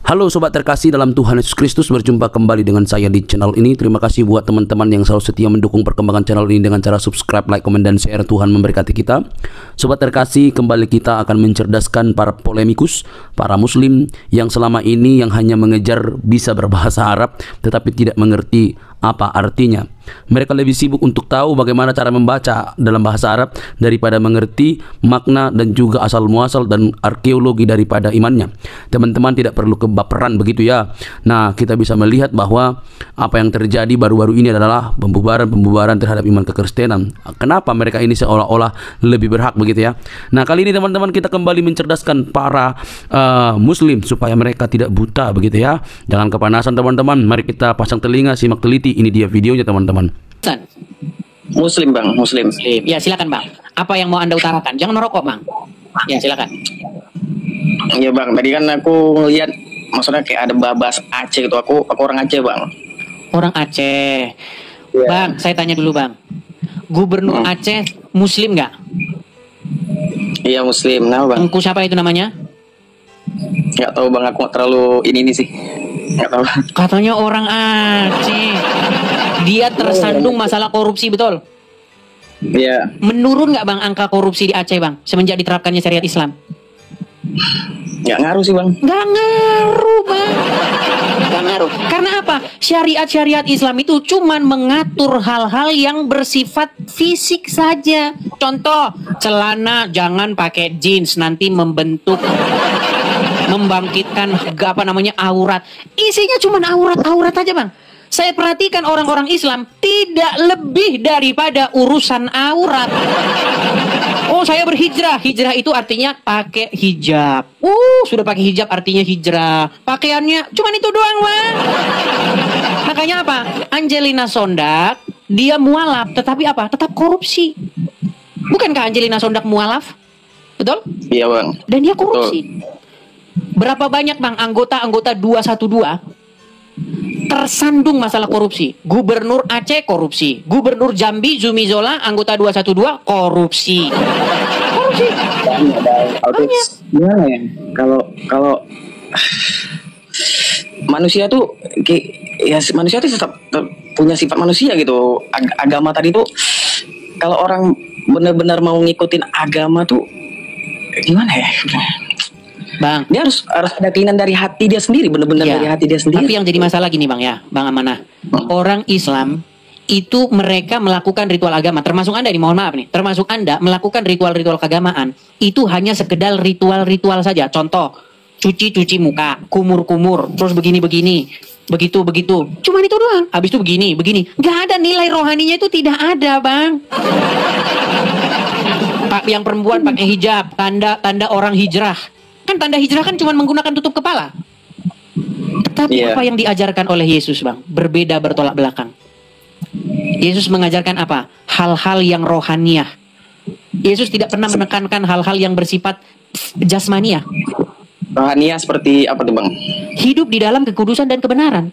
Halo sobat terkasih dalam Tuhan Yesus Kristus, berjumpa kembali dengan saya di channel ini. Terima kasih buat teman-teman yang selalu setia mendukung perkembangan channel ini dengan cara subscribe, like, komen, dan share. Tuhan memberkati kita. Sobat terkasih, kembali kita akan mencerdaskan para polemikus, para muslim yang selama ini yang hanya mengejar bisa berbahasa Arab tetapi tidak mengerti apa artinya. Mereka lebih sibuk untuk tahu bagaimana cara membaca dalam bahasa Arab daripada mengerti makna dan juga asal muasal dan arkeologi daripada imannya. Teman-teman tidak perlu kebaperan begitu ya. Nah, kita bisa melihat bahwa apa yang terjadi baru-baru ini adalah pembubaran terhadap iman kekristenan. Kenapa mereka ini seolah-olah lebih berhak begitu ya. Nah, kali ini teman-teman kita kembali mencerdaskan para muslim supaya mereka tidak buta begitu ya. Jangan kepanasan teman-teman. Mari kita pasang telinga, simak teliti. Ini dia videonya teman-teman. Muslim bang, Muslim. Ya silakan bang. Apa yang mau anda utarakan? Jangan merokok bang. Ya silakan. Ya bang, tadi kan aku ngeliat, maksudnya kayak ada babas Aceh gitu. Aku orang Aceh bang. Orang Aceh. Ya. Bang, saya tanya dulu bang. Gubernur Aceh Muslim nggak? Iya Muslim. Nah bang, Tengku siapa itu namanya? nggak tahu bang. Aku nggak terlalu ini sih. Nggak tahu. Katanya orang Aceh. Dia tersandung masalah korupsi, betul? Iya. Menurun nggak bang angka korupsi di Aceh bang semenjak diterapkannya syariat Islam? Nggak ngaruh sih bang. Nggak ngaruh bang. Nggak ngaruh. Karena apa? Syariat Islam itu cuman mengatur hal-hal yang bersifat fisik saja. Contoh, celana jangan pakai jeans, nanti membangkitkan aurat. Isinya cuman aurat aja bang. Saya perhatikan orang-orang Islam tidak lebih daripada urusan aurat. Oh, saya berhijrah. Hijrah itu artinya pakai hijab. Sudah pakai hijab artinya hijrah. Pakaiannya cuman itu doang, Bang. Makanya apa? Angelina Sondak, dia mualaf, tetapi apa? Tetap korupsi. Bukankah Angelina Sondak mualaf? Betul? Iya bang. Dan dia korupsi. Berapa banyak bang anggota 212 tersandung masalah korupsi? Gubernur Aceh korupsi, Gubernur Jambi Zumi Zola anggota 212 korupsi. Korupsi. Banyak. Gimana ya? Kalau manusia tuh manusia tuh tetap punya sifat manusia gitu. Agama tadi tuh kalau orang benar-benar mau ngikutin agama tuh gimana ya? Bang, dia harus ada keinginan dari hati dia sendiri, benar-benar ya, dari hati dia sendiri. Tapi yang jadi masalah gini bang ya, Bang Amanah. Orang Islam itu mereka melakukan ritual agama, termasuk anda nih, mohon maaf nih, termasuk anda melakukan ritual-ritual keagamaan itu hanya sekedar ritual-ritual saja. Contoh, cuci muka, kumur, terus begini, begitu. Cuman itu doang. Habis itu begini. Nggak ada nilai rohaninya, itu tidak ada bang. Pak, yang perempuan pakai hijab, tanda orang hijrah. Kan tanda hijrah kan cuma menggunakan tutup kepala. Tetapi apa yang diajarkan oleh Yesus bang? Berbeda, bertolak belakang. Yesus mengajarkan apa? Hal-hal yang rohaniah. Yesus tidak pernah menekankan hal-hal yang bersifat jasmaniah. Rohaniah seperti apa tuh bang? Hidup di dalam kekudusan dan kebenaran.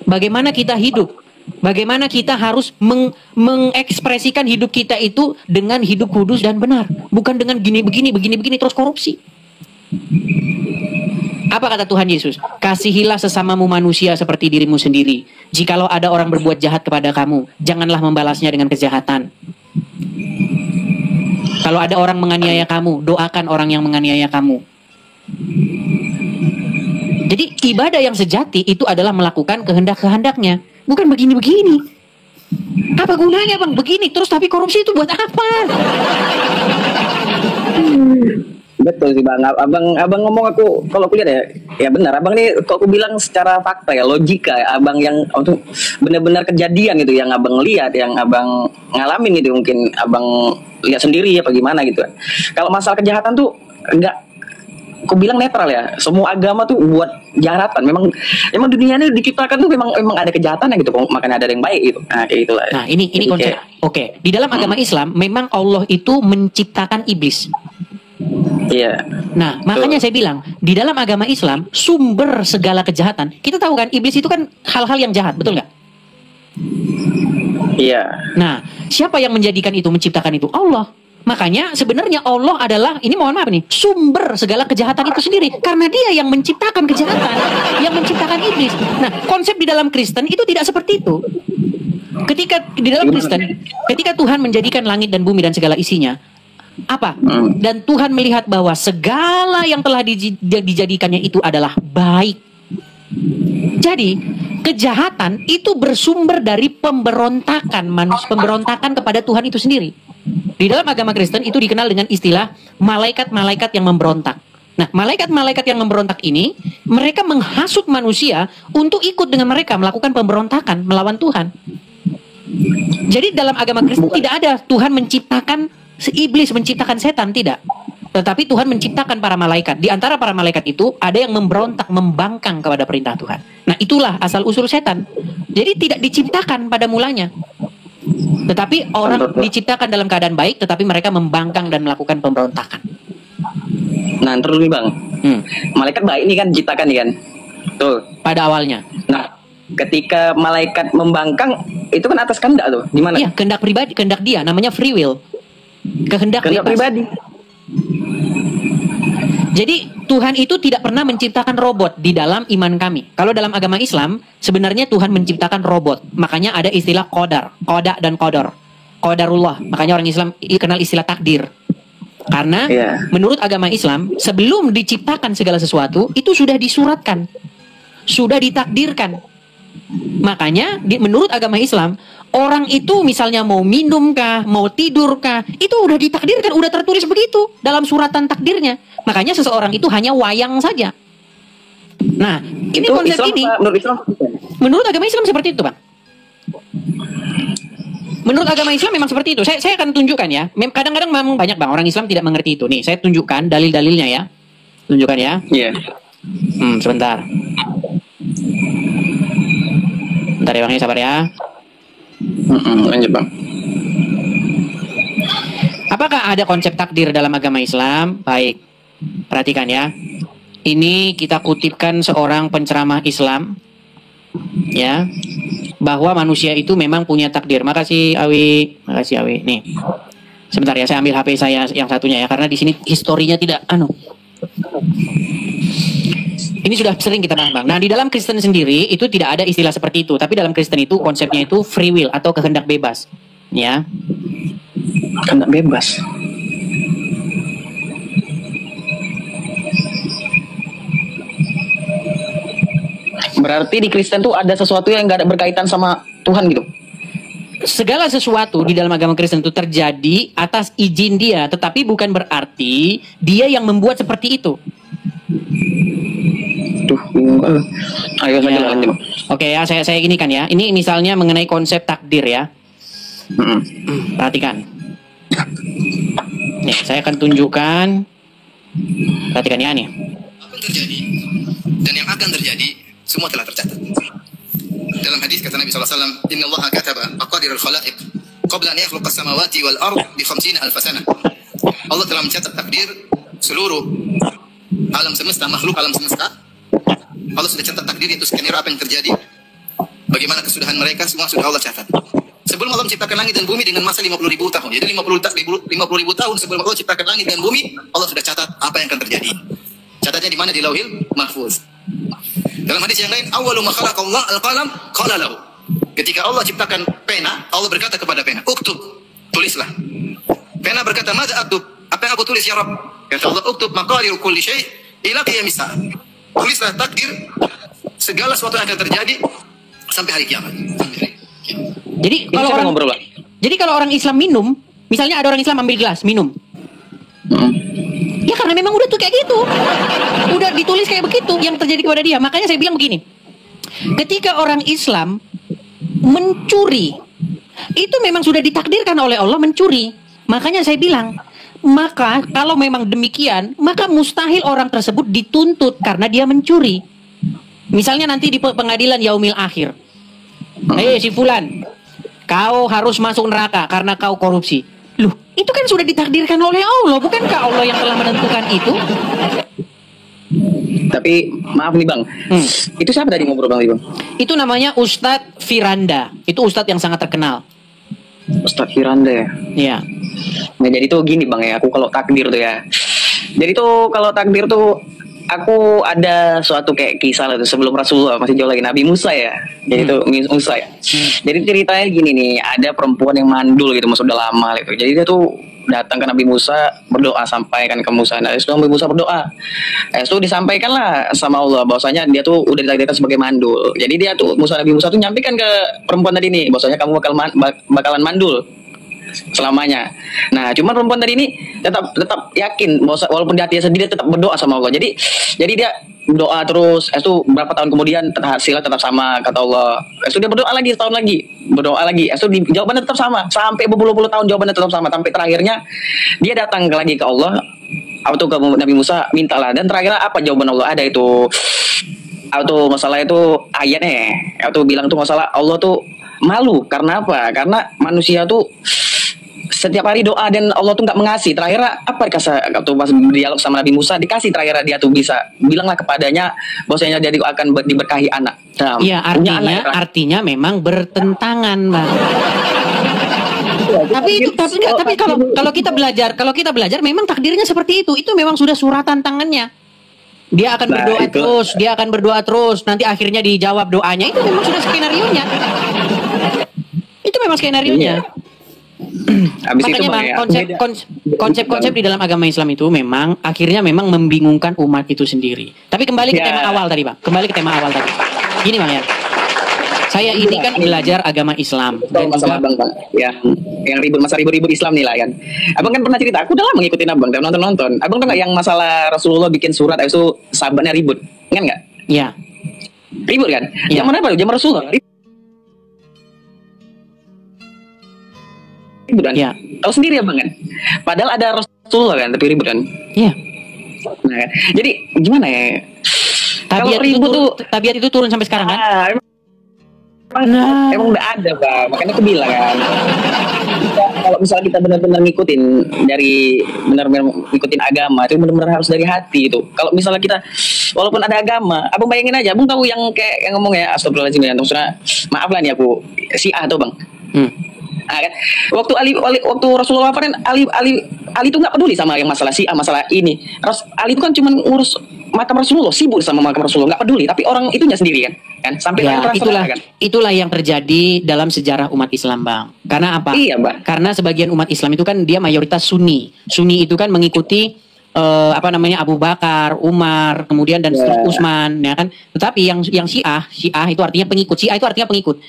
Bagaimana kita hidup? Bagaimana kita harus mengekspresikan hidup kita itu dengan hidup kudus dan benar. Bukan dengan begini terus korupsi. Apa kata Tuhan Yesus? Kasihilah sesamamu manusia seperti dirimu sendiri. Jikalau ada orang berbuat jahat kepada kamu, janganlah membalasnya dengan kejahatan. Kalau ada orang menganiaya kamu, doakan orang yang menganiaya kamu. Jadi ibadah yang sejati itu adalah melakukan kehendak-kehendaknya, bukan begini-begini. Apa gunanya bang? Begini terus tapi korupsi itu buat apa? Betul sih bang. Abang ngomong, aku kalau kulihat ya benar. Abang ini kok aku bilang secara fakta ya, logika ya. Abang yang benar-benar kejadian gitu, yang abang lihat, yang abang ngalamin gitu, mungkin abang lihat sendiri ya, bagaimana gitu. Kalau masalah kejahatan tuh enggak, aku bilang netral ya. Semua agama tuh buat kejahatan. Memang dunia ini diciptakan tuh memang ada kejahatan gitu. Makanya ada yang baik gitu. Nah kayak itulah. Nah ini konsep. Oke. Di dalam agama Islam memang Allah itu menciptakan iblis. Iya. Nah, makanya saya bilang di dalam agama Islam sumber segala kejahatan. Kita tahu kan iblis itu kan hal-hal yang jahat, betul nggak? Iya. Nah, siapa yang menjadikan itu, menciptakan itu? Allah. Makanya sebenarnya Allah adalah, ini mohon maaf nih, sumber segala kejahatan itu sendiri. Karena dia yang menciptakan kejahatan, yang menciptakan iblis. Nah, konsep di dalam Kristen itu tidak seperti itu. Ketika di dalam Kristen, ketika Tuhan menjadikan langit dan bumi dan segala isinya, apa? Dan Tuhan melihat bahwa segala yang telah dijadikannya itu adalah baik. Jadi, kejahatan itu bersumber dari pemberontakan manusia, pemberontakan kepada Tuhan itu sendiri. Di dalam agama Kristen itu dikenal dengan istilah malaikat-malaikat yang memberontak. Nah, malaikat-malaikat yang memberontak ini, mereka menghasut manusia untuk ikut dengan mereka melakukan pemberontakan melawan Tuhan. Jadi dalam agama Kristen tidak ada Tuhan menciptakan iblis, menciptakan setan, tidak. Tetapi Tuhan menciptakan para malaikat. Di antara para malaikat itu ada yang memberontak, membangkang kepada perintah Tuhan. Nah, itulah asal-usul setan. Jadi tidak diciptakan pada mulanya. Tetapi orang diciptakan dalam keadaan baik, tetapi mereka membangkang dan melakukan pemberontakan. Nah, terus nih Bang, malaikat baik ini kan diciptakan nih kan, tuh. Pada awalnya. Nah, ketika malaikat membangkang, itu kan atas kehendak tuh, di mana? Iya, kehendak pribadi, kehendak dia, namanya free will. Kehendak bebas. Pribadi. Jadi Tuhan itu tidak pernah menciptakan robot di dalam iman kami. Kalau dalam agama Islam, sebenarnya Tuhan menciptakan robot. Makanya ada istilah qadar, qada dan qadar. Qadarullah. Makanya orang Islam kenal istilah takdir. Karena menurut agama Islam, sebelum diciptakan segala sesuatu, itu sudah disuratkan. Sudah ditakdirkan. Makanya menurut agama Islam, orang itu misalnya mau minum kah, mau tidur kah, itu udah ditakdirkan, udah tertulis begitu dalam suratan takdirnya. Makanya seseorang itu hanya wayang saja. Nah, ini itu konsep Islam, ini. Menurut Islam, menurut agama Islam seperti itu, Bang. Menurut agama Islam memang seperti itu. Saya akan tunjukkan ya. Kadang-kadang memang banyak Bang orang Islam tidak mengerti itu. Nih, saya tunjukkan dalil-dalilnya ya. Tunjukkan ya. Iya. Sebentar. Bentar ya Bang, ya sabar ya. Lanjut Bang. Apakah ada konsep takdir dalam agama Islam? Baik, perhatikan ya. Ini kita kutipkan seorang penceramah Islam, ya, bahwa manusia itu memang punya takdir. Makasih Awi, makasih Awi. Nih, sebentar ya, saya ambil HP saya yang satunya ya, karena di sini historinya tidak Ini sudah sering kita bahas, Bang. Nah, di dalam Kristen sendiri itu tidak ada istilah seperti itu. Tapi dalam Kristen itu konsepnya itu free will atau kehendak bebas. Ya. Kehendak bebas. Berarti di Kristen tuh ada sesuatu yang nggak ada berkaitan sama Tuhan gitu. Segala sesuatu di dalam agama Kristen itu terjadi atas izin dia, tetapi bukan berarti dia yang membuat seperti itu. Ayo saja lanjut. Oke ya, saya gini kan ya. Ini misalnya mengenai konsep takdir ya. Perhatikan. Nih, saya akan tunjukkan. Perhatikan ya nih. Apa yang terjadi dan yang akan terjadi semua telah tercatat. Dalam hadis kata Nabi SAW, Inna Allah kataba aqadir al-khalaiq qabla an yakhluqa as-samawati wal ard bi 50,000 sana. Allah telah mencatat takdir seluruh alam semesta, makhluk alam semesta. Allah sudah catat takdir itu skenario apa yang terjadi, bagaimana kesudahan mereka, semua sudah Allah catat. Sebelum Allah menciptakan langit dan bumi dengan masa 50.000 tahun. Jadi 50.000 tahun sebelum Allah ciptakan langit dan bumi, Allah sudah catat apa yang akan terjadi. Catatnya di mana? Di Lauhil Mahfuz. Dalam hadis yang lain, awwalu ma khalaqa Allah al-qalam qala lahu. Ketika Allah ciptakan pena, Allah berkata kepada pena, "Uktub," tulislah. Pena berkata, "Madza aktub?" Apa yang aku tulis ya Rabb? Kata Allah, "Uktub maqadir kulli syai' ila qiyamis sa'a." Tulislah takdir segala sesuatu yang akan terjadi sampai hari kiamat. Jadi kalau orang Islam minum, misalnya ada orang Islam ambil gelas minum, ya karena memang udah tuh kayak gitu, udah ditulis kayak begitu yang terjadi kepada dia. Makanya saya bilang begini, ketika orang Islam mencuri, itu memang sudah ditakdirkan oleh Allah mencuri. Makanya saya bilang, maka kalau memang demikian, maka mustahil orang tersebut dituntut karena dia mencuri. Misalnya nanti di pengadilan yaumil akhir, si fulan, kau harus masuk neraka karena kau korupsi. Loh, itu kan sudah ditakdirkan oleh Allah, bukankah Allah yang telah menentukan itu? Tapi maaf nih Bang, itu siapa tadi ngobrol Bang? Itu namanya Ustadz Firanda. Itu Ustadz yang sangat terkenal. Ustadz Firanda ya. Iya. Nah, jadi tuh gini Bang ya, aku kalau takdir tuh ya. Jadi tuh kalau takdir tuh aku ada suatu kayak kisah lah tuh sebelum Rasulullah, masih jauh lagi, Nabi Musa ya. Jadi tuh Musa ya. Jadi ceritanya gini nih, ada perempuan yang mandul gitu, maksudnya udah lama gitu. Jadi dia tuh datang ke Nabi Musa, berdoa, sampaikan ke Musa. Nah, itu Nabi Musa berdoa. Itu disampaikanlah sama Allah bahwasanya dia tuh udah ditakdirkan sebagai mandul. Jadi dia tuh Nabi Musa tuh nyampaikan ke perempuan tadi nih, bahwasanya kamu bakalan mandul selamanya. Nah, cuman perempuan tadi ini tetap yakin bahwa walaupun di hatinya sendiri tetap berdoa sama Allah. Jadi dia doa terus. Itu berapa tahun kemudian hasilnya tetap sama kata Allah. Itu dia berdoa lagi setahun lagi, berdoa lagi. Itu jawabannya tetap sama sampai berpuluh-puluh tahun, jawabannya tetap sama sampai terakhirnya dia datang lagi ke Allah atau ke Nabi Musa, mintalah. Dan terakhirnya apa jawaban Allah? Ada itu atau masalah itu ayatnya. Atau bilang tuh masalah Allah tuh malu karena apa? Karena manusia tuh setiap hari doa dan Allah tuh nggak mengasihi. Terakhir apa dikasih waktu pas berdialog sama Nabi Musa, dikasih terakhir dia tuh bisa bilanglah kepadanya bahwasanya dia akan diberkahi anak. Nah, Iya, artinya memang bertentangan, Bang. tapi kalau kita belajar memang takdirnya seperti itu. Itu memang sudah suratan tangannya. Dia akan berdoa terus, nanti akhirnya dijawab doanya. Itu memang sudah skenario-nya. Itu memang skenario-nya. Makanya Bang, konsep-konsep di dalam agama Islam itu memang akhirnya memang membingungkan umat itu sendiri. Tapi kembali ke tema awal tadi, Bang. Gini Bang ya. Saya ini kan belajar agama Islam dan juga Bang, yang ribut Islam nih lah kan. Abang kan pernah cerita, aku udah lama ngikutin Abang dan nonton. Abang tuh nggak yang masalah Rasulullah bikin surat itu sahabatnya ribut, kan nggak? Iya. Ribut kan? Ya. Zaman apa? Zaman Rasulullah. Ribut kan? Ya. Tahu sendiri ya Bang kan? Padahal ada Rasulullah kan, tapi ribut kan? Iya. Nah, kan? Jadi gimana ya? Tabiat itu turun sampai sekarang kan? Emang udah ada Bang, makanya aku bilang kan kalau misalnya kita benar-benar ngikutin agama itu benar-benar harus dari hati itu. Kalau misalnya kita walaupun ada agama, abang bayangin aja, abang tahu yang kayak yang ngomong ya astagfirullahaladzim ya, maksudnya maaf lah nih aku Syiah tuh Bang. Nah, kan? Waktu Rasulullah wafat kan Ali itu nggak peduli sama yang masalah Syiah, masalah ini. Ali itu kan cuma ngurus makam Rasulullah, sibuk sama makam Rasulullah, nggak peduli. Tapi orang itunya sendiri kan sampai itulah yang terjadi dalam sejarah umat Islam Bang. Karena apa? Iya Bang. Karena sebagian umat Islam itu kan dia mayoritas Sunni. Sunni itu kan mengikuti Abu Bakar, Umar, kemudian dan seterusnya Utsman, ya kan. Tetapi yang Syiah itu artinya pengikut. Syiah itu artinya pengikut.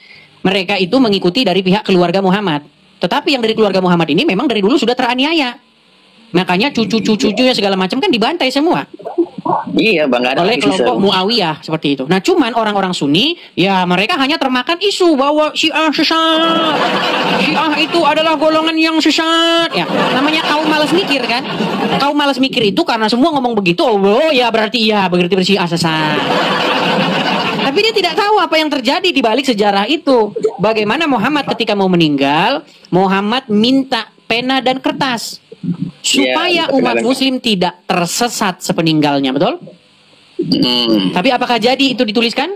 Mereka itu mengikuti dari pihak keluarga Muhammad. Tetapi yang dari keluarga Muhammad ini memang dari dulu sudah teraniaya. Makanya cucu-cucunya segala macam kan dibantai semua. Iya Bang, ada oleh kelompok Muawiyah seperti itu. Nah, cuman orang-orang Sunni, ya mereka hanya termakan isu bahwa Syiah sesat. Syiah itu adalah golongan yang sesat. Ya, namanya kaum malas mikir kan. Kaum malas mikir itu karena semua ngomong begitu, oh ya berarti Syiah sesat. Tapi dia tidak tahu apa yang terjadi di balik sejarah itu. Bagaimana Muhammad ketika mau meninggal, Muhammad minta pena dan kertas supaya umat muslim tidak tersesat sepeninggalnya, betul? Tapi apakah jadi itu dituliskan?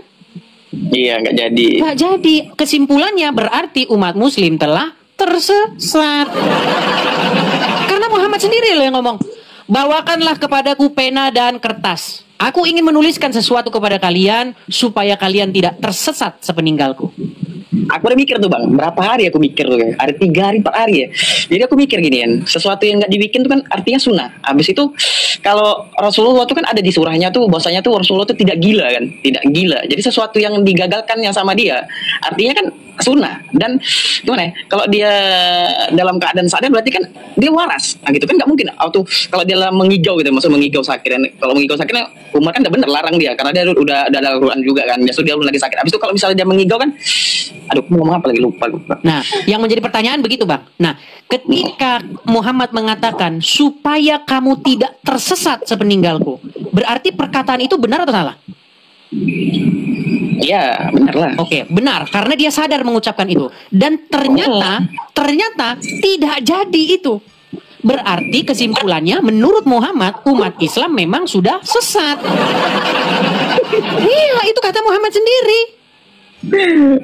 Iya, nggak jadi. Nggak jadi. Kesimpulannya berarti umat muslim telah tersesat. Karena Muhammad sendiri loh yang ngomong, bawakanlah kepadaku pena dan kertas. Aku ingin menuliskan sesuatu kepada kalian supaya kalian tidak tersesat sepeninggalku. Aku udah mikir tuh Bang, berapa hari aku mikir tuh ya. Ada 3 hari 4 hari ya. Jadi aku mikir gini kan, sesuatu yang nggak dibikin tuh kan artinya sunnah. Habis itu kalau Rasulullah tuh kan ada di surahnya tuh bahwasanya tuh Rasulullah tuh tidak gila kan, tidak gila. Jadi sesuatu yang digagalkan yang sama dia, artinya kan sunnah. Dan gimana ya? Kalau dia dalam keadaan sadar berarti kan dia waras. Nah gitu kan nggak mungkin. Atau kalau dia mengigau gitu, maksud mengigau sakit. Dan kalau mengigau sakitnya Umar kan udah bener larang dia karena dia udah ada Al-Quran juga kan. Dia sudah lagi sakit. Habis itu kalau misalnya dia mengigau kan, aduh mau ngomong apa lagi lupa. Nah, yang menjadi pertanyaan begitu Bang. Nah, ketika Muhammad mengatakan supaya kamu tidak tersesat sepeninggalku, berarti perkataan itu benar atau salah? Iya, benar lah. Oke, benar karena dia sadar mengucapkan itu. Dan ternyata tidak jadi itu. Berarti kesimpulannya menurut Muhammad umat Islam memang sudah sesat. Iya, itu kata Muhammad sendiri.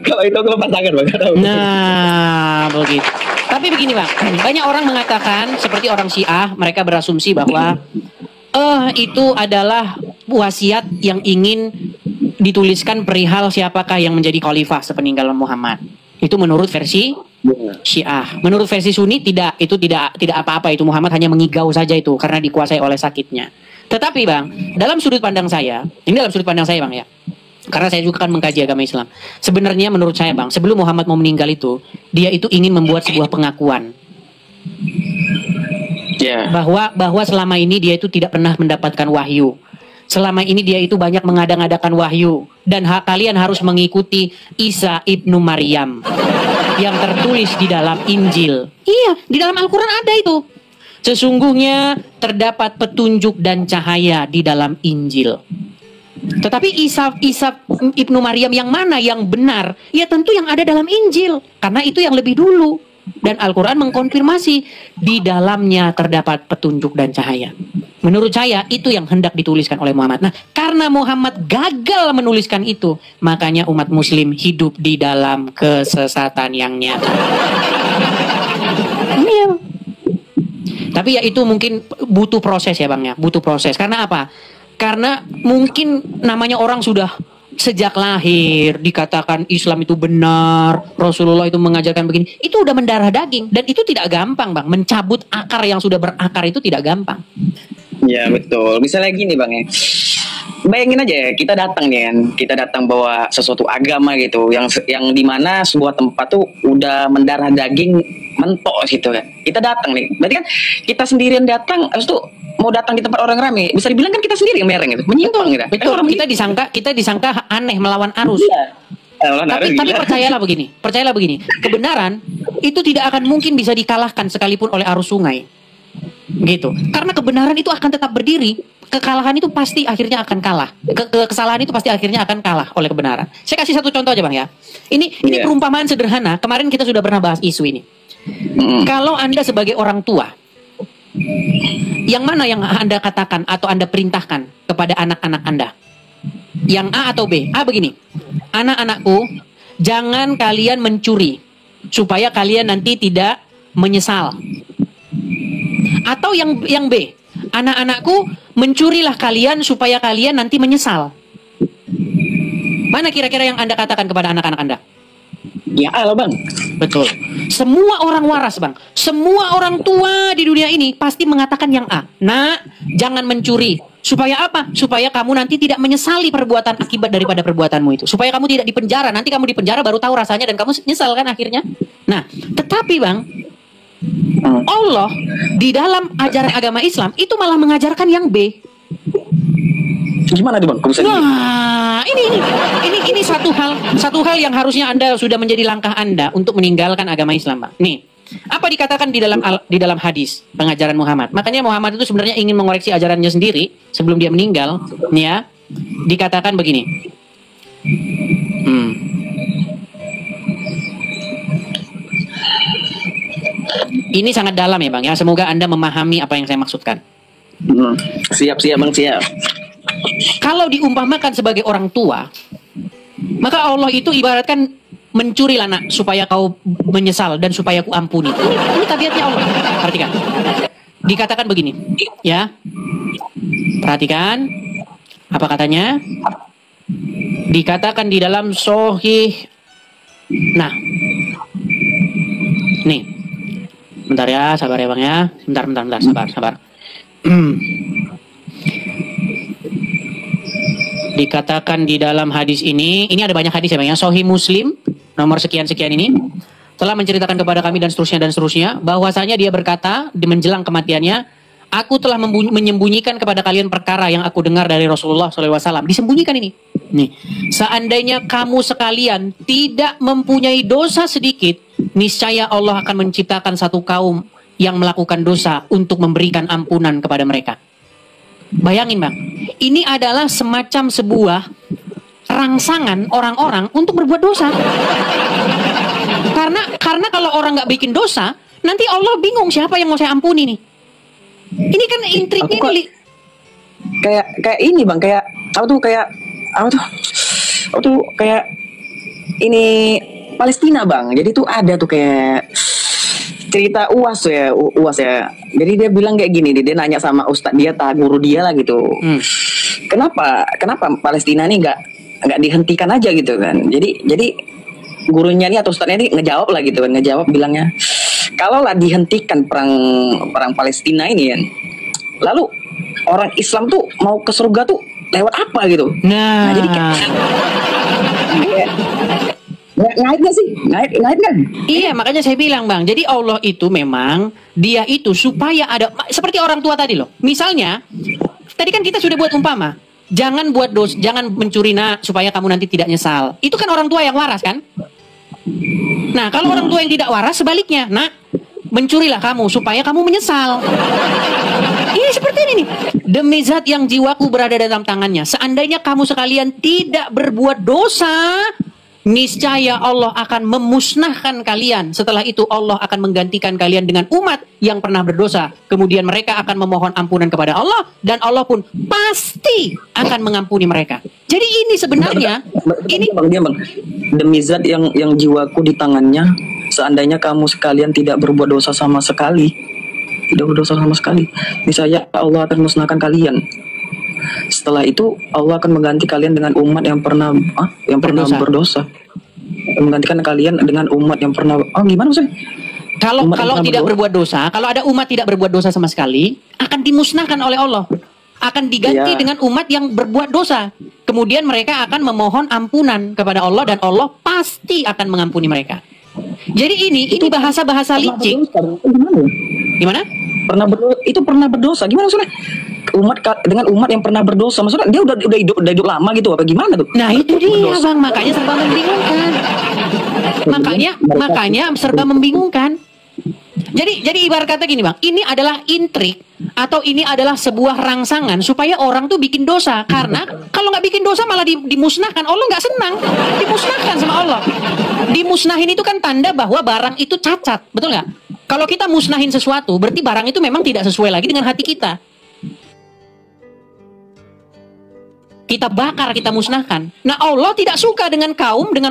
Kalau itu aku lepas tangan bang. Nah, begitu. Tapi begini bang, banyak orang mengatakan seperti orang Syiah, mereka berasumsi bahwa itu adalah wasiat yang ingin dituliskan perihal siapakah yang menjadi khalifah sepeninggal Muhammad. Itu menurut versi Syiah. Menurut versi Sunni tidak, itu tidak apa-apa, itu Muhammad hanya mengigau saja itu karena dikuasai oleh sakitnya. Tetapi bang, dalam sudut pandang saya, ini dalam sudut pandang saya bang ya. Karena saya juga kan mengkaji agama Islam. Sebenarnya menurut saya bang, sebelum Muhammad mau meninggal itu, dia itu ingin membuat sebuah pengakuan. Bahwa selama ini dia itu tidak pernah mendapatkan wahyu. Selama ini dia itu banyak mengada-ngadakan wahyu. Dan kalian harus mengikuti Isa ibnu Maryam yang tertulis di dalam Injil. Iya, di dalam Al-Quran ada itu. Sesungguhnya terdapat petunjuk dan cahaya di dalam Injil. Tetapi Isa ibnu Maryam yang mana yang benar? Ya tentu yang ada dalam Injil. Karena itu yang lebih dulu. Dan Al-Quran mengkonfirmasi di dalamnya terdapat petunjuk dan cahaya. Menurut saya itu yang hendak dituliskan oleh Muhammad. Nah, karena Muhammad gagal menuliskan itu, makanya umat muslim hidup di dalam kesesatan yang nyata. Iya. Tapi ya itu mungkin butuh proses ya bang ya, butuh proses. Karena apa? Karena mungkin namanya orang sudah sejak lahir dikatakan Islam itu benar, Rasulullah itu mengajarkan begini, itu udah mendarah daging. Dan itu tidak gampang bang, mencabut akar yang sudah berakar itu tidak gampang. Ya betul, misalnya gini bang ya, bayangin aja ya, kita datang nih kan, kita datang bawa sesuatu agama gitu, yang dimana sebuah tempat tuh udah mendarah daging mentok gitu kan. Kita datang nih, berarti kan kita sendirian datang, habis itu mau datang di tempat orang ramai, bisa dibilang kan kita sendiri yang mereng gitu, menyimpang gitu. Betul, kita disangka aneh melawan arus. Iya. Tapi percayalah begini, kebenaran itu tidak akan mungkin bisa dikalahkan sekalipun oleh arus sungai. Gitu. Karena kebenaran itu akan tetap berdiri, kekalahan itu pasti akhirnya akan kalah. Kesalahan itu pasti akhirnya akan kalah oleh kebenaran. Saya kasih satu contoh aja bang ya. Ini perumpamaan sederhana. Kemarin kita sudah pernah bahas isu ini. Kalau Anda sebagai orang tua, yang mana yang Anda katakan atau Anda perintahkan kepada anak-anak Anda? Yang A atau B? A begini, anak-anakku, jangan kalian mencuri supaya kalian nanti tidak menyesal. Atau yang B, anak-anakku, mencurilah kalian supaya kalian nanti menyesal. Mana kira-kira yang Anda katakan kepada anak-anak Anda? Ya Allah bang. Betul. Semua orang waras bang, semua orang tua di dunia ini pasti mengatakan yang A. Nah, jangan mencuri. Supaya apa? Supaya kamu nanti tidak menyesali perbuatan akibat daripada perbuatanmu itu. Supaya kamu tidak dipenjara. Nanti kamu dipenjara baru tahu rasanya dan kamu nyesal kan akhirnya. Nah, tetapi bang, Allah di dalam ajaran agama Islam itu malah mengajarkan yang B. Gimana nih bang? Wah, ini satu hal yang harusnya Anda sudah menjadi langkah Anda untuk meninggalkan agama Islam, bang. Nih, apa dikatakan di dalam hadis pengajaran Muhammad? Makanya Muhammad itu sebenarnya ingin mengoreksi ajarannya sendiri sebelum dia meninggal. Nih ya, dikatakan begini. Ini sangat dalam ya bang ya. Semoga Anda memahami apa yang saya maksudkan. Siap bang, siap. Kalau diumpamakan sebagai orang tua, maka Allah itu ibaratkan mencurilah nak supaya kau menyesal dan supaya ku ampuni. Ini tabiatnya Allah. Perhatikan. Dikatakan begini, ya. Perhatikan apa katanya? Dikatakan di dalam Sahih. Nah, nih. Bentar ya, sabar ya bang ya. Bentar, sabar. Dikatakan di dalam hadis ini ada banyak hadis ya bang ya. Sahih Muslim nomor sekian ini telah menceritakan kepada kami dan seterusnya bahwasanya dia berkata di menjelang kematiannya, aku telah menyembunyikan kepada kalian perkara yang aku dengar dari Rasulullah SAW. Disembunyikan ini. Nih, seandainya kamu sekalian tidak mempunyai dosa sedikit, niscaya Allah akan menciptakan satu kaum yang melakukan dosa untuk memberikan ampunan kepada mereka. Bayangin bang, ini adalah semacam sebuah rangsangan orang-orang untuk berbuat dosa. Karena kalau orang nggak bikin dosa, nanti Allah bingung siapa yang mau saya ampuni nih. Ini kan intriknya ini. Kayak ini bang, kayak apa tuh kayak ini Palestina bang. Jadi tuh ada tuh kayak cerita UAS ya, UAS ya. Jadi dia bilang kayak gini, dia nanya sama ustadz dia, guru dia lah gitu. Kenapa Palestina ini nggak dihentikan aja gitu kan? Jadi gurunya ini atau ustadznya ini ngejawab lah gitu kan, bilangnya kalau lah dihentikan perang Palestina ini kan, lalu orang Islam tuh mau ke surga tuh lewat apa gitu? Nah jadi kayak ngait gak sih? Ngait kan? Iya, makanya saya bilang bang, jadi Allah itu memang dia itu supaya ada seperti orang tua tadi loh. Misalnya tadi kan kita sudah buat umpama, jangan buat jangan mencuri nak supaya kamu nanti tidak nyesal. Itu kan orang tua yang waras kan? Nah kalau orang tua yang tidak waras sebaliknya, nak mencurilah kamu supaya kamu menyesal. Ini seperti ini nih. Demi zat yang jiwaku berada dalam tangannya, seandainya kamu sekalian tidak berbuat dosa, niscaya Allah akan memusnahkan kalian. Setelah itu Allah akan menggantikan kalian dengan umat yang pernah berdosa. Kemudian mereka akan memohon ampunan kepada Allah, dan Allah pun pasti akan mengampuni mereka. Jadi ini sebenarnya ini bang, demi zat yang jiwaku di tangannya, seandainya kamu sekalian tidak berbuat dosa sama sekali, niscaya Allah akan memusnahkan kalian. Setelah itu Allah akan mengganti kalian dengan umat yang pernah berdosa. Menggantikan kalian dengan umat yang pernah gimana maksudnya? Kalau tidak berbuat dosa, kalau ada umat tidak berbuat dosa sama sekali, akan dimusnahkan oleh Allah. Akan diganti dengan umat yang berbuat dosa. Kemudian mereka akan memohon ampunan kepada Allah, dan Allah pasti akan mengampuni mereka. Jadi ini bahasa-bahasa licik. Gimana? Pernah berdosa. Gimana maksudnya? Dengan umat yang pernah berdosa, maksudnya dia udah hidup lama gitu apa gimana tuh? Nah itu dia bang, makanya serba membingungkan. makanya serba membingungkan. Jadi ibarat kata gini bang, ini adalah intrik atau ini adalah sebuah rangsangan supaya orang tuh bikin dosa. Karena kalau nggak bikin dosa malah dimusnahkan. Allah nggak senang dimusnahkan sama Allah. Dimusnahin itu kan tanda bahwa barang itu cacat, betul nggak? Kalau kita musnahin sesuatu, berarti barang itu memang tidak sesuai lagi dengan hati kita. Kita bakar, kita musnahkan. Nah Allah tidak suka dengan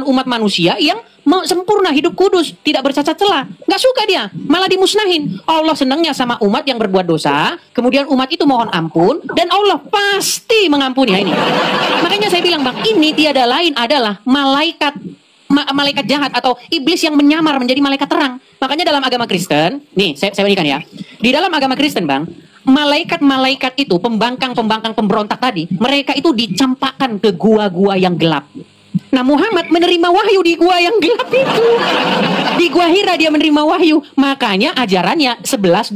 umat manusia yang sempurna, hidup kudus, tidak bercacat celah. Nggak suka dia, malah dimusnahin. Allah senangnya sama umat yang berbuat dosa, kemudian umat itu mohon ampun, dan Allah pasti mengampuni. Ini makanya saya bilang bang, ini tiada lain adalah malaikat jahat atau iblis yang menyamar menjadi malaikat terang. Makanya dalam agama Kristen, nih saya berikan ya, di dalam agama Kristen bang, malaikat-malaikat itu, pembangkang pemberontak tadi, mereka itu dicampakkan ke gua-gua yang gelap. Nah Muhammad menerima wahyu di gua yang gelap itu. Di gua Hira dia menerima wahyu. Makanya ajarannya 11-12.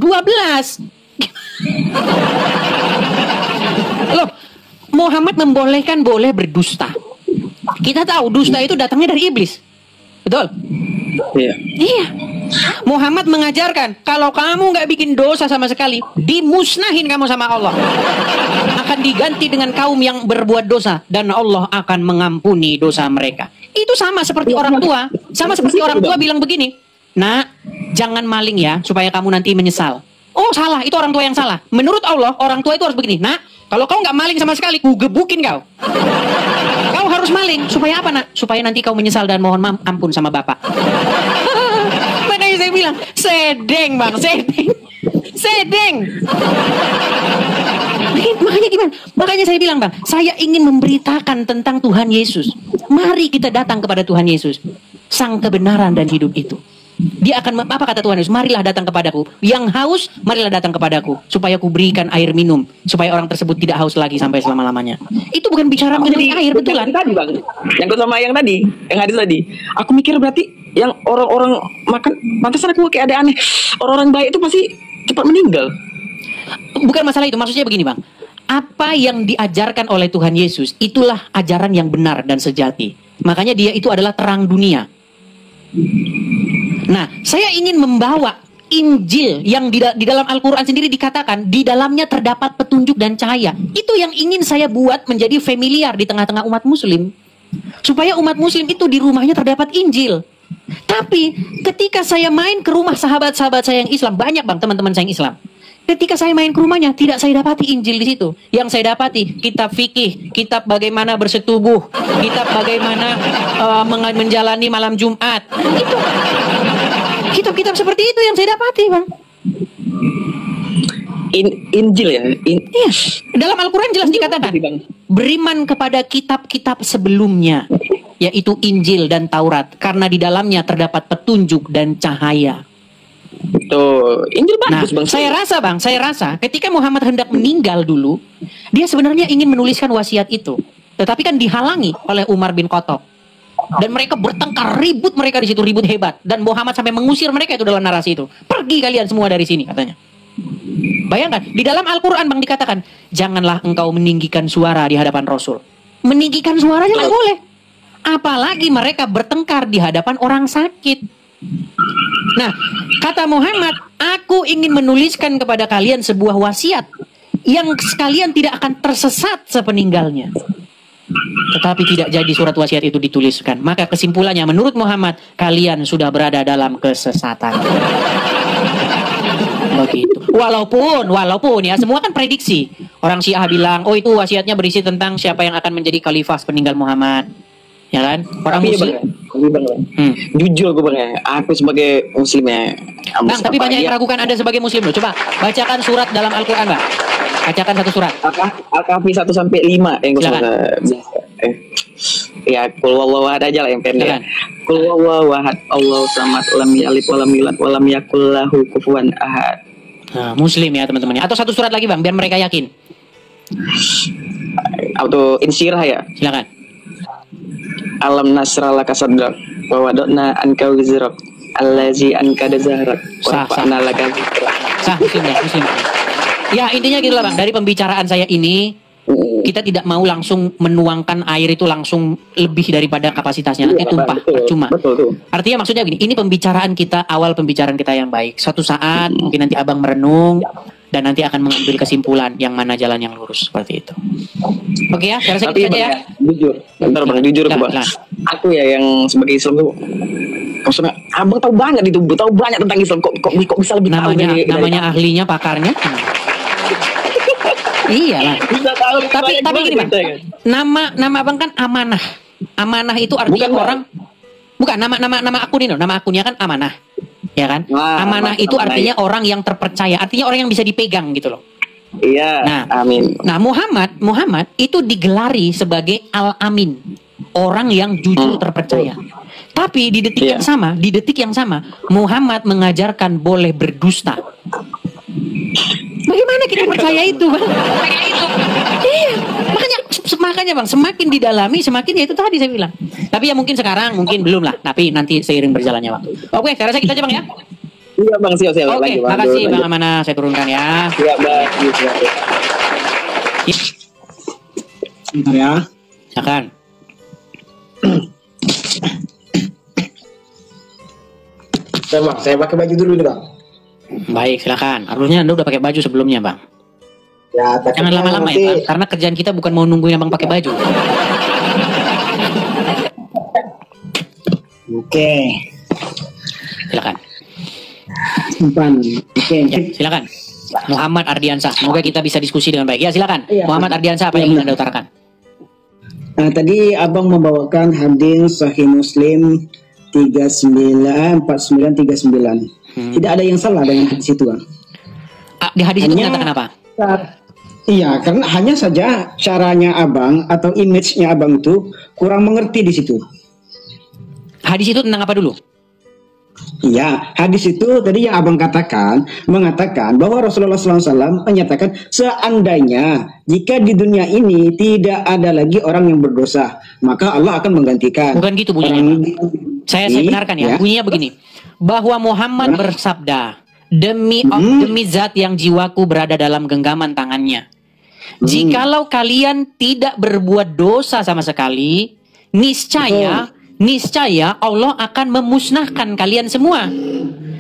Loh, Muhammad membolehkan boleh berdusta. Kita tahu dusta itu datangnya dari iblis. Betul? Iya. Muhammad mengajarkan kalau kamu nggak bikin dosa sama sekali, dimusnahin kamu sama Allah. Akan diganti dengan kaum yang berbuat dosa, dan Allah akan mengampuni dosa mereka. Itu sama seperti orang tua. Sama seperti orang tua bilang begini, nak, jangan maling ya, supaya kamu nanti menyesal. Oh salah, itu orang tua yang salah. Menurut Allah, orang tua itu harus begini, nak, kalau kau nggak maling sama sekali, ku gebukin kau. Kau harus maling, supaya apa nak? Supaya nanti kau menyesal dan mohon ampun sama bapak. Makanya saya bilang, sedeng bang, sedeng. Makanya gimana? Makanya saya bilang bang, saya ingin memberitakan tentang Tuhan Yesus. Mari kita datang kepada Tuhan Yesus, sang kebenaran dan hidup itu. Dia akan, apa kata Tuhan Yesus? Marilah datang kepadaku. Yang haus, marilah datang kepadaku, supaya aku berikan air minum, supaya orang tersebut tidak haus lagi sampai selama-lamanya. Itu bukan bicara mengenai air, betulan. Tadi bang, yang sama yang tadi, yang hadis tadi. Aku mikir berarti yang orang-orang makan, pantesan aku kayak ada aneh. Orang-orang baik itu pasti cepat meninggal. Bukan masalah itu, maksudnya begini bang. Apa yang diajarkan oleh Tuhan Yesus, itulah ajaran yang benar dan sejati. Makanya dia itu adalah terang dunia. Nah, saya ingin membawa Injil yang di dalam Al-Quran sendiri dikatakan di dalamnya terdapat petunjuk dan cahaya. Itu yang ingin saya buat menjadi familiar di tengah-tengah umat muslim. Supaya umat muslim itu di rumahnya terdapat Injil. Tapi ketika saya main ke rumah sahabat-sahabat saya yang Islam, banyak bang teman-teman saya yang Islam. ketika saya main ke rumahnya, tidak saya dapati Injil di situ. Yang saya dapati kitab fikih, kitab bagaimana bersetubuh, kitab bagaimana menjalani malam Jumat. Itu kitab-kitab seperti itu yang saya dapati, Bang. Injil ya. Yes. Dalam Al-Quran jelas dikatakan, beriman kepada kitab-kitab sebelumnya, yaitu Injil dan Taurat, karena di dalamnya terdapat petunjuk dan cahaya. Tuh, Injil bagus, Bang. Saya rasa ketika Muhammad hendak meninggal dulu, dia sebenarnya ingin menuliskan wasiat itu. Tetapi kan dihalangi oleh Umar bin Khattab. Dan mereka bertengkar, ribut mereka di situ, ribut hebat. Dan Muhammad sampai mengusir mereka itu dalam narasi itu. Pergi kalian semua dari sini, katanya. Bayangkan, di dalam Al-Quran, Bang, dikatakan, janganlah engkau meninggikan suara di hadapan Rasul. Meninggikan suaranya nggak boleh. Apalagi mereka bertengkar di hadapan orang sakit. Nah, kata Muhammad, aku ingin menuliskan kepada kalian sebuah wasiat yang sekalian tidak akan tersesat sepeninggalnya. Tetapi tidak jadi surat wasiat itu dituliskan. Maka kesimpulannya, menurut Muhammad, kalian sudah berada dalam kesesatan. Begitu. Walaupun ya, semua kan prediksi. Orang Syiah bilang, oh itu wasiatnya berisi tentang siapa yang akan menjadi khalifah sepeninggal Muhammad. Ya kan? Orang Muslim. Jujur gue, Bang, ya. Aku sebagai Muslim ya. Bang, tapi banyak yang meragukan Anda sebagai Muslim loh. Coba bacakan surat dalam Al-Quran, Bang. Bacakan satu surat. Al-Kahfi 1-5 yang gue suka. Ya, kul wallahu ahad aja lah yang pendek. Kul wallahu ahad, Allahu samad, lam yalid walam yulad walam yakul lahu kufuwan ahad. Nah, Muslim ya teman-teman. Atau satu surat lagi, Bang, biar mereka yakin. Atau Insyirah ya. Silakan. Alam nasrah laka sadrak wa wada'na anka wizrak allazi ankada zahrak wa rafa'na laka zikrak. Sah, Muslim ya, Muslim. Ya, intinya gitu lah, Bang. Dari pembicaraan saya ini, kita tidak mau langsung menuangkan air itu langsung lebih daripada kapasitasnya. Nanti tumpah, percuma. Artinya maksudnya begini, ini pembicaraan kita, awal pembicaraan kita yang baik. Suatu saat mungkin nanti Abang merenung dan nanti akan mengambil kesimpulan yang mana jalan yang lurus, seperti itu. Oke ya, saya rasa gitu saja ya. Jujur, bentar, Bang, jujur aku, Bang. Aku ya yang sebagai Islam tuh, maksudnya Abang tahu banget itu, tahu banyak tentang Islam. Kok bisa lebih tahu namanya ahlinya, pakarnya. Iyalah. Tapi gini, Bang. Nama Abang kan amanah. Amanah itu artinya bukan nama akun ini loh. Nama akunnya kan amanah. Ya kan? Amanah itu artinya orang yang terpercaya, artinya orang yang bisa dipegang gitu loh. Iya. Nah, amin. Nah, Muhammad itu digelari sebagai Al-Amin, orang yang jujur terpercaya. Tapi di detik yang sama, Muhammad mengajarkan boleh berdusta. Bagaimana kita percaya itu, Bang? Iya, makanya Bang, semakin didalami, semakin ya itu tadi saya bilang. Tapi ya mungkin sekarang, mungkin belum lah. Tapi nanti seiring berjalannya waktu. Oke, saya rasa kita aja, Bang, ya. Iya, Bang, siap. Oke, makasih Bang Amanah, saya turunkan ya. Iya, Bang. Bentar ya. Silakan. Bang, saya pakai baju dulu nih, Bang. Baik, silakan. Harusnya Anda udah pakai baju sebelumnya, Bang. Ya, jangan lama-lama ya, Bang. Karena kerjaan kita bukan mau nungguin Abang pakai baju. Oke. Silakan. Oke. Ya, silakan. Muhammad Ardiansah. Semoga kita bisa diskusi dengan baik. Ya, silakan. Iya, Muhammad Ardiansah, apa yang ingin Anda utarakan? Nah, tadi Abang membawakan hadis Sahih Muslim 4939. Tidak ada yang salah dengan hadis itu, Bang. Di hadis itu menyatakan apa? Iya, karena hanya saja caranya Abang atau image-nya Abang itu kurang mengerti di situ. Hadis itu tentang apa dulu? Iya, hadis itu tadi yang Abang mengatakan bahwa Rasulullah SAW menyatakan seandainya jika di dunia ini tidak ada lagi orang yang berdosa, maka Allah akan menggantikan. Bukan gitu bunyinya. Saya benarkan ya. Bunyinya begini. Bahwa Muhammad bersabda, demi zat yang jiwaku berada dalam genggaman tangannya. Jikalau kalian tidak berbuat dosa sama sekali, niscaya Allah akan memusnahkan kalian semua.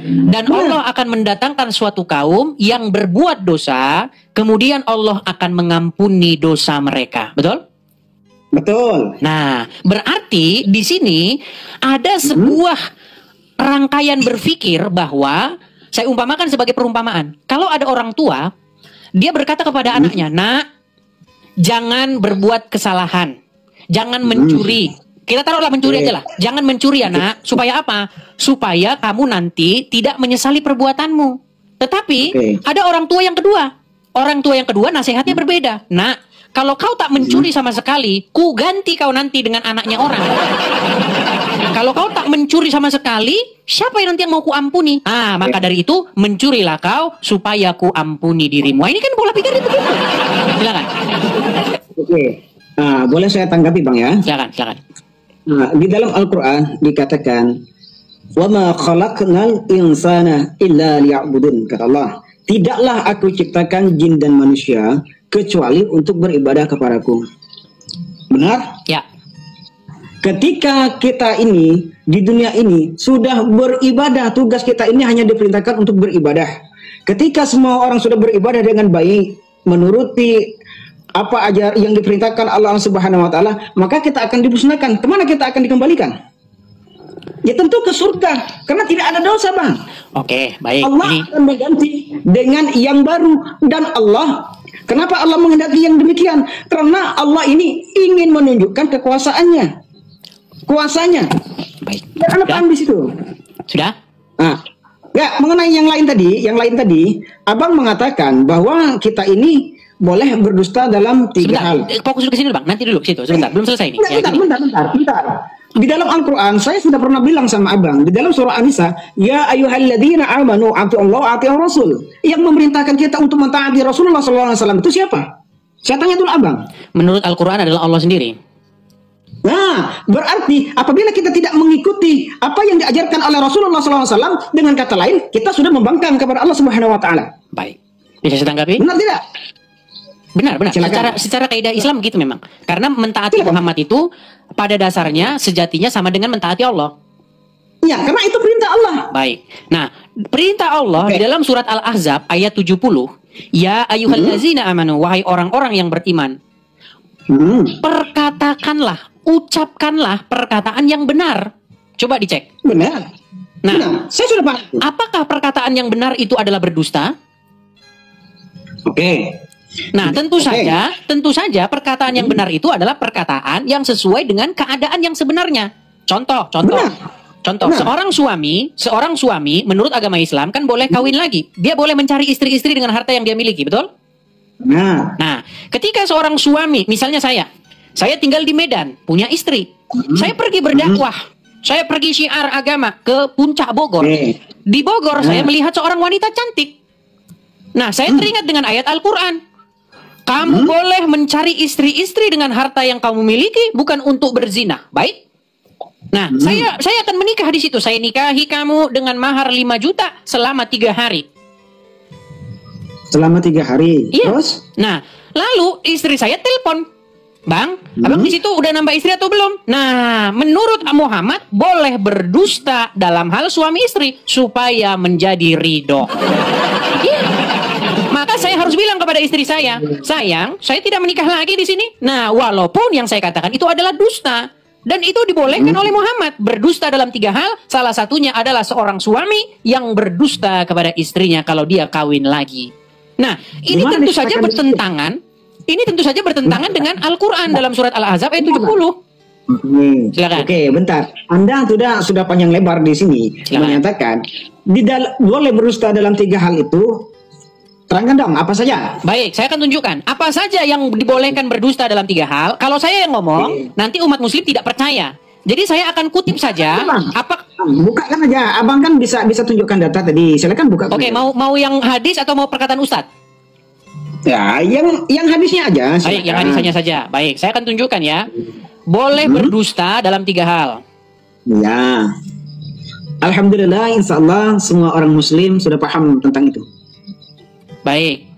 Dan Allah akan mendatangkan suatu kaum yang berbuat dosa, kemudian Allah akan mengampuni dosa mereka. Betul? Betul. Nah, berarti di sini ada sebuah rangkaian berpikir bahwa Saya umpamakan sebagai perumpamaan. Kalau ada orang tua, dia berkata kepada anaknya, "Nak, jangan berbuat kesalahan. Jangan mencuri." Kita taruhlah mencuri aja lah. Jangan mencuri ya, Nak. Supaya apa? Supaya kamu nanti tidak menyesali perbuatanmu. Tetapi ada orang tua yang kedua. Orang tua yang kedua nasihatnya berbeda. "Nak, kalau kau tak mencuri sama sekali, ku ganti kau nanti dengan anaknya orang. Kalau kau tak mencuri sama sekali, siapa yang nanti yang mau ku ampuni? Ah, maka dari itu mencurilah kau supaya ku ampuni dirimu." Ini kan pola pikir itu begitu. Silakan. Oke. Nah, boleh saya tanggapi Bang ya? Silakan. Nah, di dalam Al-Quran dikatakan, "Wa ma khalaqnal insana illa liya'budun," kata Allah. "Tidaklah aku ciptakan jin dan manusia kecuali untuk beribadah kepadaku." Benar? Ya. Ketika kita ini di dunia ini sudah beribadah, tugas kita ini hanya diperintahkan untuk beribadah. Ketika semua orang sudah beribadah dengan baik, menuruti apa aja yang diperintahkan Allah Subhanahu wa taala, maka kita akan dimusnahkan. Kemana kita akan dikembalikan? Ya tentu ke surga, karena tidak ada dosa, Bang. Oke, baik. Allah akan mengganti dengan yang baru. Dan Allah, kenapa Allah menghendaki yang demikian? Karena Allah ini ingin menunjukkan kekuasaannya, kuasanya. Baik. Dan Anda paham di situ. Sudah? Nah, ya, mengenai yang lain tadi, Abang mengatakan bahwa kita ini boleh berdusta dalam 3 Sebentar, hal. fokus dulu ke sini, Bang. Nanti dulu ke situ. Sebentar, belum selesai ini. Ya, gini. Bentar. Di dalam Al-Quran, saya sudah pernah bilang sama Abang, di dalam surah An-Nisa, "Ya ayyuhalladzina amanu ati'ullaha wa ati'ur rasul." Yang memerintahkan kita untuk mentaati Rasulullah SAW itu siapa? Saya tanya dulu Abang. Menurut Al-Quran adalah Allah sendiri. Nah, berarti apabila kita tidak mengikuti apa yang diajarkan oleh Rasulullah SAW, dengan kata lain, kita sudah membangkang kepada Allah Subhanahu wa taala. Baik. Bisa saya tanggapi? Benar tidak? Benar. Silakan. Secara kaidah Islam gitu memang. Karena mentaati Muhammad itu pada dasarnya sejatinya sama dengan mentaati Allah. Ya, karena itu perintah Allah. Baik. Nah, perintah Allah di dalam surat Al-Ahzab ayat 70, "Ya ayyuhallazina amanu," wahai orang-orang yang beriman. Perkatakanlah, ucapkanlah perkataan yang benar. Coba dicek. Benar. Nah, Benar. Saya sudah paham. apakah perkataan yang benar itu adalah berdusta? Oke. Nah, tentu saja perkataan yang benar itu adalah perkataan yang sesuai dengan keadaan yang sebenarnya. Contoh. Benar. Seorang suami menurut agama Islam kan boleh kawin lagi. Dia boleh mencari istri-istri dengan harta yang dia miliki, betul? Nah, ketika seorang suami, misalnya saya tinggal di Medan, punya istri. Saya pergi berdakwah. Saya pergi syiar agama ke puncak Bogor. Di Bogor saya melihat seorang wanita cantik. Nah, saya teringat dengan ayat Al-Quran. Kamu boleh mencari istri-istri dengan harta yang kamu miliki, bukan untuk berzina. Baik? Nah, saya akan menikah di situ. Saya nikahi kamu dengan mahar 5 juta selama 3 hari. Selama 3 hari. Iya. Terus? Nah, lalu istri saya telepon. "Bang, abang di situ udah nambah istri atau belum?" Nah, menurut Muhammad boleh berdusta dalam hal suami istri supaya menjadi ridho. Iya. Maka saya harus bilang kepada istri saya, "Sayang, saya tidak menikah lagi di sini." Nah, walaupun yang saya katakan itu adalah dusta. Dan itu dibolehkan oleh Muhammad. Berdusta dalam 3 hal. Salah satunya adalah seorang suami yang berdusta kepada istrinya kalau dia kawin lagi. Nah, ini tentu saja bertentangan. Ini tentu saja bertentangan dengan Al-Quran dalam surat Al-Ahzab ayat 70. Silakan. Oke, bentar. Anda sudah panjang lebar di sini menyatakan boleh berdusta dalam 3 hal itu. Terangkan dong, apa saja? Baik, saya akan tunjukkan. Apa saja yang dibolehkan berdusta dalam 3 hal. Kalau saya yang ngomong, nanti umat muslim tidak percaya. Jadi saya akan kutip saja. Bukakan aja. Abang kan bisa tunjukkan data tadi. Silakan buka. Oke, mau yang hadis atau mau perkataan Ustadz? Ya, yang hadisnya aja. Baik, yang hadisnya saja. Baik, saya akan tunjukkan ya. Boleh berdusta dalam 3 hal. Ya. Alhamdulillah, insya Allah semua orang muslim sudah paham tentang itu. Baik.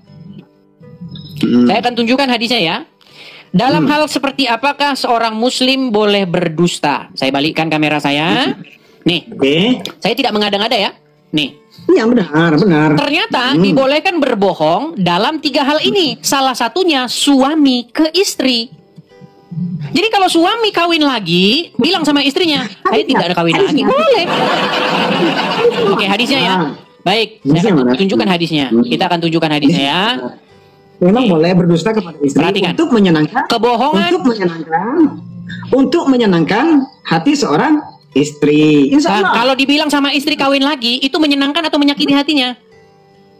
Saya akan tunjukkan hadisnya ya. Dalam hal seperti apakah seorang muslim boleh berdusta? Saya balikkan kamera saya. Nih. Oke. Saya tidak mengada-ngada ya. Nih. Iya, benar. Ternyata dibolehkan berbohong dalam 3 hal ini. Salah satunya suami ke istri. Jadi kalau suami kawin lagi, bilang sama istrinya, "Saya tidak ada kawin lagi." Boleh. Oke, hadisnya ya. Baik, saya Hadisnya akan mana? tunjukkan hadisnya. Kita akan tunjukkan hadisnya ya. Memang Oke. boleh berdusta kepada istri Perhatikan. untuk menyenangkan Kebohongan. untuk menyenangkan hati seorang istri. Insya Nah, Allah. kalau dibilang sama istri kawin lagi, itu menyenangkan atau menyakiti hatinya?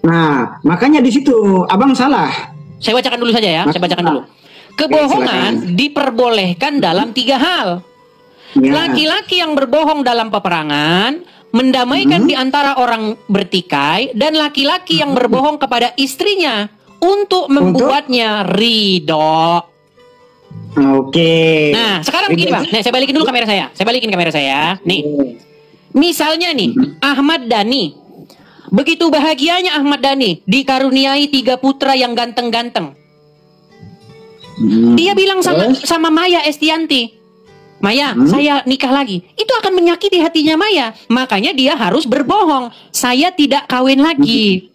Nah, makanya di situ abang salah. Saya bacakan dulu saja ya. Saya bacakan dulu. Kebohongan diperbolehkan dalam 3 hal. Ya. Laki-laki yang berbohong dalam peperangan mendamaikan di antara orang bertikai, dan laki-laki yang berbohong kepada istrinya untuk membuatnya ridho. Oke. Nah, sekarang begini Bang. Nah, saya balikin dulu kamera saya. Saya balikin kamera saya. Nih. Misalnya nih, Ahmad Dhani. Begitu bahagianya Ahmad Dhani dikaruniai 3 putra yang ganteng-ganteng. Dia bilang sama Maya Estianti, Maya, saya nikah lagi. Itu akan menyakiti hatinya Maya. Makanya dia harus berbohong. Saya tidak kawin lagi.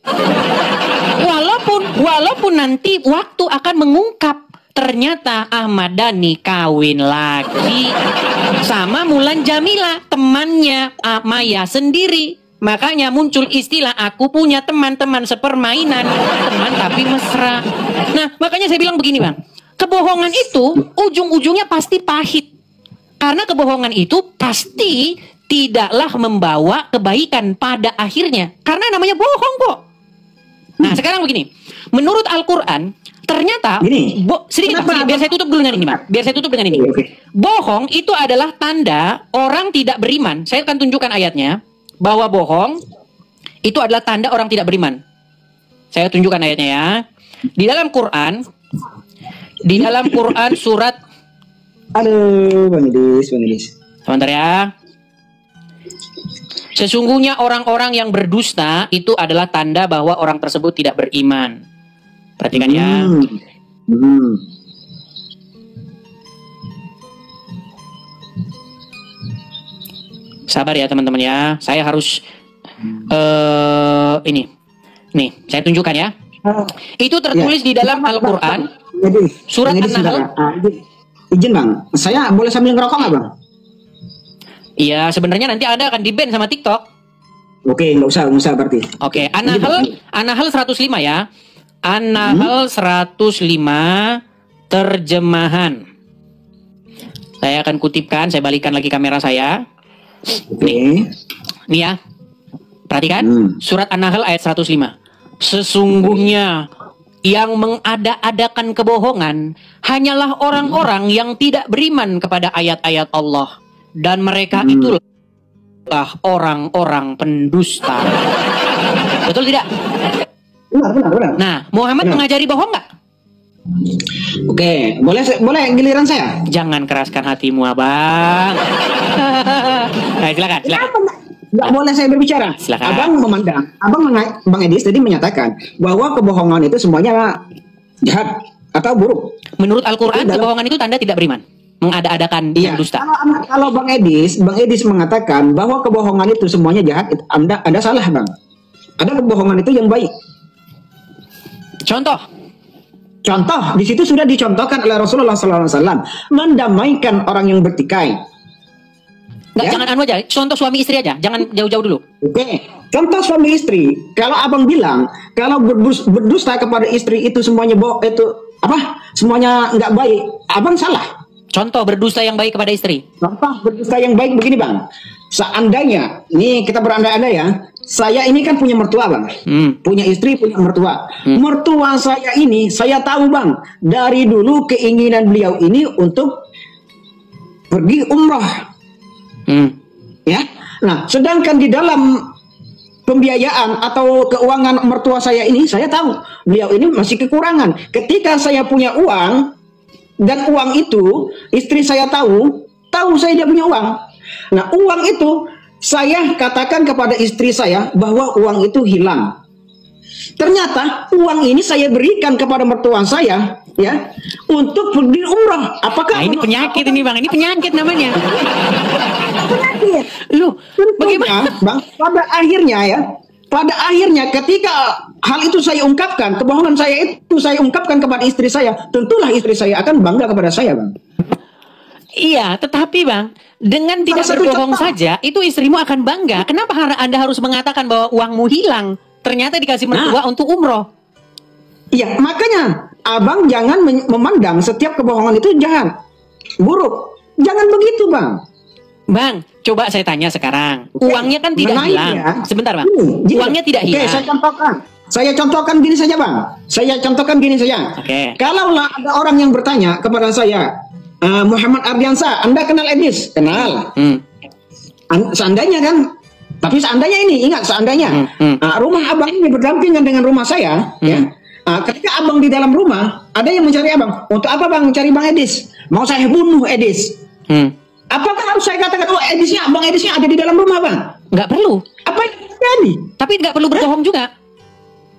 Walaupun nanti waktu akan mengungkap, ternyata Ahmad Dhani kawin lagi sama Mulan Jamila, temannya Maya sendiri. Makanya muncul istilah aku punya teman-teman sepermainan, teman tapi mesra. Nah, makanya saya bilang begini Bang, kebohongan itu ujung-ujungnya pasti pahit. Karena kebohongan itu pasti tidaklah membawa kebaikan pada akhirnya. Karena namanya bohong kok. Nah, sekarang begini, menurut Al-Quran ternyata sedikit Bang, biar saya tutup dulu dengan ini Bang. Biar saya tutup dengan ini. Bohong itu adalah tanda orang tidak beriman. Saya akan tunjukkan ayatnya, bahwa bohong itu adalah tanda orang tidak beriman. Saya tunjukkan ayatnya ya. Di dalam Quran surat, Aduh, Bang Idis. sebentar ya. Sesungguhnya orang-orang yang berdusta itu adalah tanda bahwa orang tersebut tidak beriman. Perhatikan ya. Sabar ya teman-teman ya. Saya harus ini. Nih, saya tunjukkan ya. Itu tertulis di dalam Al-Quran. Surat An-Nahl. Izin Bang, saya boleh sambil ngerokok nggak Bang? Iya, sebenarnya nanti Anda akan di-ban sama TikTok. Oke, nggak usah berarti. Oke, An-Nahl 105 ya. An-Nahl 105 terjemahan. Saya akan kutipkan, saya balikan lagi kamera saya. Nih ya. Perhatikan, surat An-Nahl ayat 105. Sesungguhnya yang mengada-adakan kebohongan hanyalah orang-orang yang tidak beriman kepada ayat-ayat Allah, dan mereka itulah orang-orang pendusta. Betul tidak? Benar. Nah, Muhammad mengajari bohong nggak? Oke, boleh giliran saya. Jangan keraskan hatimu, Abang. Nah, silakan. Nggak boleh saya berbicara. Silakan. Abang memandang, Bang Edis tadi menyatakan bahwa kebohongan itu semuanya jahat atau buruk. Menurut Al-Quran, kebohongan itu tanda tidak beriman, mengada-adakan yang dusta. Kalau Bang Edis mengatakan bahwa kebohongan itu semuanya jahat, Anda salah Bang. Ada kebohongan itu yang baik. Contoh, di situ sudah dicontohkan oleh Rasulullah SAW mendamaikan orang yang bertikai. Nggak, jangan aja. Contoh suami istri aja, jangan jauh-jauh dulu. Oke, contoh suami istri. Kalau Abang bilang kalau berdusta kepada istri itu semuanya semuanya nggak baik, Abang salah. Contoh berdusta yang baik kepada istri. Contoh berdusta yang baik begini Bang. Seandainya, nih kita berandai-andai ya, saya ini kan punya mertua Bang, punya istri, punya mertua. Mertua saya ini, saya tahu Bang, dari dulu keinginan beliau ini untuk pergi umroh. Ya, nah sedangkan di dalam pembiayaan atau keuangan mertua saya ini, saya tahu beliau ini masih kekurangan. Ketika saya punya uang dan uang itu istri saya tahu saya dia punya uang. Nah uang itu saya katakan kepada istri saya bahwa uang itu hilang. Ternyata uang ini saya berikan kepada mertua saya ya untuk pergi umroh. Apakah ini penyakit ini Bang? Ini penyakit namanya. Penyakit. Lu bagaimana Bang? Pada akhirnya ketika hal itu saya ungkapkan, kebohongan saya itu saya ungkapkan kepada istri saya, tentulah istri saya akan bangga kepada saya Bang. Iya, tetapi Bang, dengan tidak Salah satu berbohong contoh. saja, itu istrimu akan bangga. Kenapa Anda harus mengatakan bahwa uangmu hilang? Ternyata dikasih mertua untuk umroh. Iya, makanya abang jangan memandang setiap kebohongan itu jahat, buruk. Jangan begitu, Bang. Bang, coba saya tanya sekarang. Uangnya kan tidak Menaik hilang. ya. Sebentar, Bang. Gini. Uangnya tidak Oke, hilang. Saya contohkan gini saja, Bang. Saya contohkan gini saja. Oke. Kalaulah ada orang yang bertanya kepada saya, Muhammad Ardiansa, Anda kenal Edis? Kenal. Seandainya kan, tapi seandainya ini, ingat seandainya rumah abang ini berdampingan dengan rumah saya, ya. Ketika abang di dalam rumah, ada yang mencari abang. Untuk apa bang mencari bang Edis? Mau saya bunuh Edis? Apakah harus saya katakan, oh Edisnya, bang Edisnya ada di dalam rumah bang? Nggak perlu. Apa yang terjadi? Tapi nggak perlu berbohong juga.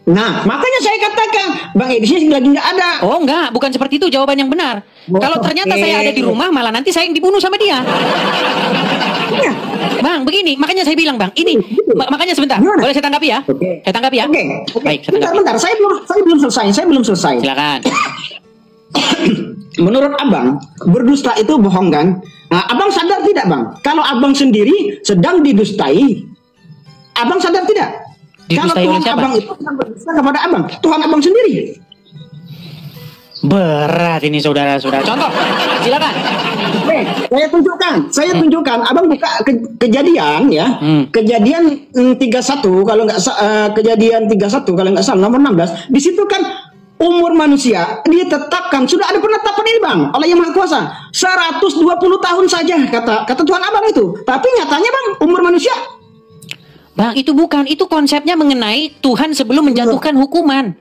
Nah, makanya saya katakan, bang Edisnya lagi nggak ada. Oh enggak, bukan seperti itu jawaban yang benar. Kalau ternyata Oke. saya ada di rumah, malah nanti saya yang dibunuh sama dia. Iya. Bang, begini, makanya saya bilang bang, ini, makanya sebentar, Gimana? boleh saya tanggapi ya? Oke. Saya tanggapi ya? Oke. Baik, saya tanggapi. Bentar, saya belum selesai. Silakan. Menurut abang, berdusta itu bohong kan? Nah, abang sadar tidak bang? Kalau abang sendiri sedang didustai, abang sadar tidak? Kalau Didustai oleh Tuhan siapa? abang itu sedang berdusta kepada abang, Tuhan abang sendiri. Berat ini saudara-saudara. Contoh, silakan. Oke, saya tunjukkan. Abang buka kejadian ya, kejadian 31 kalau nggak kejadian 31 kalau nggak salah nomor 16. Di situ kan umur manusia ditetapkan, sudah ada penetapan ini bang oleh Yang Maha Kuasa 120 tahun saja kata Tuhan abang itu. Tapi nyatanya bang umur manusia, Bang, itu bukan, itu konsepnya mengenai Tuhan sebelum menjatuhkan hukuman.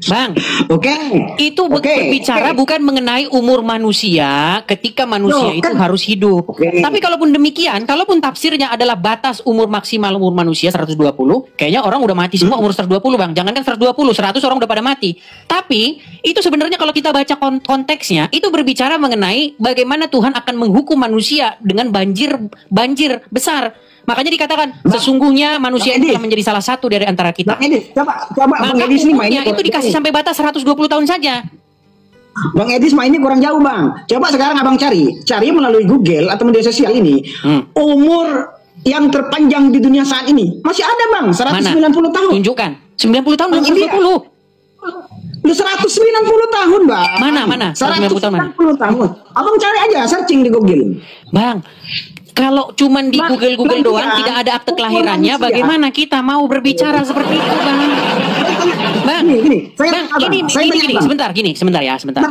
Bang, oke. itu Oke, berbicara oke. bukan mengenai umur manusia ketika manusia Loh, itu kan- harus hidup. Oke. Tapi kalaupun demikian, kalaupun tafsirnya adalah batas umur maksimal umur manusia 120, kayaknya orang udah mati semua umur 120 bang. Jangankan 120, 100 orang udah pada mati. Tapi itu sebenarnya kalau kita baca konteksnya, itu berbicara mengenai bagaimana Tuhan akan menghukum manusia dengan banjir besar. Makanya dikatakan sesungguhnya manusia Bang itu Edis. telah menjadi salah satu dari antara kita. Bang Edis, coba Maka Bang Edis ini mainnya umurnya itu dikasih sampai batas 120 tahun saja. Bang Edis mainnya kurang jauh bang. Coba sekarang abang cari melalui Google atau media sosial ini umur yang terpanjang di dunia saat ini masih ada bang 190 tahun. Tunjukkan. 90 tahun belum Bang, ini 120. Lu 190 tahun bang. Mana? 190 tahun mana? 190 tahun. Abang cari aja searching di Google. Bang, kalau cuman di Bang, Google doang Bang, tidak ada akte umur kelahirannya, manusia. bagaimana kita mau berbicara seperti itu, Bang? Bang, Gini, Bang, ini, sebentar ya, sebentar.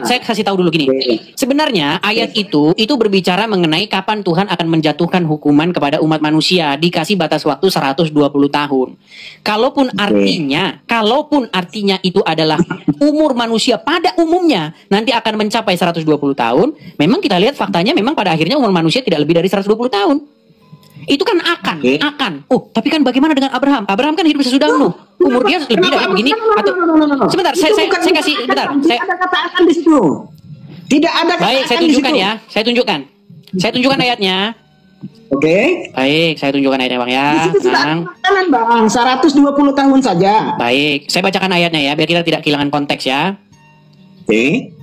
Saya kasih tahu dulu gini. Sebenarnya ayat itu berbicara mengenai kapan Tuhan akan menjatuhkan hukuman kepada umat manusia, dikasih batas waktu 120 tahun. Kalaupun artinya itu adalah umur manusia pada umumnya nanti akan mencapai 120 tahun, memang kita lihat faktanya memang pada akhirnya umur manusia tidak lebih dari 120 tahun. Itu kan akan. Oh, tapi kan bagaimana dengan Abraham? Abraham kan hidup sesudah Nuh. Umur dia lebih dari begini atau sebentar, saya kasih sebentar. Tidak ada kata akan di situ. Tidak ada kata Baik, saya akan di tunjukkan situ. ya. Saya tunjukkan ayatnya. Oke. Baik, saya tunjukkan ayatnya, Bang ya. Di situ sudah ada Tenang. makanan bang 120 tahun saja. Baik, saya bacakan ayatnya ya biar kita tidak kehilangan konteks ya. Oke.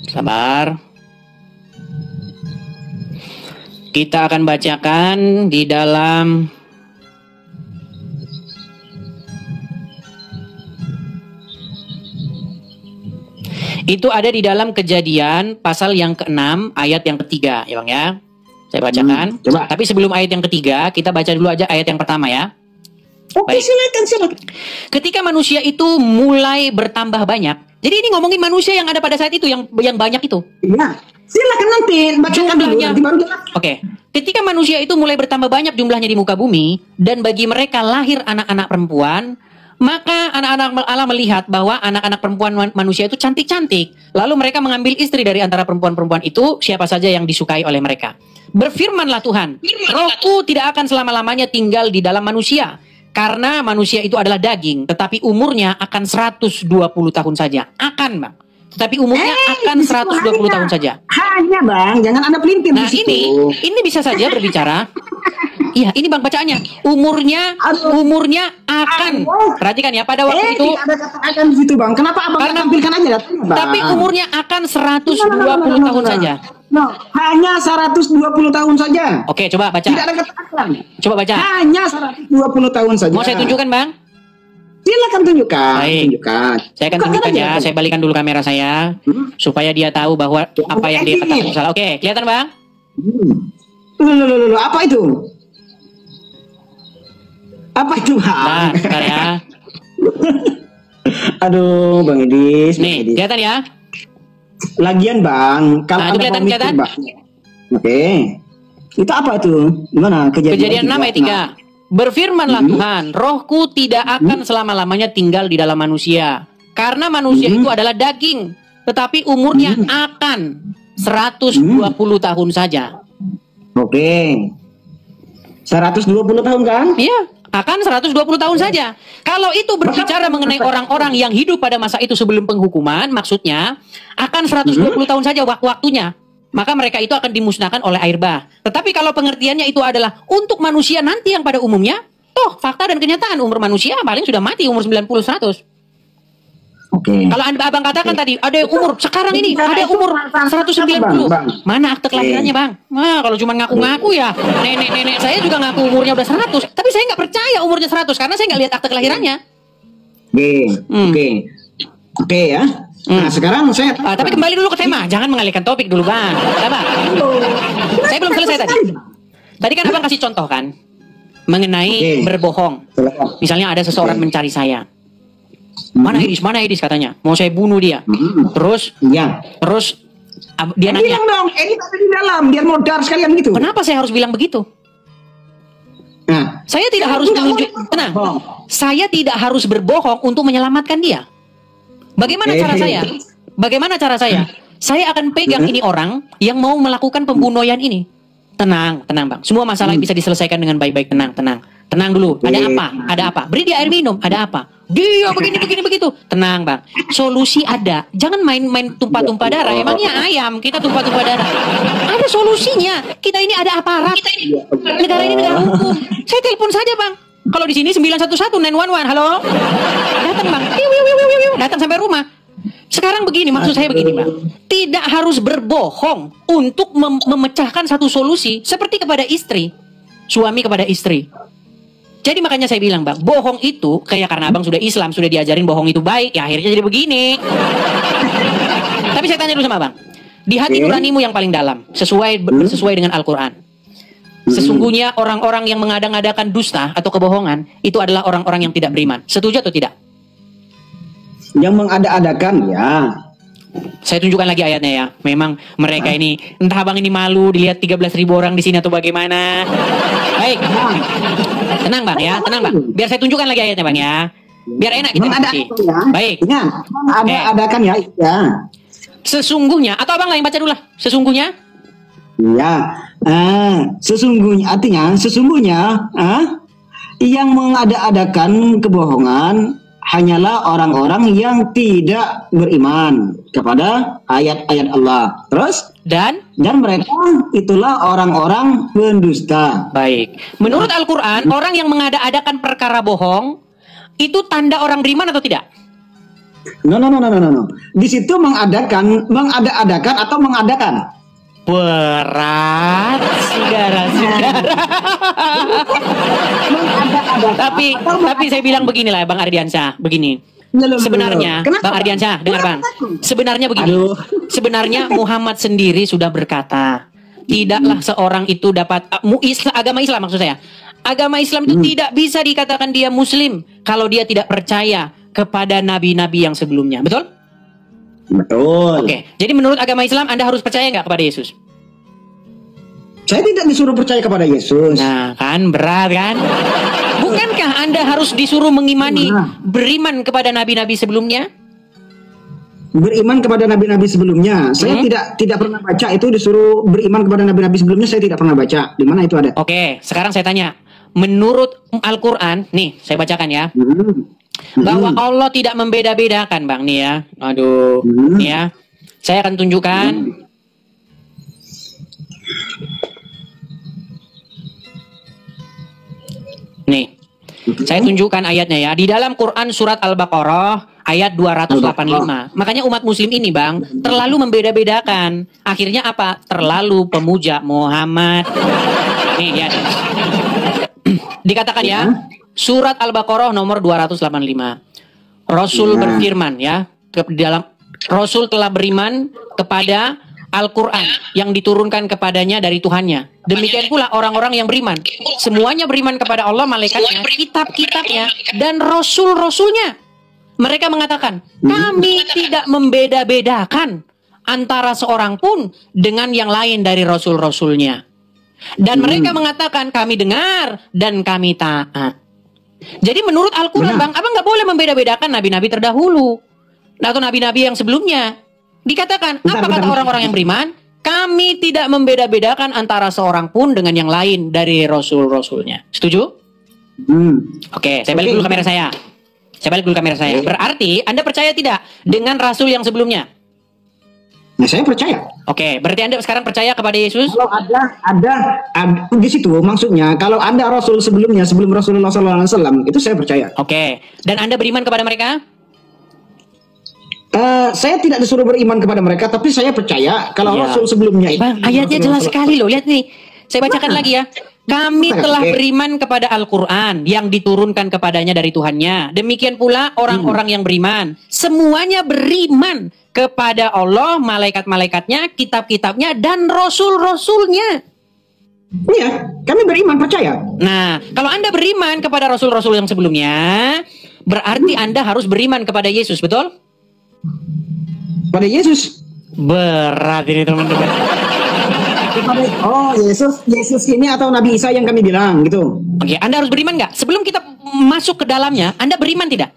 Sabar. Kita akan bacakan di dalam itu ada di dalam Kejadian pasal yang ke-6 ayat yang ketiga ya Bang ya. Saya bacakan. coba. Tapi sebelum ayat yang ketiga, kita baca dulu aja ayat yang pertama ya. Oke, Baik. silakan. Ketika manusia itu mulai bertambah banyak. Jadi ini ngomongin manusia yang ada pada saat itu yang banyak itu. Iya. Silakan nanti bacakan dulu Jumlahnya. nanti baru jelaskan. Oke. Ketika manusia itu mulai bertambah banyak jumlahnya di muka bumi dan bagi mereka lahir anak-anak perempuan, maka anak-anak Allah melihat bahwa anak-anak perempuan manusia itu cantik-cantik. Lalu mereka mengambil istri dari antara perempuan-perempuan itu siapa saja yang disukai oleh mereka. Berfirmanlah Tuhan, Rohku tidak akan selama-lamanya tinggal di dalam manusia. Karena manusia itu adalah daging, tetapi umurnya akan 120 tahun saja. Akan, Bang. Tetapi umurnya akan di situ 120 tahun saja. Hanya bang, jangan anda pelintir Nah, di situ. ini bisa saja berbicara. Iya, ini Bang bacaannya. Umurnya akan. Perhatikan ya, pada waktu itu. Tidak ada kata akan di situ, Bang. Kenapa Abang Karena- tampilkan aja datanya, Bang? Tapi umurnya akan 120 tahun saja. No, hanya 120 tahun saja. Oke, coba baca. Tidak ada kata akan. Coba baca. Hanya 120 tahun saja. Mau saya tunjukkan, Bang? Silakan tunjukkan. Baik. Tunjukkan. Saya akan tunjukkan ya. Saya balikan dulu kamera saya supaya dia tahu bahwa apa yang dia katakan salah. Oke, kelihatan, Bang? Loh, apa itu? Apa itu, Bang? Nah, bentar ya. Aduh, Bang Idis. Bang Nih, Idis. kelihatan ya? Lagian, Bang, kalau Nah, itu ada kelihatan, pemicu, kelihatan? Bang. Oke. Itu apa itu? Gimana? Kejadian 6 ayat 3. Berfirmanlah Tuhan, rohku tidak akan selama-lamanya tinggal di dalam manusia. Karena manusia itu adalah daging. Tetapi umurnya akan 120 tahun saja. Oke. 120 tahun kan? Iya, akan 120 tahun saja. Kalau itu berbicara mengenai orang-orang yang hidup pada masa itu sebelum penghukuman, maksudnya akan 120 tahun saja waktunya. Maka mereka itu akan dimusnahkan oleh air bah. Tetapi kalau pengertiannya itu adalah untuk manusia nanti yang pada umumnya, toh fakta dan kenyataan umur manusia paling sudah mati umur 90-100. Oke. Kalau abang katakan tadi ada yang umur sekarang ini ada umur 190. Bang. Mana akte kelahirannya, Bang? Nah, kalau cuma ngaku-ngaku ya, nenek-nenek saya juga ngaku umurnya udah 100, tapi saya nggak percaya umurnya 100 karena saya nggak lihat akte kelahirannya. Oke. Oke ya. Nah, sekarang saya Tapi kembali dulu ke tema, jangan mengalihkan topik dulu, Bang. Sabar. Saya belum selesai tadi. Tadi kan Abang kasih contoh kan mengenai berbohong. Misalnya ada seseorang mencari saya. Mana Idis? Mana Idis katanya? Mau saya bunuh dia. Terus ya. dia nanya, Bilang dong, ini ada di dalam, biar modar sekalian gitu. kenapa saya harus bilang begitu? Nah, Saya tidak harus menunjuk, tenang. Saya tidak harus berbohong untuk menyelamatkan dia. Bagaimana cara saya? Bagaimana cara saya? Saya akan pegang ini orang yang mau melakukan pembunuhan ini. Tenang, tenang, Bang. Semua masalah bisa diselesaikan dengan baik-baik. Tenang, tenang. Tenang dulu. Ada apa? Ada apa? Beri dia air minum. Ada apa? Dia begini, begini, begitu. Tenang, Bang. Solusi ada. Jangan main-main tumpah-tumpah darah. Emangnya ayam kita tumpah-tumpah darah. Ada solusinya. Kita ini ada aparat. Negara ini negara hukum. Saya telepon saja, Bang. Kalau di sini 911 911. Halo? Datang, Bang. Datang sampai rumah. Sekarang begini, maksud saya begini, Bang. Tidak harus berbohong untuk memecahkan satu solusi seperti kepada istri. Suami kepada istri. Jadi makanya saya bilang, Bang, bohong itu kayak karena Abang sudah Islam, sudah diajarin bohong itu baik, ya akhirnya jadi begini. Tapi saya tanya dulu sama Abang. Di hati nuranimu yang paling dalam, sesuai dengan Al-Qur'an. Sesungguhnya orang-orang yang mengada-ngadakan dusta atau kebohongan itu adalah orang-orang yang tidak beriman. Setuju atau tidak? yang mengada-adakan ya. Saya tunjukkan lagi ayatnya ya. Memang mereka ini, entah Abang ini malu dilihat 13.000 orang di sini atau bagaimana. Baik. Tenang Bang ya, tenang Bang. Biar saya tunjukkan lagi ayatnya Bang ya. Biar enak kita diskusi. Ya. Baik. Ya, ada-adakan ya. Ya. Sesungguhnya, atau Abang lah yang baca dulu lah. Sesungguhnya. Ya. Sesungguhnya artinya yang mengada-adakan kebohongan hanyalah orang-orang yang tidak beriman kepada ayat-ayat Allah. Terus Dan mereka itulah orang-orang pendusta. baik. Menurut Al-Qur'an, orang yang mengada-adakan perkara bohong itu tanda orang beriman atau tidak? No. Di situ mengada-adakan atau mengadakan. Berat, saudara-saudara. tapi saya bilang beginilah Bang Ardiansyah, begini. Sebenarnya Kenapa? Bang Ardiansyah, dengar Bang. Sebenarnya begini. Aduh. Sebenarnya Muhammad sendiri sudah berkata, tidaklah seorang itu dapat agama Islam maksud saya. Agama Islam itu tidak bisa dikatakan dia muslim kalau dia tidak percaya kepada nabi-nabi yang sebelumnya. Betul? Betul. Oke. Jadi menurut agama Islam Anda harus percaya nggak kepada Yesus? Saya tidak disuruh percaya kepada Yesus. Nah, kan berat kan? Bukankah Anda harus disuruh mengimani, beriman kepada nabi-nabi sebelumnya? Beriman kepada nabi-nabi sebelumnya. Saya tidak pernah baca itu disuruh beriman kepada nabi-nabi sebelumnya. Saya tidak pernah baca. Di mana itu ada? Oke, sekarang saya tanya. Menurut Al-Qur'an, nih saya bacakan ya. Bahwa Allah tidak membeda-bedakan, Bang, nih ya. Aduh, nih ya. Saya akan tunjukkan. Nih. Saya tunjukkan ayatnya ya. Di dalam Quran surat Al-Baqarah ayat 285. Makanya umat muslim ini Bang terlalu membeda-bedakan. Akhirnya apa? Terlalu pemuja Muhammad. Nih lihat. Dikatakan ya, surat Al-Baqarah nomor 285. Rasul berfirman ya, dalam Rasul telah beriman kepada Al-Quran yang diturunkan kepadanya dari Tuhannya. Demikian pula orang-orang yang beriman. Semuanya beriman kepada Allah, malaikatnya, kitab-kitabnya, dan rasul-rasulnya. Mereka mengatakan, kami tidak membeda-bedakan antara seorang pun dengan yang lain dari rasul-rasulnya. Dan mereka mengatakan, kami dengar dan kami taat. Jadi menurut Al-Quran, Bang, Abang nggak boleh membeda-bedakan nabi-nabi terdahulu atau nabi-nabi yang sebelumnya. Dikatakan, apa kata orang-orang yang beriman? Kami tidak membeda-bedakan antara seorang pun dengan yang lain dari rasul-rasulnya. Setuju? Oke, saya balik dulu kamera saya. Berarti Anda percaya tidak dengan rasul yang sebelumnya? Nah, saya percaya. Oke, berarti Anda sekarang percaya kepada Yesus? Kalau ada di situ maksudnya, kalau ada rasul sebelumnya, sebelum Rasulullah SAW, itu saya percaya. Oke, dan Anda beriman kepada mereka? Saya tidak disuruh beriman kepada mereka, tapi saya percaya kalau Rasul sebelumnya. Bang, ayatnya jelas sekali loh. Lihat nih, saya bacakan lagi ya. Kami telah beriman kepada Al-Quran yang diturunkan kepadanya dari Tuhannya. Demikian pula orang-orang yang beriman. Semuanya beriman kepada Allah, malaikat-malaikatnya, kitab-kitabnya, dan rasul-rasulnya. Iya, kami beriman, percaya. Nah, kalau Anda beriman kepada rasul-rasul yang sebelumnya, berarti Anda harus beriman kepada Yesus, betul? Pada Yesus. Berat ini teman-teman. Oh, Yesus ini atau Nabi Isa yang kami bilang gitu. Oke, Anda harus beriman nggak? Sebelum kita masuk ke dalamnya, Anda beriman tidak?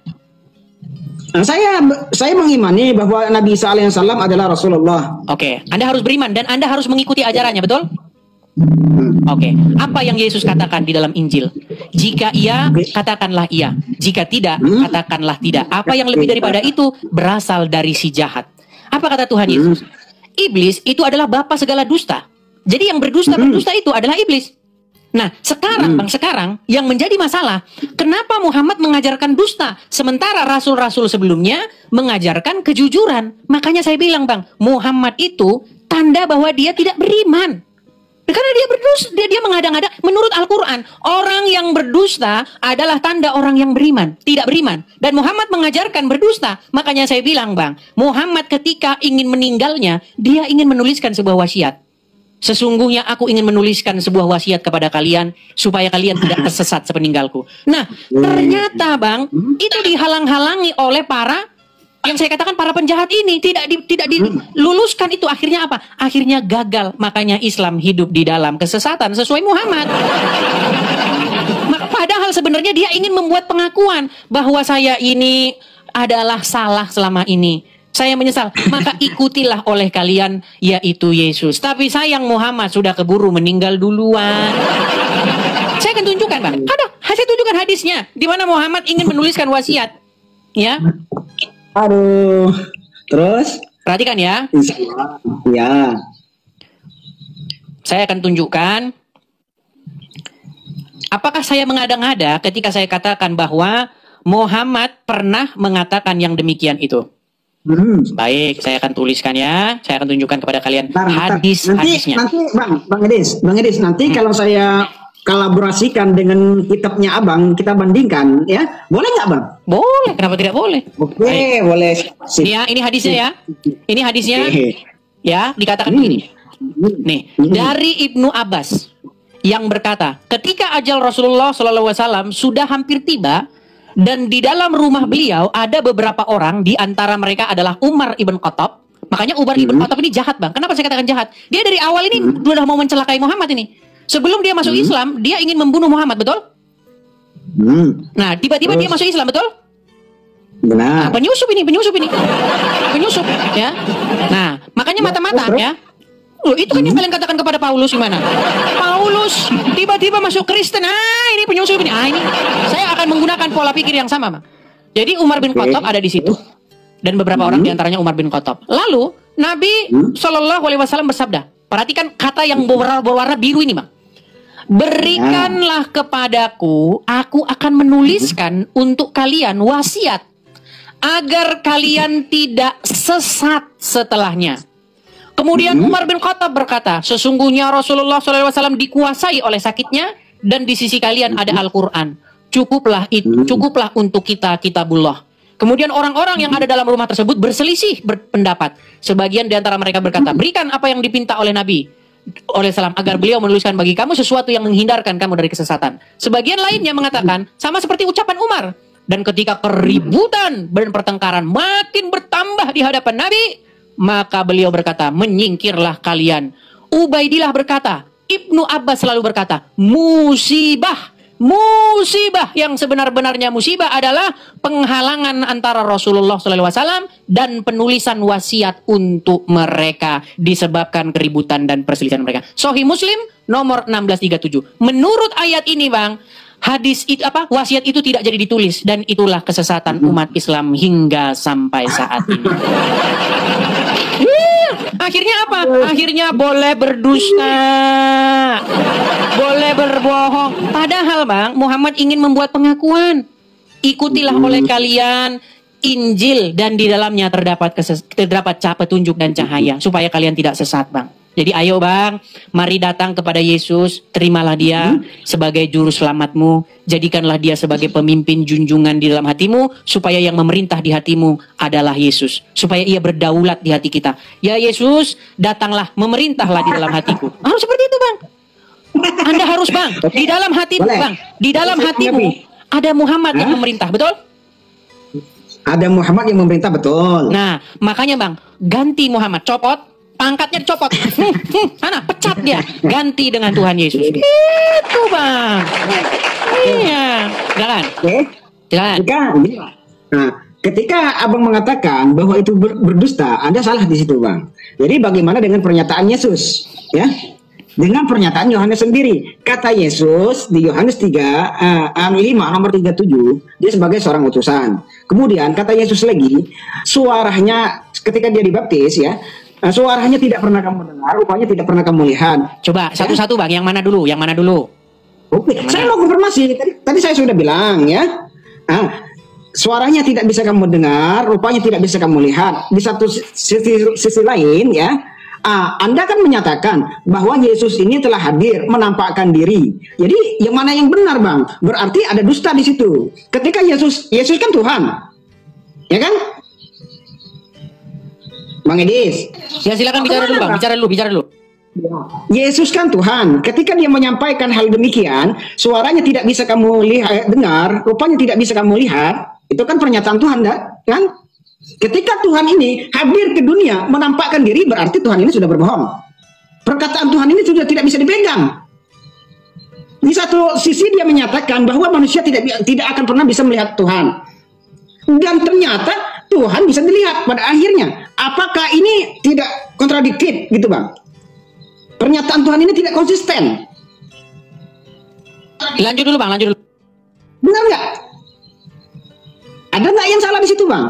Nah, saya mengimani bahwa Nabi Isa alaihissalam adalah Rasulullah. Oke, Anda harus beriman dan Anda harus mengikuti ajarannya, betul? Oke, apa yang Yesus katakan di dalam Injil? Jika iya, katakanlah iya. Jika tidak, katakanlah tidak. Apa yang lebih daripada itu berasal dari si jahat. Apa kata Tuhan Yesus? Iblis itu adalah bapa segala dusta. Jadi yang berdusta itu adalah iblis. Nah, sekarang Bang, sekarang yang menjadi masalah, kenapa Muhammad mengajarkan dusta sementara rasul-rasul sebelumnya mengajarkan kejujuran? Makanya saya bilang, Bang, Muhammad itu tanda bahwa dia tidak beriman. Karena dia berdusta, dia mengada-ngada. Menurut Al-Quran, orang yang berdusta adalah tanda orang yang beriman, tidak beriman. Dan Muhammad mengajarkan berdusta. Makanya saya bilang, Bang, Muhammad ketika ingin meninggalnya, dia ingin menuliskan sebuah wasiat. Sesungguhnya aku ingin menuliskan sebuah wasiat kepada kalian supaya kalian tidak tersesat sepeninggalku. Nah, ternyata Bang, itu dihalang-halangi oleh para yang saya katakan para penjahat ini tidak diluluskan itu. Akhirnya apa? Akhirnya gagal. Makanya Islam hidup di dalam kesesatan sesuai Muhammad. Padahal sebenarnya dia ingin membuat pengakuan bahwa saya ini adalah salah selama ini. Saya menyesal. Maka ikutilah oleh kalian yaitu Yesus. Tapi sayang Muhammad sudah keburu meninggal duluan. Saya akan tunjukkan, Bang. Saya tunjukkan hadisnya di mana Muhammad ingin menuliskan wasiat. Ya. Aduh, terus? Perhatikan ya. Ya. Saya akan tunjukkan. Apakah saya mengada-ngada ketika saya katakan bahwa Muhammad pernah mengatakan yang demikian itu? Baik, saya akan tuliskan ya. Saya akan tunjukkan kepada kalian hadisnya. Nanti Bang Edis, nanti kalau saya kolaborasikan dengan kitabnya Abang, kita bandingkan ya. Boleh nggak, Bang? Boleh, kenapa tidak boleh? Oke, boleh. Ini hadisnya ya. Ini hadisnya. Ya, dikatakan begini. Nih, dari Ibnu Abbas yang berkata, ketika ajal Rasulullah SAW sudah hampir tiba dan di dalam rumah beliau ada beberapa orang, di antara mereka adalah Umar ibn Khattab. Makanya Umar ibn Khattab ini jahat, Bang. Kenapa saya katakan jahat? Dia dari awal ini sudah mau mencelakai Muhammad ini. Sebelum dia masuk Islam, dia ingin membunuh Muhammad, betul? Nah, tiba-tiba dia masuk Islam, betul? Benar. Nah, penyusup ini. Penyusup, ya. Nah, makanya mata-mata, ya. Loh, itu kan yang kalian katakan kepada Paulus gimana? Paulus tiba-tiba masuk Kristen. Ini penyusup ini. Ini saya akan menggunakan pola pikir yang sama, Bang. Jadi Umar bin Khattab ada di situ. Dan beberapa orang diantaranya Umar bin Khattab. Lalu, Nabi SAW bersabda. Perhatikan kata yang berwarna biru ini, Bang. Berikanlah kepadaku, aku akan menuliskan untuk kalian wasiat agar kalian tidak sesat setelahnya. Kemudian Umar bin Khattab berkata, sesungguhnya Rasulullah SAW dikuasai oleh sakitnya dan di sisi kalian ada Al-Quran. Cukuplah untuk kita kitabullah. Kemudian orang-orang yang ada dalam rumah tersebut berselisih berpendapat. Sebagian di antara mereka berkata, berikan apa yang dipinta oleh Nabi oleh salam agar beliau menuliskan bagi kamu sesuatu yang menghindarkan kamu dari kesesatan. Sebagian lainnya mengatakan sama seperti ucapan Umar. Dan ketika keributan dan pertengkaran makin bertambah di hadapan Nabi, maka beliau berkata, menyingkirlah kalian. Ubaidillah berkata, Ibnu Abbas selalu berkata, musibah yang sebenar-benarnya musibah adalah penghalangan antara Rasulullah SAW dan penulisan wasiat untuk mereka disebabkan keributan dan perselisihan mereka. Sahih Muslim nomor 1637. Menurut ayat ini, Bang, hadis itu wasiat itu tidak jadi ditulis dan itulah kesesatan umat Islam hingga sampai saat ini. Akhirnya apa? Akhirnya boleh berdusta, boleh berbohong. Padahal, Bang, Muhammad ingin membuat pengakuan. Ikutilah oleh kalian Injil dan di dalamnya terdapat petunjuk dan cahaya supaya kalian tidak sesat, Bang. Jadi ayo, Bang, mari datang kepada Yesus, terimalah dia sebagai juru selamatmu, jadikanlah dia sebagai pemimpin junjungan di dalam hatimu, supaya yang memerintah di hatimu adalah Yesus, supaya ia berdaulat di hati kita. Ya Yesus, datanglah, memerintahlah di dalam hatiku. Harus seperti itu, Bang. Anda harus, Bang, di dalam hatimu, Bang, di dalam hatimu ada Muhammad yang memerintah, betul? Ada Muhammad yang memerintah, betul. Nah, makanya, Bang, ganti Muhammad, copot, pangkatnya dicopot. Mana? Pecat dia. Ganti dengan Tuhan Yesus. Itu, Bang. Iya. Silakan. Silakan. Nah, ketika Abang mengatakan bahwa itu berdusta, Anda salah di situ, Bang. Jadi bagaimana dengan pernyataan Yesus? Ya. Dengan pernyataan Yohanes sendiri. Kata Yesus di Yohanes 5 nomor 37, dia sebagai seorang utusan. Kemudian kata Yesus lagi, suaranya ketika dia dibaptis, ya, suaranya tidak pernah kamu dengar, rupanya tidak pernah kamu lihat. Coba satu-satu, Bang, yang mana dulu? Yang mana dulu? Oke, saya mau konfirmasi. Tadi saya sudah bilang, ya. Suaranya tidak bisa kamu dengar, rupanya tidak bisa kamu lihat. Di satu sisi lain, ya, Anda kan menyatakan bahwa Yesus ini telah hadir, menampakkan diri. Jadi yang mana yang benar, Bang? Berarti ada dusta di situ. Ketika Yesus kan Tuhan, ya kan? Bang Edis. Ya, silakan bicara dulu, Bang. Bicara dulu. Yesus kan Tuhan. Ketika dia menyampaikan hal demikian, suaranya tidak bisa kamu dengar, rupanya tidak bisa kamu lihat. Itu kan pernyataan Tuhan, kan? Ketika Tuhan ini hadir ke dunia, menampakkan diri, berarti Tuhan ini sudah berbohong. Perkataan Tuhan ini sudah tidak bisa dipegang. Di satu sisi dia menyatakan bahwa manusia tidak akan pernah bisa melihat Tuhan. Dan ternyata Tuhan bisa dilihat pada akhirnya. Apakah ini tidak kontradiktif gitu, Bang? Pernyataan Tuhan ini tidak konsisten. Lanjut dulu, Bang, lanjut dulu. Benar nggak? Ada nggak yang salah di situ, Bang?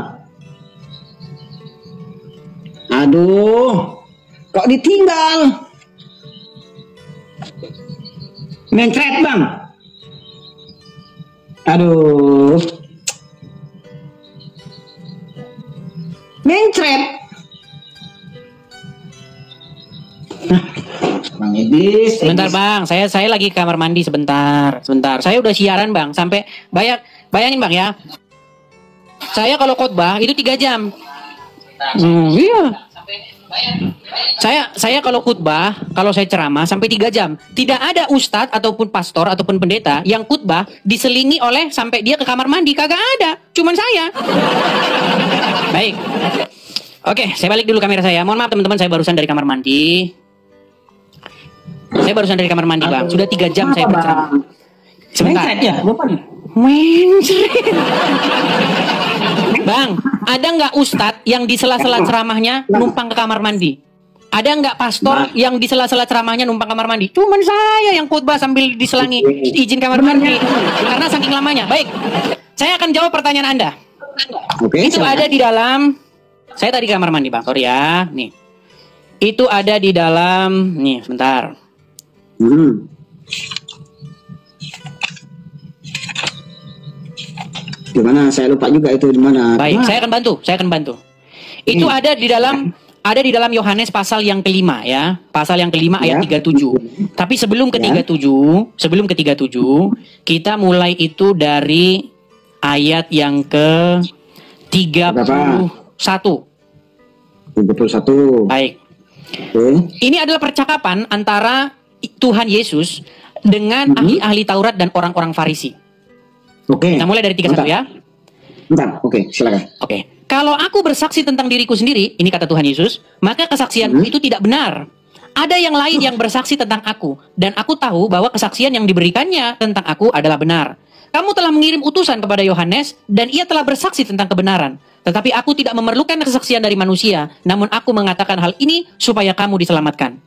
Aduh, kok ditinggal? Mencret, Bang. Aduh. Mencret. Bang Edis. Sebentar, Bang. Saya lagi kamar mandi sebentar. Saya udah siaran, Bang, sampai bayangin, Bang, ya. Saya kalau khotbah itu 3 jam. Iya. Saya kalau khutbah, kalau saya ceramah sampai 3 jam. Tidak ada ustadz ataupun pastor ataupun pendeta yang khutbah diselingi oleh sampai dia ke kamar mandi, kagak ada. Cuman saya. Baik. Oke, saya balik dulu kamera saya. Mohon maaf teman-teman, saya barusan dari kamar mandi. Bang. Sudah 3 jam saya berceramah. Sebentar. Mencret. Bang, ada nggak ustadz yang di sela-sela ceramahnya numpang ke kamar mandi? Ada nggak pastor yang di sela-sela ceramahnya numpang kamar mandi? Cuman saya yang khotbah sambil diselangi izin kamar mandi karena saking lamanya. Baik, saya akan jawab pertanyaan Anda. Oke, itu ada di dalam. Saya tadi kamar mandi, Bang. Sorry ya. Nih, itu ada di dalam. Nih, sebentar. Gimana? Saya lupa juga itu di mana. Baik, Cuma- saya akan bantu. Itu ada di dalam Yohanes pasal yang kelima ya. Pasal yang kelima ayat Ya. 37. Tapi sebelum ke Ya. 37, kita mulai itu dari ayat yang ke 31. 31. Baik. Oke. Ini adalah percakapan antara Tuhan Yesus dengan ahli-ahli Taurat dan orang-orang Farisi. Oke. Kita mulai dari 31 ya. Bentar. Oke, silakan. Oke. Kalau aku bersaksi tentang diriku sendiri, ini kata Tuhan Yesus, maka kesaksianku itu tidak benar. Ada yang lain yang bersaksi tentang aku, dan aku tahu bahwa kesaksian yang diberikannya tentang aku adalah benar. Kamu telah mengirim utusan kepada Yohanes, dan ia telah bersaksi tentang kebenaran. Tetapi aku tidak memerlukan kesaksian dari manusia, namun aku mengatakan hal ini supaya kamu diselamatkan.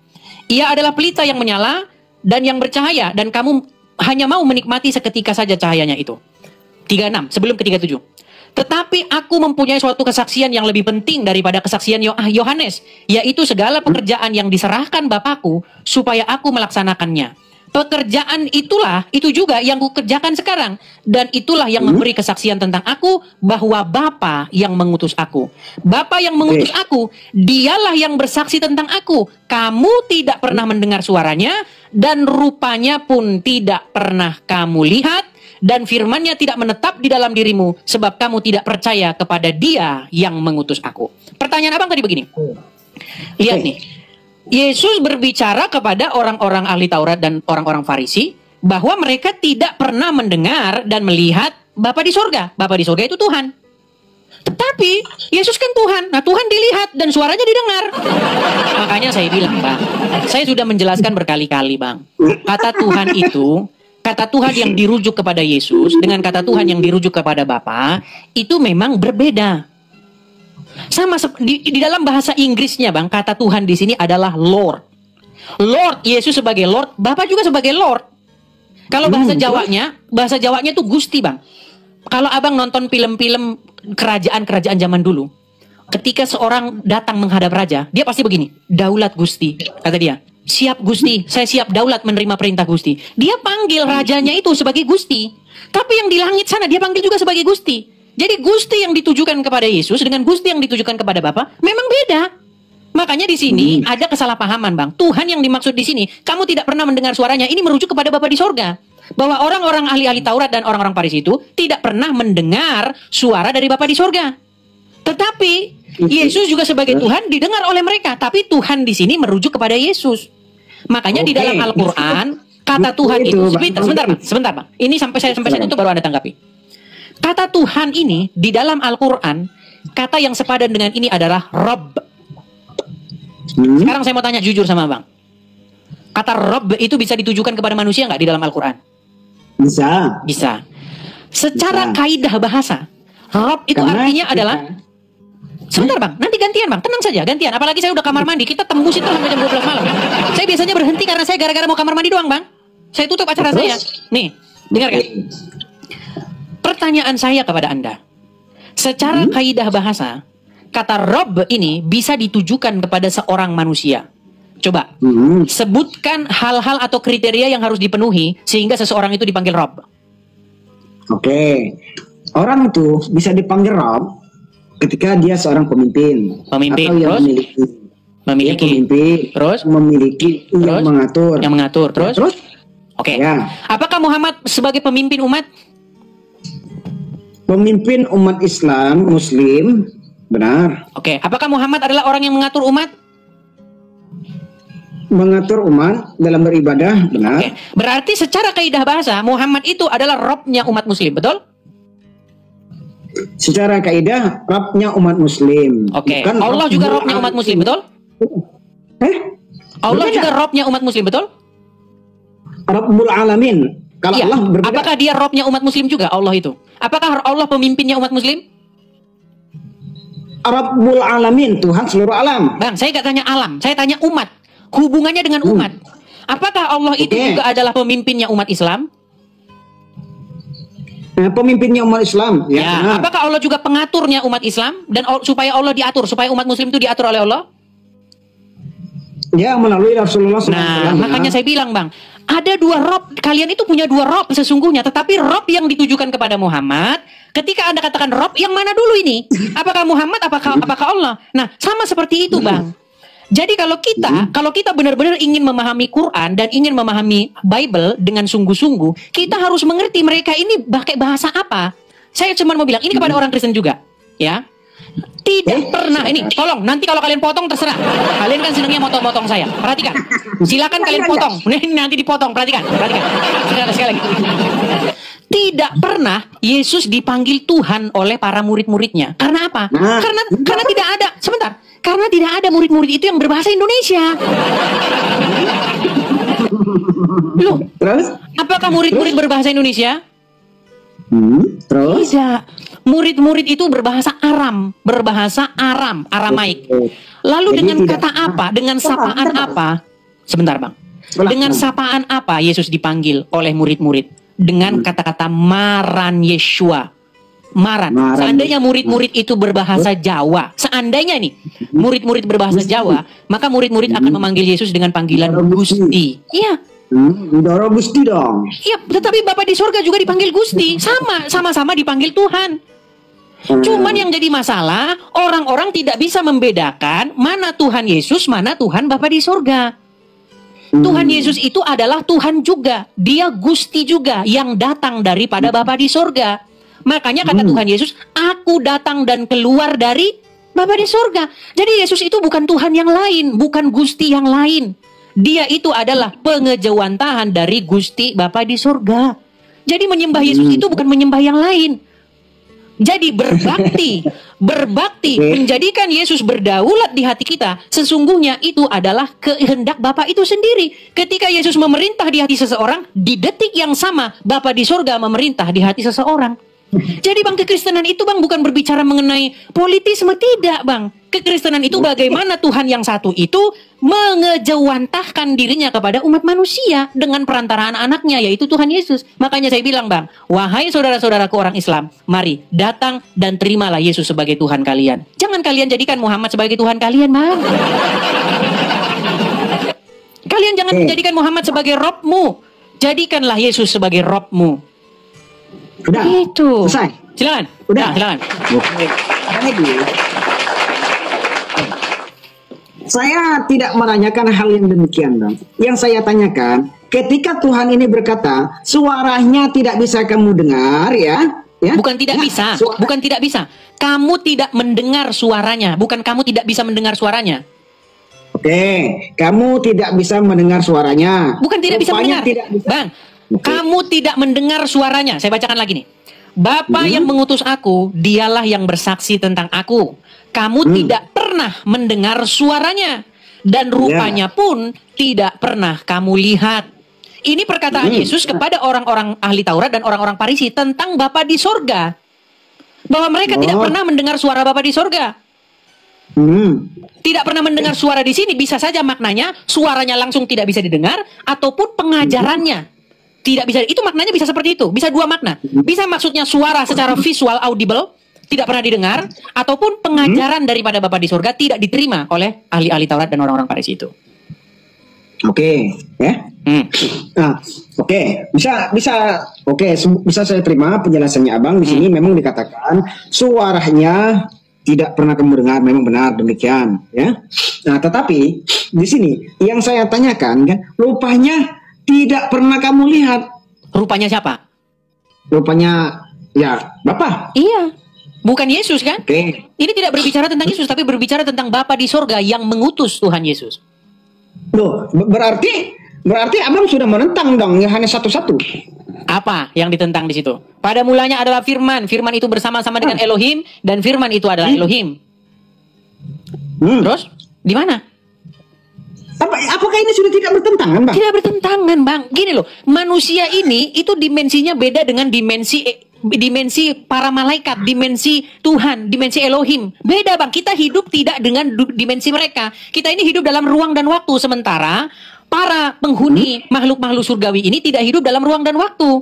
Ia adalah pelita yang menyala dan yang bercahaya, dan kamu hanya mau menikmati seketika saja cahayanya itu. 36, sebelum ke 37. Tetapi aku mempunyai suatu kesaksian yang lebih penting daripada kesaksian Yohanes, yaitu segala pekerjaan yang diserahkan Bapakku supaya aku melaksanakannya. Pekerjaan itu juga yang kukerjakan sekarang, dan itulah yang memberi kesaksian tentang aku bahwa Bapa yang mengutus aku. Bapa yang mengutus aku, dialah yang bersaksi tentang aku. Kamu tidak pernah mendengar suaranya, dan rupanya pun tidak pernah kamu lihat, dan firman-Nya tidak menetap di dalam dirimu, sebab kamu tidak percaya kepada Dia yang mengutus aku. Pertanyaan abang tadi begini. Lihat nih. Yesus berbicara kepada orang-orang ahli Taurat dan orang-orang Farisi bahwa mereka tidak pernah mendengar dan melihat Bapa di sorga. Bapa di sorga itu Tuhan. Tetapi Yesus kan Tuhan. Nah, Tuhan dilihat dan suaranya didengar. Makanya saya bilang, Bang, saya sudah menjelaskan berkali-kali, Bang. Kata Tuhan itu, kata Tuhan yang dirujuk kepada Yesus dengan kata Tuhan yang dirujuk kepada Bapa itu memang berbeda. Sama di dalam bahasa Inggrisnya, Bang, kata Tuhan di sini adalah Lord. Lord, Yesus sebagai Lord, Bapa juga sebagai Lord. Kalau bahasa Jawanya itu Gusti, Bang. Kalau abang nonton film-film kerajaan-kerajaan zaman dulu, ketika seorang datang menghadap raja, dia pasti begini, daulat Gusti, kata dia. Siap Gusti, saya siap daulat menerima perintah Gusti. Dia panggil rajanya itu sebagai Gusti. Tapi yang di langit sana dia panggil juga sebagai Gusti. Jadi Gusti yang ditujukan kepada Yesus dengan Gusti yang ditujukan kepada Bapa memang beda. Makanya di sini ada kesalahpahaman, Bang. Tuhan yang dimaksud di sini, kamu tidak pernah mendengar suaranya, ini merujuk kepada Bapa di sorga. Bahwa orang-orang ahli-ahli Taurat dan orang-orang Farisi itu tidak pernah mendengar suara dari Bapa di sorga. Tetapi Yesus juga sebagai Tuhan didengar oleh mereka, tapi Tuhan di sini merujuk kepada Yesus. Makanya di dalam Al-Qur'an kata Tuhan itu sebentar, Bang. Ini sampai saya tutup baru Anda tanggapi. Kata Tuhan ini di dalam Al-Qur'an, kata yang sepadan dengan ini adalah Rabb. Sekarang saya mau tanya jujur sama Bang. Kata Rabb itu bisa ditujukan kepada manusia nggak di dalam Al-Qur'an? Bisa. Secara kaidah bahasa, Rabb itu artinya adalah sebentar, Bang, nanti gantian, Bang. Tenang saja, gantian. Apalagi saya udah kamar mandi, kita tembus itu sampai jam 12 malam. Saya biasanya berhenti karena saya gara-gara mau kamar mandi doang, Bang. Saya tutup acara saya. Nih, dengarkan. Pertanyaan saya kepada Anda. Secara kaidah bahasa, kata Rabb ini bisa ditujukan kepada seorang manusia. Coba, sebutkan hal-hal atau kriteria yang harus dipenuhi sehingga seseorang itu dipanggil Rabb. Oke. Orang itu bisa dipanggil Rabb ketika dia seorang pemimpin. Pemimpin, atau yang terus? memiliki pemimpin, terus? memiliki Terus? yang mengatur. Terus? Oke. Ya. Apakah Muhammad sebagai pemimpin umat? Pemimpin umat Islam, Muslim, benar. Oke. Apakah Muhammad adalah orang yang mengatur umat? Mengatur umat dalam beribadah, benar. Oke. Berarti secara kaidah bahasa, Muhammad itu adalah Rabb-nya umat Muslim, betul? Secara kaidah, Rabb-nya umat Muslim. Oke. Bukan Allah juga Rabbul Rabb-nya umat Muslim, betul? Allah Berbeda. juga Rabb-nya umat Muslim, betul? Rabbul Alamin. Kalau Iya. Allah berbeda. Apakah dia Rabb-nya umat Muslim juga, Allah itu? Apakah Allah pemimpinnya umat Muslim? Rabbul Alamin, Tuhan seluruh alam. Bang, saya nggak tanya alam, saya tanya umat. Hubungannya dengan umat. Apakah Allah itu juga adalah pemimpinnya umat Islam? Pemimpinnya umat Islam, ya. Ya. Benar. Apakah Allah juga pengaturnya umat Islam dan supaya Allah diatur, supaya umat Muslim itu diatur oleh Allah? Ya, melalui Rasulullah SAW. Nah, makanya saya bilang, Bang, Ada dua rob, kalian itu punya dua rob sesungguhnya, tetapi rob yang ditujukan kepada Muhammad, ketika Anda katakan rob, yang mana dulu ini? Apakah Muhammad, apakah Allah? Nah, sama seperti itu, Bang. Jadi kalau kita benar-benar ingin memahami Quran dan ingin memahami Bible dengan sungguh-sungguh, kita harus mengerti mereka ini pakai bahasa apa. Saya cuma mau bilang ini kepada orang Kristen juga, ya. Tidak pernah ini, tolong nanti kalau kalian potong terserah. Kalian kan senangnya motong-motong saya. Perhatikan. Silakan kalian potong. Nanti dipotong, perhatikan. Sekali lagi. Tidak pernah Yesus dipanggil Tuhan oleh para murid-muridnya. Karena apa? Karena tidak ada. Sebentar. Karena tidak ada murid-murid itu yang berbahasa Indonesia. Loh, Terus? apakah murid-murid berbahasa Indonesia? Terus? Tidak. Murid-murid itu berbahasa Aramaik. Lalu Jadi dengan tidak- kata apa? Dengan sapaan apa? Sebentar, Bang. Dengan sapaan apa Yesus dipanggil oleh murid-murid? Dengan kata-kata Maran Yeshua. Maran. Seandainya murid-murid itu berbahasa Jawa, seandainya nih murid-murid berbahasa Jawa, maka murid-murid akan memanggil Yesus dengan panggilan Gusti. Iya. Udah Gusti dong. Iya, tetapi Bapa di sorga juga dipanggil Gusti. Sama-sama dipanggil Tuhan. Cuman yang jadi masalah, orang-orang tidak bisa membedakan mana Tuhan Yesus, mana Tuhan Bapa di sorga. Tuhan Yesus itu adalah Tuhan juga. Dia Gusti juga yang datang daripada Bapa di sorga. Makanya kata Tuhan Yesus, aku datang dan keluar dari Bapa di sorga. Jadi Yesus itu bukan Tuhan yang lain, bukan Gusti yang lain. Dia itu adalah pengejawantahan dari Gusti Bapa di sorga. Jadi menyembah Yesus itu bukan menyembah yang lain. Jadi berbakti, menjadikan Yesus berdaulat di hati kita, sesungguhnya itu adalah kehendak Bapa itu sendiri. Ketika Yesus memerintah di hati seseorang, di detik yang sama Bapa di sorga memerintah di hati seseorang. Jadi Bang, kekristenan itu Bang bukan berbicara mengenai politisme, tidak Bang. Kekristenan itu bagaimana Tuhan yang satu itu mengejawantahkan dirinya kepada umat manusia dengan perantaraan anaknya, yaitu Tuhan Yesus. Makanya saya bilang Bang, wahai saudara-saudaraku orang Islam, mari datang dan terimalah Yesus sebagai Tuhan kalian. Jangan kalian jadikan Muhammad sebagai Tuhan kalian, Bang. Kalian jangan menjadikan Muhammad sebagai Robmu. Jadikanlah Yesus sebagai Robmu. Udah. Itu. Selesai. Silakan. Udah. Nah, silakan. Oke. Lagi. Saya tidak menanyakan hal yang demikian, Bang. Yang saya tanyakan, ketika Tuhan ini berkata, suaranya tidak bisa kamu dengar, ya. Bukan tidak bisa, bukan tidak bisa. Kamu tidak mendengar suaranya, bukan kamu tidak bisa mendengar suaranya. Oke, kamu tidak bisa mendengar suaranya. Bukan tidak bisa Rupanya mendengar. tidak bisa. Bang, kamu tidak mendengar suaranya. Saya bacakan lagi nih. Bapa yang mengutus aku, dialah yang bersaksi tentang aku. Kamu tidak pernah mendengar suaranya. Dan rupanya pun tidak pernah kamu lihat. Ini perkataan Yesus kepada orang-orang ahli Taurat dan orang-orang Farisi tentang Bapa di sorga. Bahwa mereka tidak pernah mendengar suara Bapa di sorga. Tidak pernah mendengar suara di sini, bisa saja maknanya suaranya langsung tidak bisa didengar, ataupun pengajarannya tidak bisa. Itu maknanya bisa seperti itu, bisa dua makna. Bisa maksudnya suara secara visual audible tidak pernah didengar, ataupun pengajaran daripada Bapa di sorga tidak diterima oleh ahli-ahli Taurat dan orang-orang Farisi itu. Oke, ya. Nah, oke, bisa saya terima penjelasannya Abang di sini. Memang dikatakan suaranya tidak pernah kamu dengar, memang benar demikian, ya. Nah, tetapi di sini yang saya tanyakan kan, rupanya tidak pernah kamu lihat. Rupanya siapa? Rupanya ya Bapa. Iya, bukan Yesus kan? Oke. Ini tidak berbicara tentang Yesus, tapi berbicara tentang Bapa di sorga yang mengutus Tuhan Yesus. Loh, berarti Abang sudah menentang dong Yohanes 1:1. Apa yang ditentang di situ? Pada mulanya adalah firman. Firman itu bersama-sama dengan Elohim, dan firman itu adalah Elohim. Terus di mana? Apakah ini sudah tidak bertentangan, Bang? Tidak bertentangan, Bang. Gini loh, manusia ini itu dimensinya beda dengan dimensi para malaikat, dimensi Tuhan, dimensi Elohim. Beda, Bang. Kita hidup tidak dengan dimensi mereka. Kita ini hidup dalam ruang dan waktu, sementara para penghuni makhluk-makhluk surgawi ini tidak hidup dalam ruang dan waktu.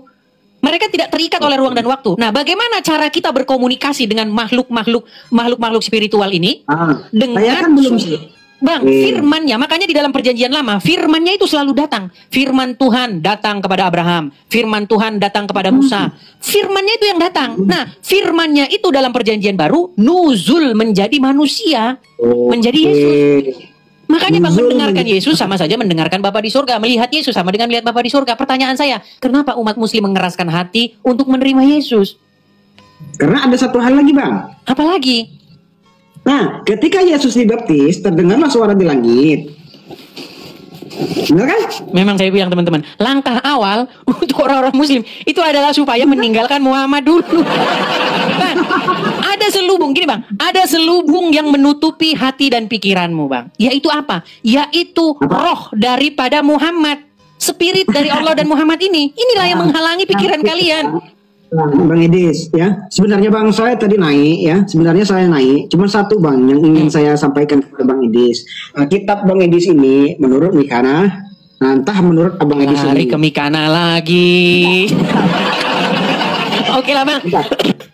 Mereka tidak terikat oleh ruang dan waktu. Nah, bagaimana cara kita berkomunikasi dengan makhluk-makhluk spiritual ini? Saya kan belum Bang, firmannya, makanya di dalam perjanjian lama, firmannya itu selalu datang. Firman Tuhan datang kepada Abraham. Firman Tuhan datang kepada Musa. Firmannya itu yang datang. Nah, firmannya itu dalam perjanjian baru, nuzul menjadi manusia. Menjadi Yesus. Makanya Bang, mendengarkan Yesus sama saja mendengarkan Bapa di surga. Melihat Yesus sama dengan melihat Bapa di surga. Pertanyaan saya, kenapa umat muslim mengeraskan hati untuk menerima Yesus? Karena ada satu hal lagi, Bang. Apa lagi? Nah, ketika Yesus dibaptis, terdengarlah suara di langit. Benar kan? Memang saya bilang teman-teman, langkah awal untuk orang-orang muslim itu adalah supaya meninggalkan Muhammad dulu. Bang, ada selubung, gini Bang, ada selubung yang menutupi hati dan pikiranmu Bang. Yaitu apa? Yaitu roh daripada Muhammad. Spirit dari Allah dan Muhammad ini. Inilah yang menghalangi pikiran kalian. Bang Edis, ya, sebenarnya Bang saya tadi naik, ya, sebenarnya saya naik, cuma satu Bang yang ingin saya sampaikan kepada Bang Edis. Kitab Bang Edis ini menurut Mikana, entah menurut Abang Edis Lari ini. ke Mikana lagi. Oke lah Bang.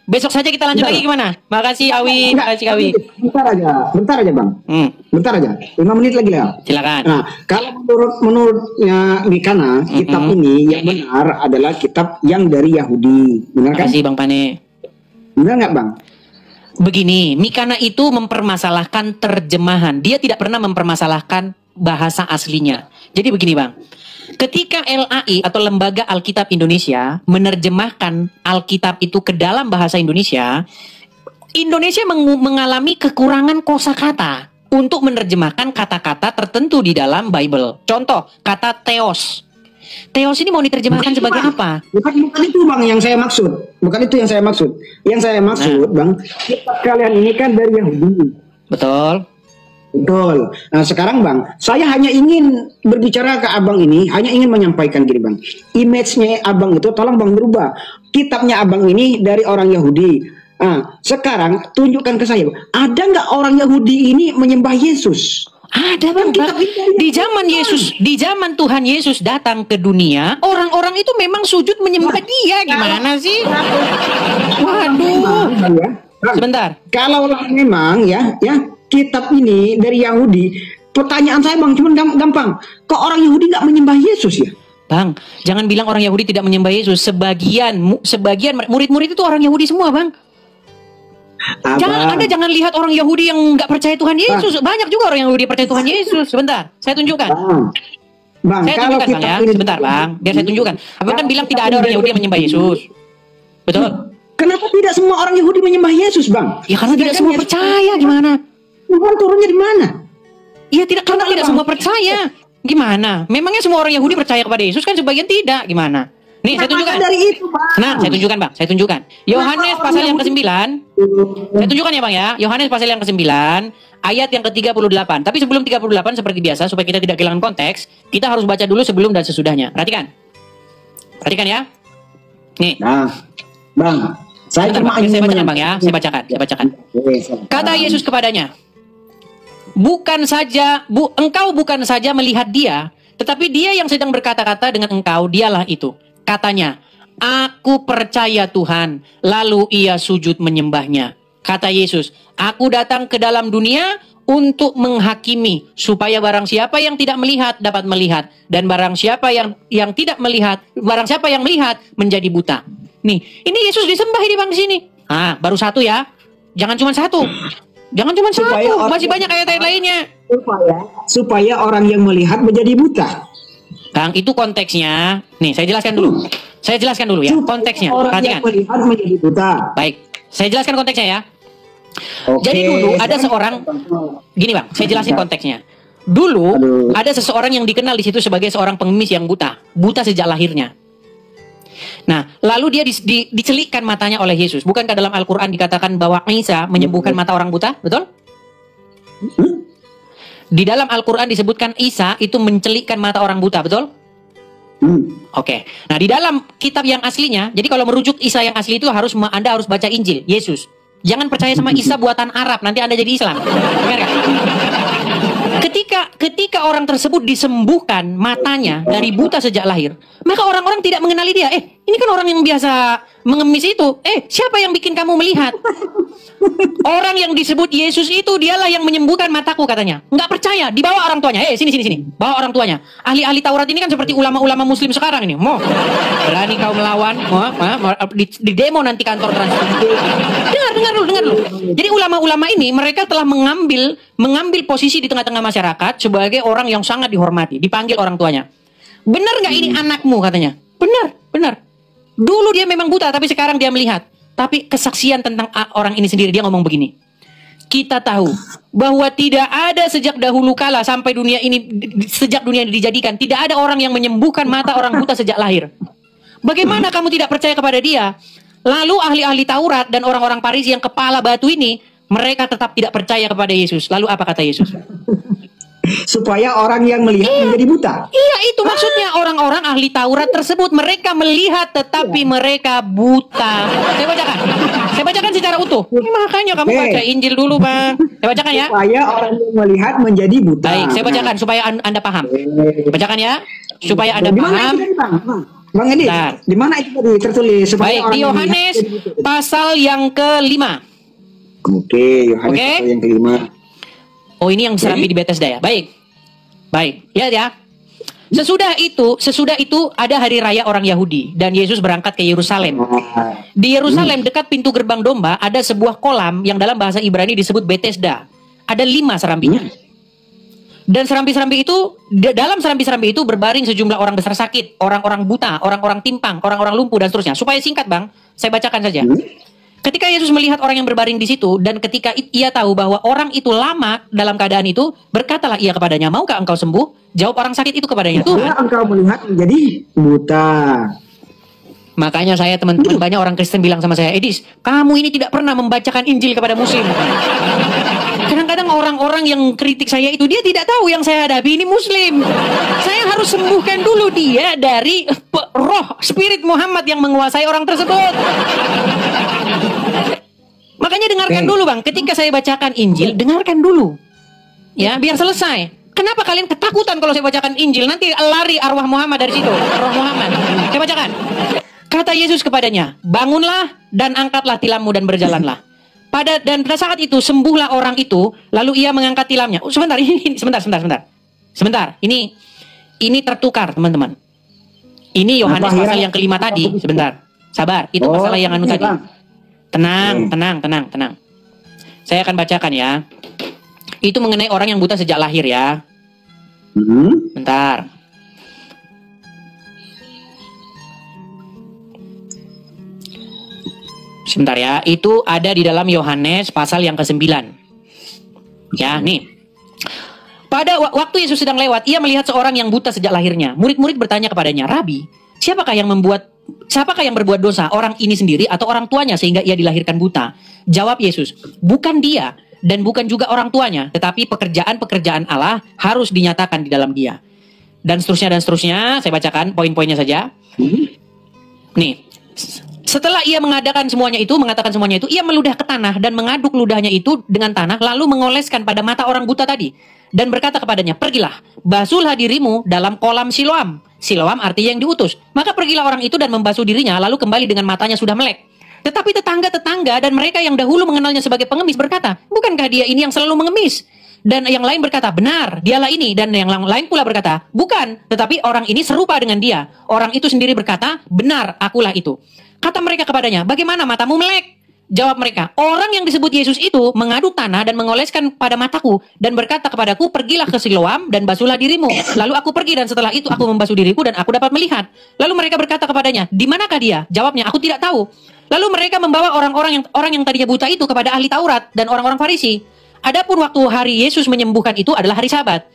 Besok saja kita lanjut lagi gimana? Makasih Awi, makasih Awi. Bentar aja Bang. Bentar aja, 5 menit lagi lah. Silakan. Nah, kalau menurutnya Mikana, kitab ini yang benar adalah kitab yang dari Yahudi, benar kan? Makasih Bang Pane. Benar nggak Bang? Begini, Mikana itu mempermasalahkan terjemahan. Dia tidak pernah mempermasalahkan bahasa aslinya. Jadi begini Bang, ketika LAI atau Lembaga Alkitab Indonesia menerjemahkan Alkitab itu ke dalam bahasa Indonesia, Indonesia mengalami kekurangan kosakata untuk menerjemahkan kata-kata tertentu di dalam Bible. Contoh, kata theos. Theos ini mau diterjemahkan sebagai apa? Bukan itu Bang yang saya maksud. Bukan itu yang saya maksud. Yang saya maksud Bang, kitab kalian ini kan dari Yahudi. Betul. Betul. Nah sekarang Bang, saya hanya ingin berbicara ke Abang ini, hanya ingin menyampaikan gini Bang. Image-nya Abang itu tolong Bang berubah. Kitabnya Abang ini dari orang Yahudi. Nah, sekarang tunjukkan ke saya, ada nggak orang Yahudi ini menyembah Yesus? Ada Bang. Di zaman Yesus, di zaman Tuhan Yesus datang ke dunia, orang-orang itu memang sujud menyembah Dia. Gimana sih? Waduh. Sebentar. Kalau memang ya kitab ini dari Yahudi, pertanyaan saya Bang cuma gampang. Kok orang Yahudi nggak menyembah Yesus ya? Bang, jangan bilang orang Yahudi tidak menyembah Yesus. Sebagian murid-murid itu orang Yahudi semua, Bang. Jangan lihat orang Yahudi yang nggak percaya Tuhan Yesus. Banyak juga orang Yahudi percaya Tuhan Yesus. Sebentar, saya tunjukkan. Bang, saya tunjukkan Bang ya. Sebentar Bang, biar saya tunjukkan. Abang kan bilang tidak ada orang Yahudi yang menyembah Yesus. Betul? Kenapa tidak semua orang Yahudi menyembah Yesus, Bang? Ya karena tidak semua percaya. Gimana? Tuhan turunnya di mana? Iya karena tidak semua percaya. Gimana? Memangnya semua orang Yahudi percaya kepada Yesus kan sebagian tidak. Gimana? Nih saya tunjukkan. Dari itu, Bang. Nah saya tunjukkan Bang. Saya tunjukkan. Yohanes pasal yang ke-9. Saya tunjukkan ya Bang ya. Yohanes pasal yang ke-9 ayat yang ke-38. Tapi sebelum 38 seperti biasa supaya kita tidak kehilangan konteks, kita harus baca dulu sebelum dan sesudahnya. Perhatikan. Perhatikan ya. Nih. Nah, Bang. Saya bacakan Bang ya. Saya bacakan. Kata Yesus kepadanya, engkau bukan saja melihat dia, tetapi dia yang sedang berkata-kata dengan engkau, dialah itu. Katanya, aku percaya Tuhan. Lalu ia sujud menyembahnya. Kata Yesus, aku datang ke dalam dunia untuk menghakimi, supaya barang siapa yang tidak melihat dapat melihat, dan barang siapa yang tidak melihat, barang siapa yang melihat menjadi buta. Nih, ini Yesus disembah ini Bang di sini. Baru satu ya. Jangan cuma satu. Masih banyak ayat-ayat lainnya. Supaya orang yang melihat menjadi buta. Bang, itu konteksnya. Nih, saya jelaskan dulu. Ya, konteksnya. Orang yang melihat menjadi buta. Baik, saya jelaskan konteksnya ya. Oke. Jadi dulu ada seorang, gini Bang, saya jelasin konteksnya. Dulu ada seseorang yang dikenal di situ sebagai seorang pengemis yang buta sejak lahirnya. Nah, lalu dia dicelikkan matanya oleh Yesus. Bukankah dalam Al-Quran dikatakan bahwa Isa menyembuhkan mata orang buta? Betul? Di dalam Al-Quran disebutkan Isa itu mencelikkan mata orang buta, betul? Oke. Nah, di dalam kitab yang aslinya, jadi kalau merujuk Isa yang asli itu Anda harus baca Injil, Yesus. Jangan percaya sama Isa buatan Arab, nanti Anda jadi Islam. Dengar gak? ketika orang tersebut disembuhkan matanya dari buta sejak lahir, maka orang-orang tidak mengenali dia. Ini kan orang yang biasa mengemis itu. Siapa yang bikin kamu melihat? Orang yang disebut Yesus itu dialah yang menyembuhkan mataku katanya. Nggak percaya, dibawa orang tuanya. Sini. Bawa orang tuanya. Ahli-ahli Taurat ini kan seperti ulama-ulama Muslim sekarang ini. Berani kau melawan? Di demo nanti kantor Trans. Dengar dulu. Jadi ulama-ulama ini mereka telah mengambil posisi di tengah-tengah masyarakat sebagai orang yang sangat dihormati. Dipanggil orang tuanya. Benar nggak ini anakmu katanya? Benar. Dulu dia memang buta, tapi sekarang dia melihat. Tapi kesaksian tentang orang ini sendiri, dia ngomong begini. Kita tahu bahwa tidak ada sejak dahulu kala sampai sejak dunia ini dijadikan, tidak ada orang yang menyembuhkan mata orang buta sejak lahir. Bagaimana kamu tidak percaya kepada dia? Lalu ahli-ahli Taurat dan orang-orang Farisi yang kepala batu ini, mereka tetap tidak percaya kepada Yesus. Lalu apa kata Yesus? Supaya orang yang melihat menjadi buta. Iya, itu maksudnya orang-orang ahli Taurat tersebut. Mereka melihat tetapi mereka buta. Saya bacakan secara utuh. Makanya kamu baca Injil dulu, Bang. Saya bacakan ya. Supaya orang yang melihat menjadi buta. Baik, saya bacakan supaya Anda paham. Bacakan ya, supaya Anda paham. Bang Edi, di mana itu tadi tertulis? Baik, di Yohanes pasal yang ke-5. Oke, Yohanes pasal yang ke-5. Oh, ini yang serambi di Bethesda ya. Baik. Ya. Sesudah itu ada hari raya orang Yahudi dan Yesus berangkat ke Yerusalem. Di Yerusalem dekat pintu gerbang domba ada sebuah kolam yang dalam bahasa Ibrani disebut Bethesda. Ada 5 serambinya. Dan dalam serambi-serambi itu berbaring sejumlah orang besar sakit, orang-orang buta, orang-orang timpang, orang-orang lumpuh dan seterusnya. Supaya singkat, Bang, saya bacakan saja. Ketika Yesus melihat orang yang berbaring di situ dan ketika ia tahu bahwa orang itu lama dalam keadaan itu, berkatalah ia kepadanya, "Maukah engkau sembuh?" Jawab orang sakit itu kepadanya, "Tuhan, engkau melihat menjadi buta." Makanya teman-teman banyak orang Kristen bilang sama saya, "Edis, kamu ini tidak pernah membacakan Injil kepada Muslim." Kadang-kadang orang-orang yang kritik saya itu, dia tidak tahu yang saya hadapi ini Muslim. Saya harus sembuhkan dulu dia dari roh spirit Muhammad yang menguasai orang tersebut. Makanya dengarkan dulu, Bang. Ketika saya bacakan Injil, dengarkan dulu. Ya, biar selesai. Kenapa kalian ketakutan kalau saya bacakan Injil? Nanti lari arwah Muhammad dari situ. Roh Muhammad. Saya bacakan. Kata Yesus kepadanya, "Bangunlah dan angkatlah tilammu dan berjalanlah." Pada saat itu sembuhlah orang itu, lalu ia mengangkat tilamnya. Sebentar. Ini tertukar, teman-teman. Ini Yohanes pasal yang ke-5 tadi. Sebentar. Sabar. Itu masalah yang tadi. Tenang. Saya akan bacakan ya. Itu mengenai orang yang buta sejak lahir ya. Bentar. Sebentar ya. Itu ada di dalam Yohanes pasal yang ke-9. Ya, nih. Pada waktu Yesus sedang lewat, ia melihat seorang yang buta sejak lahirnya. Murid-murid bertanya kepadanya, "Rabi, siapakah yang berbuat dosa, orang ini sendiri atau orang tuanya sehingga ia dilahirkan buta?" Jawab Yesus, "Bukan dia dan bukan juga orang tuanya, tetapi pekerjaan-pekerjaan Allah harus dinyatakan di dalam dia." Dan seterusnya, saya bacakan poin-poinnya saja. Nih, setelah ia mengatakan semuanya itu, ia meludah ke tanah dan mengaduk ludahnya itu dengan tanah, lalu mengoleskan pada mata orang buta tadi. Dan berkata kepadanya, "Pergilah, basuhlah dirimu dalam kolam Siloam." Siloam artinya yang diutus. Maka pergilah orang itu dan membasuh dirinya, lalu kembali dengan matanya sudah melek. Tetapi tetangga-tetangga dan mereka yang dahulu mengenalnya sebagai pengemis berkata, "Bukankah dia ini yang selalu mengemis?" Dan yang lain berkata, "Benar, dialah ini." Dan yang lain pula berkata, "Bukan, tetapi orang ini serupa dengan dia." Orang itu sendiri berkata, "Benar, akulah itu." Kata mereka kepadanya, "Bagaimana matamu melek?" Jawab mereka, "Orang yang disebut Yesus itu mengaduk tanah dan mengoleskan pada mataku dan berkata kepadaku, 'Pergilah ke Siloam dan basuhlah dirimu.' Lalu aku pergi dan setelah itu aku membasuh diriku dan aku dapat melihat." Lalu mereka berkata kepadanya, "Di manakah dia?" Jawabnya, "Aku tidak tahu." Lalu mereka membawa orang yang tadinya buta itu kepada ahli Taurat dan orang-orang Farisi. Adapun waktu hari Yesus menyembuhkan itu adalah hari Sabat.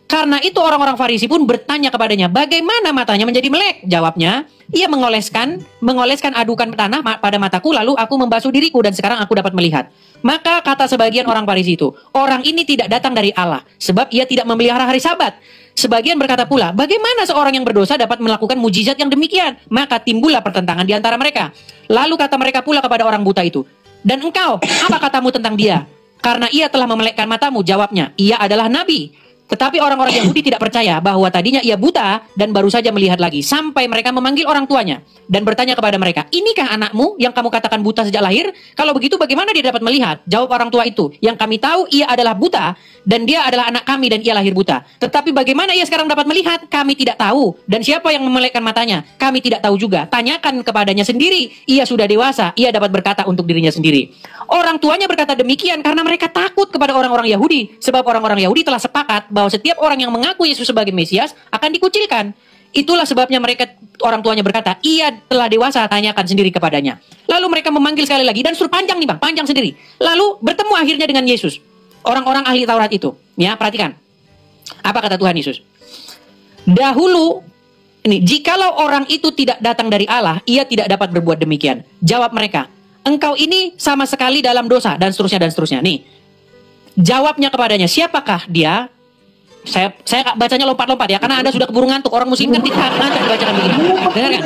Karena itu orang-orang Farisi pun bertanya kepadanya, "Bagaimana matanya menjadi melek?" Jawabnya, "Ia mengoleskan adukan tanah pada mataku, lalu aku membasuh diriku dan sekarang aku dapat melihat." Maka kata sebagian orang Farisi itu, "Orang ini tidak datang dari Allah, sebab ia tidak memelihara hari Sabat." Sebagian berkata pula, "Bagaimana seorang yang berdosa dapat melakukan mujizat yang demikian?" Maka timbullah pertentangan di antara mereka. Lalu kata mereka pula kepada orang buta itu, "Dan engkau, apa katamu tentang dia? Karena ia telah memelekkan matamu." Jawabnya, "Ia adalah nabi." Tetapi orang-orang Yahudi tidak percaya bahwa tadinya ia buta dan baru saja melihat lagi. Sampai mereka memanggil orang tuanya dan bertanya kepada mereka, inikah anakmu yang kamu katakan buta sejak lahir? Kalau begitu bagaimana dia dapat melihat? Jawab orang tua itu, yang kami tahu ia adalah buta dan dia adalah anak kami dan ia lahir buta. Tetapi bagaimana ia sekarang dapat melihat? Kami tidak tahu. Dan siapa yang memelekkan matanya? Kami tidak tahu juga. Tanyakan kepadanya sendiri. Ia sudah dewasa, ia dapat berkata untuk dirinya sendiri. Orang tuanya berkata demikian karena mereka takut kepada orang-orang Yahudi. Sebab orang-orang Yahudi telah sepakat bahwa setiap orang yang mengaku Yesus sebagai Mesias akan dikucilkan. Itulah sebabnya mereka, orang tuanya berkata, ia telah dewasa, tanyakan sendiri kepadanya. Lalu mereka memanggil sekali lagi dan suruh panjang nih bang, panjang sendiri. Lalu bertemu akhirnya dengan Yesus. Orang-orang ahli Taurat itu. Ya, perhatikan. Apa kata Tuhan Yesus? Dahulu, ini, jikalau orang itu tidak datang dari Allah, ia tidak dapat berbuat demikian. Jawab mereka, engkau ini sama sekali dalam dosa, dan seterusnya, dan seterusnya. Nih, jawabnya kepadanya, siapakah dia? Saya bacanya lompat-lompat ya, karena Anda sudah keburu ngantuk. Orang muslim kan tidak ngantuk dibacakan begini. Dengar kan?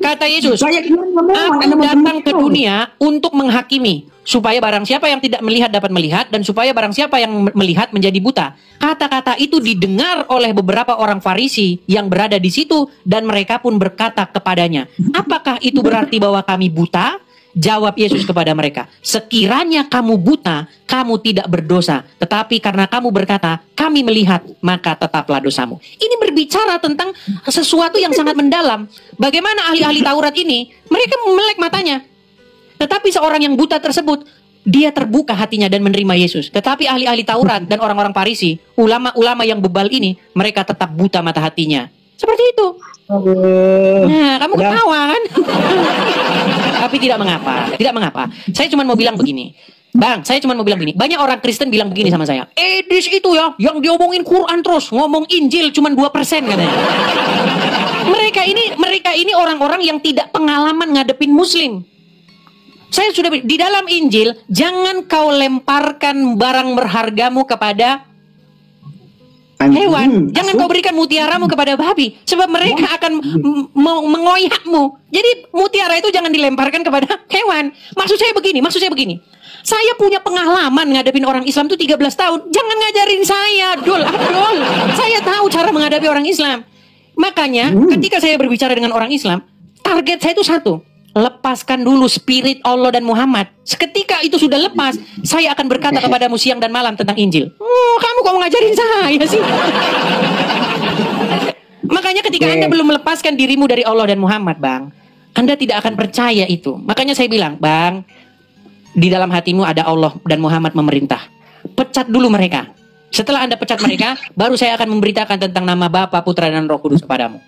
Kata Yesus, aku datang ke dunia untuk menghakimi, supaya barang siapa yang tidak melihat dapat melihat, dan supaya barang siapa yang melihat menjadi buta. Kata-kata itu didengar oleh beberapa orang Farisi yang berada di situ, dan mereka pun berkata kepadanya, apakah itu berarti bahwa kami buta? Jawab Yesus kepada mereka, sekiranya kamu buta, kamu tidak berdosa. Tetapi karena kamu berkata, kami melihat, maka tetaplah dosamu. Ini berbicara tentang sesuatu yang sangat mendalam. Bagaimana ahli-ahli Taurat ini, mereka memelek matanya. Tetapi seorang yang buta tersebut, dia terbuka hatinya dan menerima Yesus. Tetapi ahli-ahli Taurat dan orang-orang Farisi, ulama-ulama yang bebal ini, mereka tetap buta mata hatinya. Seperti itu. Nah, kamu ketawa kan? Tapi tidak mengapa, tidak mengapa. Saya cuma mau bilang begini, Bang, saya cuma mau bilang begini. Banyak orang Kristen bilang begini sama saya, Edis itu ya, yang diomongin Quran terus, ngomong Injil cuma 2% katanya. Mereka ini orang-orang yang tidak pengalaman ngadepin Muslim. Saya sudah di dalam Injil, jangan kau lemparkan barang berhargamu kepada hewan, jangan kau berikan mutiaramu kepada babi, sebab mereka akan mengoyakmu. Jadi mutiara itu jangan dilemparkan kepada hewan. Maksud saya begini. Saya punya pengalaman ngadepin orang Islam tuh 13 tahun. Jangan ngajarin saya, Abdul. Saya tahu cara menghadapi orang Islam. Makanya ketika saya berbicara dengan orang Islam, target saya itu satu. Lepaskan dulu spirit Allah dan Muhammad. Seketika itu sudah lepas, saya akan berkata kepadamu siang dan malam tentang Injil. Kamu kok ngajarin saya sih? Makanya ketika Anda belum melepaskan dirimu dari Allah dan Muhammad, Bang, Anda tidak akan percaya itu. Makanya saya bilang, Bang, di dalam hatimu ada Allah dan Muhammad memerintah. Pecat dulu mereka. Setelah Anda pecat mereka, baru saya akan memberitakan tentang nama Bapa, Putra, dan Roh Kudus kepadamu.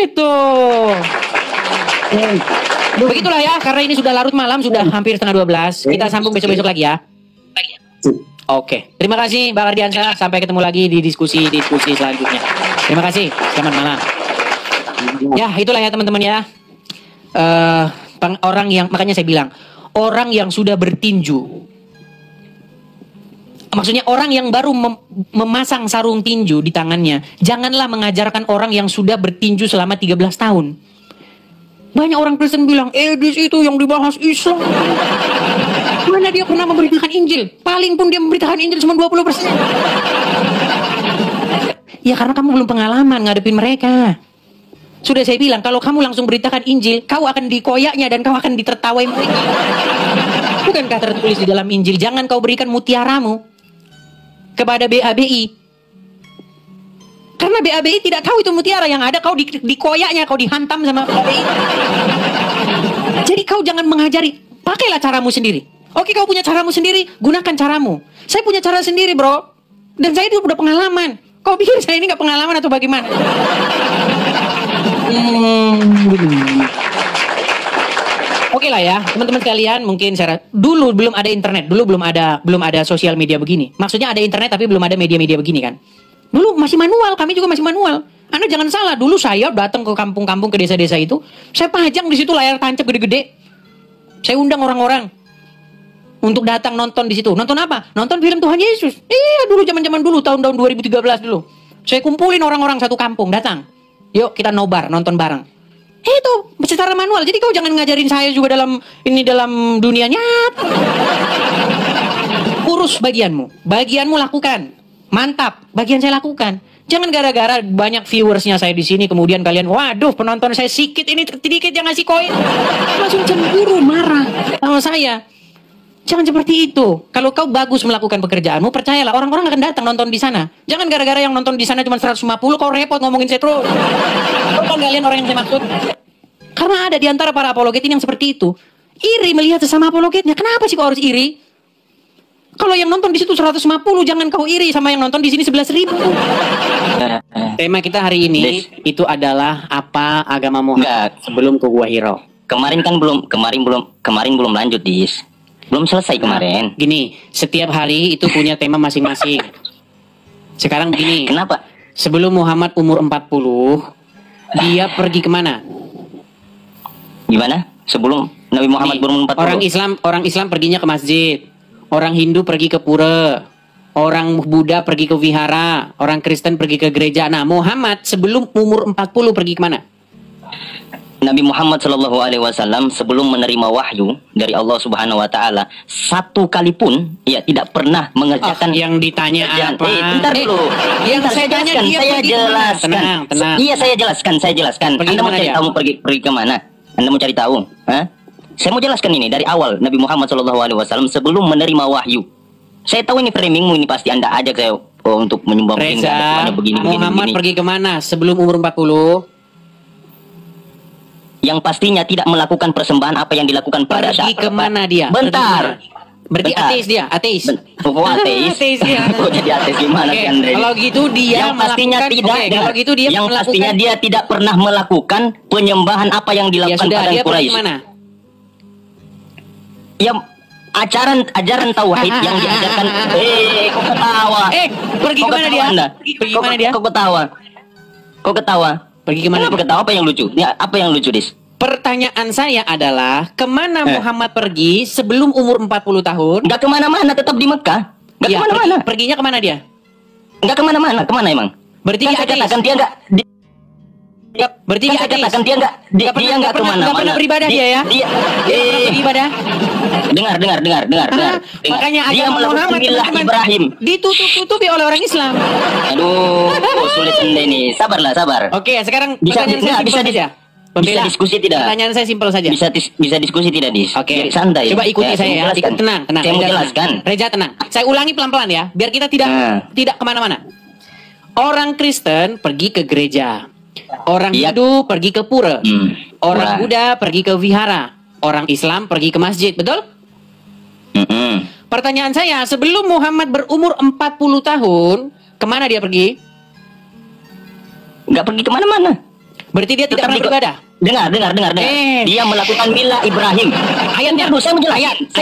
Itu. Begitulah ya, karena ini sudah larut malam, sudah hampir setengah 12. Kita sambung besok-besok lagi ya. Oke, terima kasih Bang Ardiansyah. Sampai ketemu lagi di diskusi selanjutnya. Terima kasih, selamat malam. Ya, itulah ya teman-teman ya. Orang yang, makanya saya bilang, orang yang sudah bertinju, maksudnya orang yang baru memasang sarung tinju di tangannya, janganlah mengajarkan orang yang sudah bertinju selama 13 tahun. Banyak orang Kristen bilang, Edis itu yang dibahas Islam. Mana dia pernah memberitakan Injil? Paling pun dia memberitakan Injil cuma 20%. Ya karena kamu belum pengalaman ngadepin mereka. Sudah saya bilang, kalau kamu langsung beritakan Injil, kau akan dikoyaknya dan kau akan ditertawai mereka. Bukankah tertulis di dalam Injil, jangan kau berikan mutiaramu kepada BABI. Karena BABI tidak tahu itu mutiara, yang ada kau dikoyaknya, kau dihantam sama BABI. Jadi kau jangan mengajari, pakailah caramu sendiri. Oke, kau punya caramu sendiri, gunakan caramu. Saya punya cara sendiri, bro. Dan saya itu udah pengalaman. Kau pikir saya ini gak pengalaman atau bagaimana? Oke lah ya, teman-teman sekalian, mungkin dulu belum ada internet, dulu belum ada sosial media begini. Maksudnya ada internet tapi belum ada media-media begini kan. Dulu masih manual, kami juga masih manual. Anda jangan salah, dulu saya datang ke kampung-kampung, ke desa-desa itu, saya pajang di situ layar tancap gede-gede. Saya undang orang-orang untuk datang nonton di situ. Nonton apa? Nonton film Tuhan Yesus. Iya, dulu zaman-zaman dulu, tahun-tahun 2013 dulu. Saya kumpulin orang-orang satu kampung, datang. Yuk kita nobar, nonton bareng. Itu secara manual. Jadi kau jangan ngajarin saya juga dalam dunia nyata. Urus bagianmu lakukan. Mantap, bagian saya lakukan. Jangan gara-gara banyak viewersnya saya di sini kemudian kalian, waduh penonton saya sedikit ini sedikit yang ngasih koin, langsung cemburu marah sama saya. Jangan seperti itu. Kalau kau bagus melakukan pekerjaanmu, percayalah orang-orang akan datang nonton di sana. Jangan gara-gara yang nonton di sana cuma 150 kau repot ngomongin saya terus. Kau kalian orang yang saya maksud. Karena ada di antara para apologet ini yang seperti itu. Iri melihat sesama apologetnya. Kenapa sih kau harus iri? Kalau yang nonton di situ 150, jangan kau iri sama yang nonton di sini 11.000. Tema kita hari ini itu adalah apa agama Muhammad sebelum ke Gua Hiro. Kemarin belum lanjut, Dis. Belum selesai kemarin. Gini, setiap hari itu punya tema masing-masing. Sekarang begini. Kenapa? Sebelum Muhammad umur 40, dia pergi kemana? Gimana? Sebelum Nabi Muhammad berumur 40. Orang Islam perginya ke masjid. Orang Hindu pergi ke pura. Orang Buddha pergi ke wihara. Orang Kristen pergi ke gereja. Nah, Muhammad sebelum umur 40 pergi kemana? Nabi Muhammad Shallallahu Alaihi Wasallam sebelum menerima wahyu dari Allah Subhanahu Wa Taala satu kali pun ia tidak pernah mengerjakan yang ditanya apa? Bentar dulu. Yang saya tanya dia saya jelaskan. Tenang. Iya saya jelaskan. Pergi Anda mau cari dia? tahu pergi kemana? Anda mau cari tahu? Hah? Saya mau jelaskan ini dari awal Nabi Muhammad Shallallahu Alaihi Wasallam sebelum menerima wahyu. Saya tahu ini framingmu ini pasti Anda ajak saya untuk menyumbang Reza, Muhammad pergi kemana sebelum umur 40? Yang pastinya tidak melakukan persembahan apa yang dilakukan pada Pergi kemana dia? Bentar. Berarti ateis dia, ateis. Ateis. Ateis dia. Oh, jadi ateis gimana Oke, sih Andre? kalau gitu dia yang pastinya melakukan, tidak. oke, kalau gitu dia yang melakukan, pastinya dia tidak pernah melakukan penyembahan apa yang ya dilakukan sudah, pada dia pergi Quraisy. kemana? Yang ajaran tauhid yang diajarkan. Kok ketawa? Pergi kemana dia? Pergi kemana dia? Kok ketawa? Kok ketawa? Pergi kemana? Kenapa ketawa? Apa yang lucu? Ya, apa yang lucu, Dis? Pertanyaan saya adalah, kemana Muhammad pergi sebelum umur 40 tahun? Nggak kemana-mana, tetap di Mekah. Nggak Iya, kemana-mana. Perginya kemana dia? Nggak kemana-mana. Kemana emang? Berarti Kan dia saya ateis. katakan dia nggak. Berarti Kan dia saya ateis. katakan dia nggak Nggak pernah beribadah dia ya? Dia pernah beribadah. Dengar. Makanya Dia agama melakukan Muhammad milah teman-teman, Ibrahim. ditutup-tutupi oleh orang Islam. Aduh, sulit anda ini. Sabar. Oke, sekarang Bisa pertanyaan saya simpel saja. Pembela. Bisa diskusi tidak? Pertanyaan saya simpel saja. Bisa diskusi tidak, Dis? Oke. Biar santai. Coba ikuti saya ya. Jelaskan. Tenang. Saya mau Reza, jelaskan. tenang. Reza tenang. Saya ulangi pelan-pelan ya, biar kita tidak kemana-mana. Orang Kristen pergi ke gereja. Orang Hindu pergi ke pura. Orang Buddha pergi ke wihara. Orang Islam pergi ke masjid. Betul? Pertanyaan saya, sebelum Muhammad berumur 40 tahun, kemana dia pergi? Nggak pergi kemana-mana. Berarti dia tidak pernah beribadah. Dengar. Dia melakukan milah Ibrahim. Ayatnya. Saya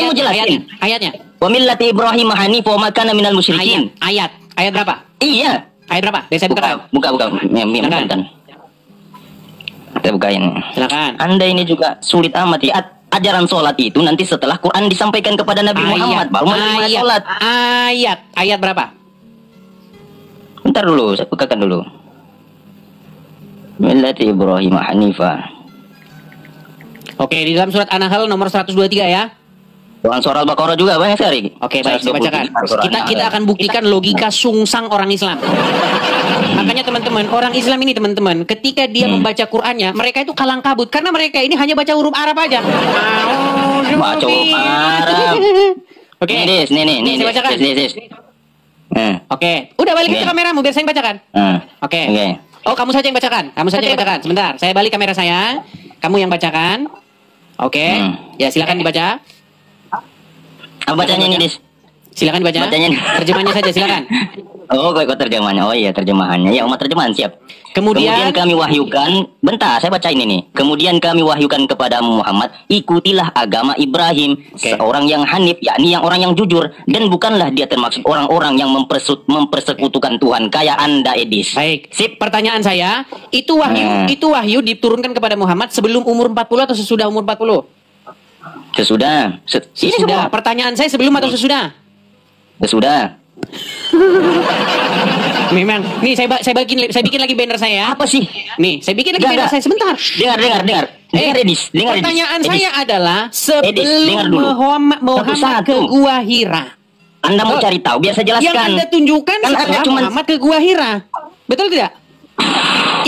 mau jelasin. Ayatnya. Wa millati Ibrahim hanifan wa ma kana minal musyrikin. Ayat berapa? Iya. Ayat berapa? Biar saya buka. Buka. Silakan. Kita bukain. Silakan. Anda ini juga sulit amat ya. Ajaran sholat itu nanti setelah Quran disampaikan kepada Nabi Muhammad baru menerima sholat. Ayat berapa? Bentar dulu, saya bukakan dulu. Millati Ibrahim hanifan. Oke, di dalam surat An-Nahl nomor 123 ya. Dalam surah Al-Baqarah juga banyak sekali. Oke, baik, saya bacakan. Kita akan buktikan logika sungsang orang Islam. Makanya teman-teman, orang Islam ini teman-teman, ketika dia membaca Qur'annya, mereka itu kalang kabut karena mereka ini hanya baca huruf Arab aja. Baca huruf Arab. Oke. Nih, Saya bacakan. Oke, udah balikin ke kameramu biar saya yang bacakan. Oke. Oh, kamu saja yang bacakan. Sebentar, saya balik kamera saya. Kamu yang bacakan. Oke. Ya, silakan dibaca. Apa bacanya nih, Dis? Silakan dibaca. Bacanya. Terjemahnya saja, silakan. Oh, kok terjemahannya. Oh iya, terjemahannya. Ya, umat terjemahan siap. Kemudian kami wahyukan, bentar, saya baca ini nih. Kemudian kami wahyukan kepada Muhammad, ikutilah agama Ibrahim, seorang yang hanif, yakni yang orang yang jujur, dan bukanlah dia termaksud orang-orang yang mempersekutukan Tuhan kayak Anda, Edis. Baik. Sip, pertanyaan saya, itu wahyu diturunkan kepada Muhammad sebelum umur 40 atau sesudah umur 40? Sesudah. Sesudah. Pertanyaan saya sebelum atau sesudah? Sesudah. Memang. Nih saya bikin lagi banner saya. Apa sih? Nih, saya bikin lagi banner saya sebentar. Dengar. Edis. Pertanyaan saya adalah Edis, dengar sebelum dulu. Muhammad ke Gua Hira. Anda mau cari tahu, biar saya jelaskan. Yang Anda tunjukkan Kan setelah Muhammad ke Gua Hira. Betul tidak?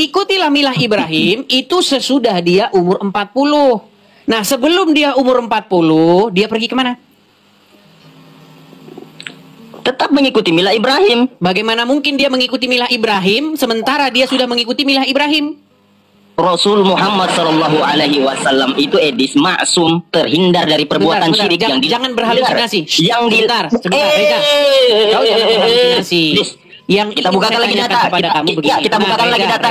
Ikutilah milah Ibrahim itu sesudah dia umur 40. Nah, sebelum dia umur 40, dia pergi kemana? Tetap mengikuti milah Ibrahim. Bagaimana mungkin dia mengikuti milah Ibrahim sementara dia sudah mengikuti milah Ibrahim? Rasul Muhammad Shallallahu Alaihi Wasallam itu Edis maksum, terhindar dari perbuatan Bentar, syirik jangan berhalusinasi. Yang sebentar, Reza. Kau jangan berhalusinasi. Yang kita bukakan lagi data. Kita bukakan lagi data.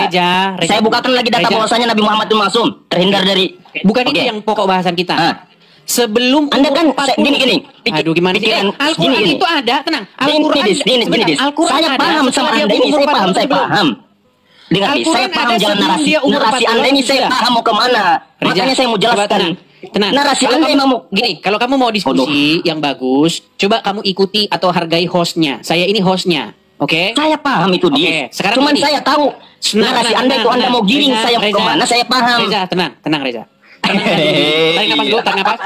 Saya bukakan lagi data bahwasanya Nabi Muhammad itu maksum, terhindar dari. Bukan itu yang pokok bahasan kita. Sebelum Anda kan gini. Aduh, gimana sih? Al-Quran itu ada, tenang. Al-Quran saya paham sama Anda ini, saya paham. Dengar, saya paham jalan narasi Anda ini, saya paham mau kemana. Makanya saya mau jelaskan. Tenang. Narasi Anda mau gini, kalau kamu mau diskusi yang bagus, coba kamu ikuti atau hargai hostnya. Saya ini hostnya, oke? Saya paham itu dia. Cuman saya tahu narasi Anda itu Anda mau giring saya kemana, saya paham. Reza, tenang Reza. Tarik napas dulu, tarik napas.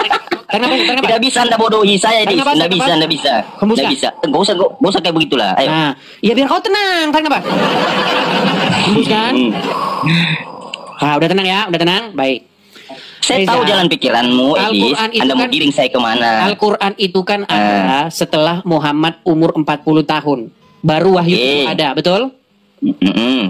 Tidak bisa Anda bodohi saya, Anda bisa. Tidak bisa. Gak usah kayak begitulah. Ayo. Nah, ya biar kau tenang, tarik napas. Hembuskan. Udah tenang ya, udah tenang. Baik. Saya tahu jalan pikiranmu, Edis. Anda mau giring saya kemana? Al-Quran itu kan ada setelah Muhammad umur 40 tahun. Baru wahyu itu ada, betul?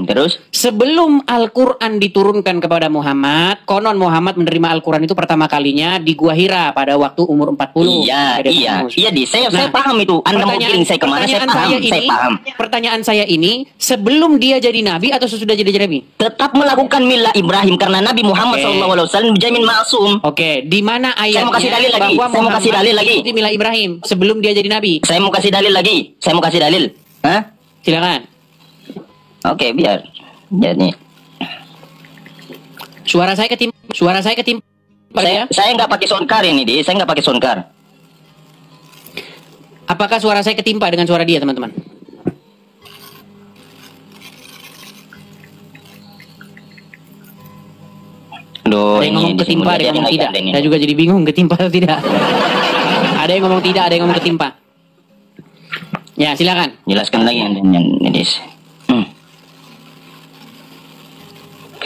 Terus? Sebelum Al-Quran diturunkan kepada Muhammad, konon Muhammad menerima Al-Quran itu pertama kalinya di Gua Hira pada waktu umur 40. Iya, saya paham itu. Anda mau giring saya kemana? Saya paham. Pertanyaan saya ini, sebelum dia jadi nabi atau sesudah jadi nabi? Tetap melakukan milah Ibrahim karena Nabi Muhammad SAW menjamin maksum. Oke, di mana ayatnya? Saya mau kasih dalil lagi. Saya mau kasih dalil lagi. Milah Ibrahim sebelum dia jadi nabi. Saya mau kasih dalil lagi. Hah? Silakan. Oke, biar jadi. Suara saya ketimpa. Saya nggak pakai soundcard ini, saya nggak pakai soundcard. Apakah suara saya ketimpa dengan suara dia, teman-teman? Aduh, ada yang ngomong ketimpa, ada yang ngomong tidak. Saya juga jadi bingung ketimpa atau tidak. Ada yang ngomong tidak, ada yang ngomong ketimpa. Ya, silakan. Jelaskan lagi yang Edis.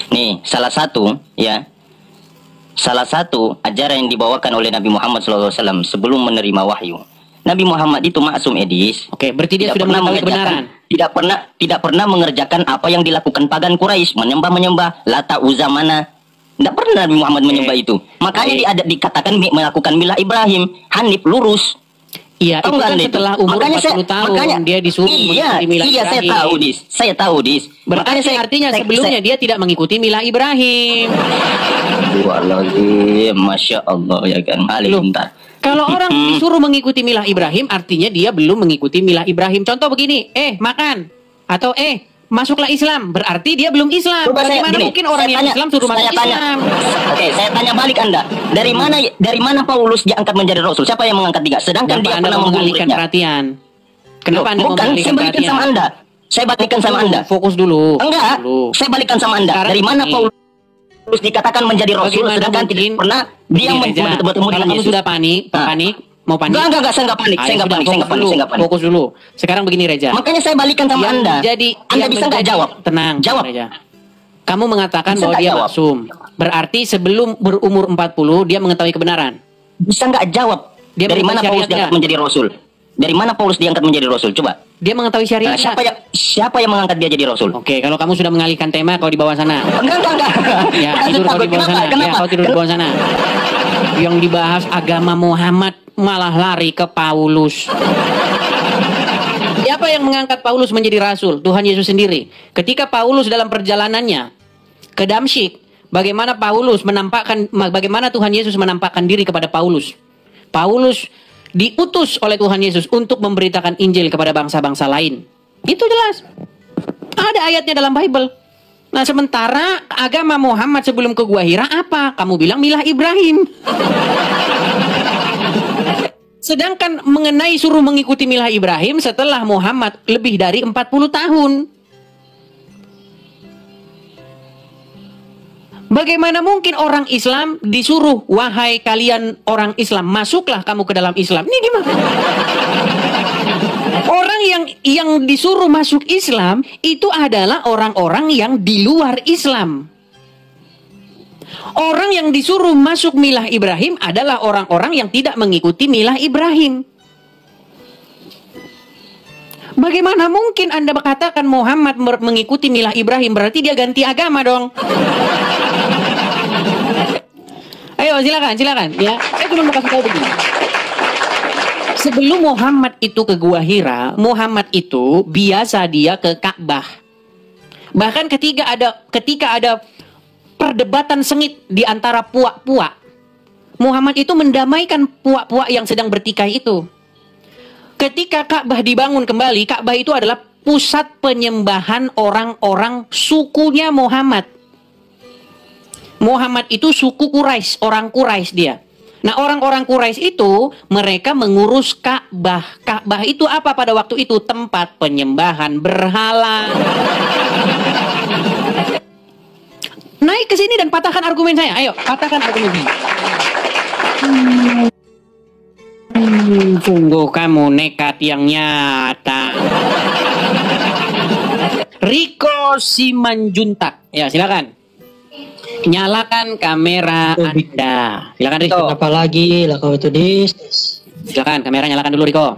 Nih, salah satu ajaran yang dibawakan oleh Nabi Muhammad SAW sebelum menerima wahyu. Nabi Muhammad itu maksum, Edis. Oke, berarti dia sudah mengetahui kebenaran. Tidak pernah mengerjakan apa yang dilakukan pagan Quraisy, menyembah Lata, Uzza, Mana. Tidak pernah Nabi Muhammad menyembah itu. Makanya dia dikatakan melakukan milah Ibrahim, hanif, lurus. Iya, itu kan setelah umur 40 tahun dia disuruh mengikuti milah Ibrahim. Saya tahu, Dis. Berarti artinya sebelumnya dia tidak mengikuti milah Ibrahim. Masya Allah ya kan. Bentar. Kalau orang disuruh mengikuti milah Ibrahim, artinya dia belum mengikuti milah Ibrahim. Contoh begini, makan. Atau masuklah Islam, berarti dia belum Islam. Bagaimana mungkin orang yang Islam suruh masuk Islam? Oke, saya tanya balik Anda. Dari mana Paulus diangkat menjadi Rasul? Siapa yang mengangkat dia? Sedangkan dia pernah mengalihkan perhatian. Kenapa Anda mengalihkan perhatian? Saya balikan sama Anda. Fokus dulu. Enggak, saya balikan sama Anda. Dari mana Paulus dikatakan menjadi Rasul sedangkan tidak pernah dia bertemu dengan Yesus? Kamu sudah panik, mau panik? Enggak, saya enggak panik. Fokus dulu. Sekarang begini, Reza. Makanya saya balikan sama Anda. Anda bisa enggak jawab? Tenang, jawab. Reza. Kamu mengatakan bahwa dia maksum. Berarti sebelum berumur 40 dia mengetahui kebenaran. Bisa enggak jawab? Dari mana Paulus diangkat menjadi Rasul? Dari mana Paulus diangkat menjadi Rasul? Coba. Dia mengetahui syariat. Siapa yang mengangkat dia jadi Rasul? Oke, kalau kamu sudah mengalihkan tema, kau di bawah sana. Enggak. Ya, tidur kau di bawah sana. Ya, kau tidur di bawah sana. Yang dibahas agama Muhammad malah lari ke Paulus. Siapa yang mengangkat Paulus menjadi rasul? Tuhan Yesus sendiri. Ketika Paulus dalam perjalanannya ke Damsyik, bagaimana Tuhan Yesus menampakkan diri kepada Paulus? Paulus diutus oleh Tuhan Yesus untuk memberitakan Injil kepada bangsa-bangsa lain. Itu jelas. Ada ayatnya dalam Bible. Nah, sementara agama Muhammad sebelum ke Gua Hira apa? Kamu bilang milah Ibrahim. Sedangkan mengenai suruh mengikuti milah Ibrahim setelah Muhammad lebih dari 40 tahun. Bagaimana mungkin orang Islam disuruh, wahai kalian orang Islam, masuklah kamu ke dalam Islam. Ini gimana? yang disuruh masuk Islam itu adalah orang-orang yang di luar Islam. Orang yang disuruh masuk milah Ibrahim adalah orang-orang yang tidak mengikuti milah Ibrahim. Bagaimana mungkin Anda katakan Muhammad mengikuti milah Ibrahim? Berarti dia ganti agama dong. Ayo silakan ya. Saya cuma mau kasih tahu begini. Sebelum Muhammad itu ke Gua Hira, Muhammad itu biasa dia ke Ka'bah. Bahkan ketika ada perdebatan sengit di antara puak-puak, Muhammad itu mendamaikan puak-puak yang sedang bertikai itu. Ketika Ka'bah dibangun kembali, Ka'bah itu adalah pusat penyembahan orang-orang sukunya Muhammad. Muhammad itu suku Quraisy, orang Quraisy dia. Nah, orang-orang Quraisy itu mereka mengurus Ka'bah. Ka'bah itu apa pada waktu itu? Tempat penyembahan berhala. Naik ke sini dan patahkan argumen saya. Ayo, patahkan argumen saya. Sungguh kamu nekat yang nyata. Riko Simanjuntak. Ya, silakan. Nyalakan kamera Anda. Silakan Riko. Apa lagi lah kau itu dis? Silakan kamera nyalakan dulu Riko.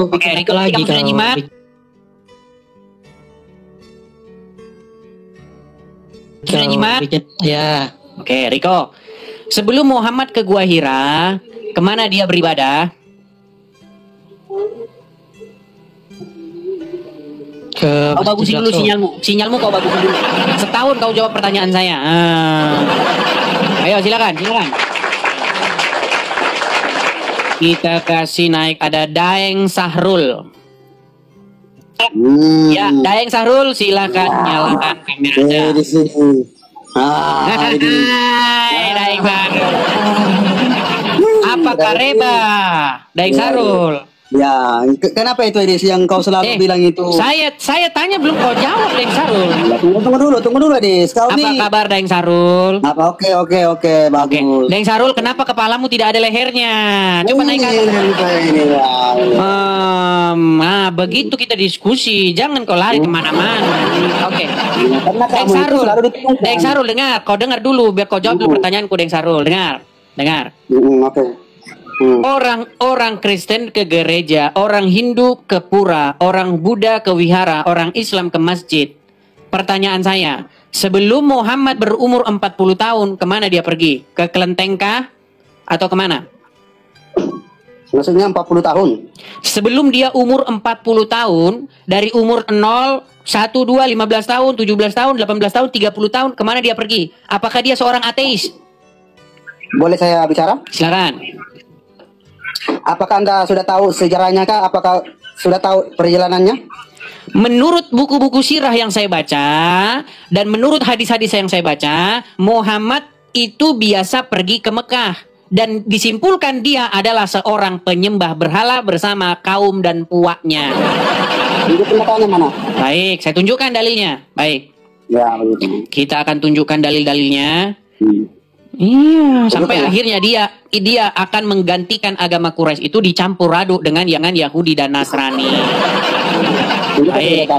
Oke, Riko lagi kamu sudah nyimak. Sudah nyimak? Ya. Oke, Riko. Sebelum Muhammad ke Gua Hira, kemana dia beribadah? Kau bagusin dulu sinyalmu kau bagusin dulu. Setahun kau jawab pertanyaan saya. Ayo silakan. Kita kasih naik, ada Daeng Sahrul. Ya, Daeng Sahrul, silakan nyalakan kameranya. Di sini. Hai Daeng Sahrul. Apa kareba Daeng Sahrul? Ya, kenapa itu Edis yang kau selalu bilang itu? Saya tanya belum kau jawab Daeng Sahrul. Ya, tunggu dulu Edis. Kau apa kabar Daeng Sahrul? Apa oke, bagus. Daeng Sahrul, kenapa kepalamu tidak ada lehernya? Coba naik ke atas. Begitu kita diskusi, jangan kau lari kemana-mana. Oke. Daeng Sahrul dengar, kau dengar dulu biar kau jawab dulu pertanyaanku Daeng Sahrul. Dengar. Oke. Orang Kristen ke gereja, orang Hindu ke pura, orang Buddha ke wihara, orang Islam ke masjid. Pertanyaan saya, sebelum Muhammad berumur 40 tahun, kemana dia pergi? Ke kelenteng kah? Atau kemana? Maksudnya 40 tahun? Sebelum dia umur 40 tahun, dari umur 0, 1, 2, 15 tahun, 17 tahun, 18 tahun, 30 tahun, kemana dia pergi? Apakah dia seorang ateis? Boleh saya bicara? Silakan. Apakah Anda sudah tahu sejarahnya kah? Apakah sudah tahu perjalanannya? Menurut buku-buku sirah yang saya baca dan menurut hadis-hadis yang saya baca, Muhammad itu biasa pergi ke Mekah dan disimpulkan dia adalah seorang penyembah berhala bersama kaum dan puaknya. Itu pendekatannya mana? Baik, saya tunjukkan dalilnya. Baik. Ya, begitu. Kita akan tunjukkan dalil-dalilnya. Iya, sampai akhirnya dia akan menggantikan agama Quraisy itu dicampur aduk dengan Yahudi dan Nasrani. Baik.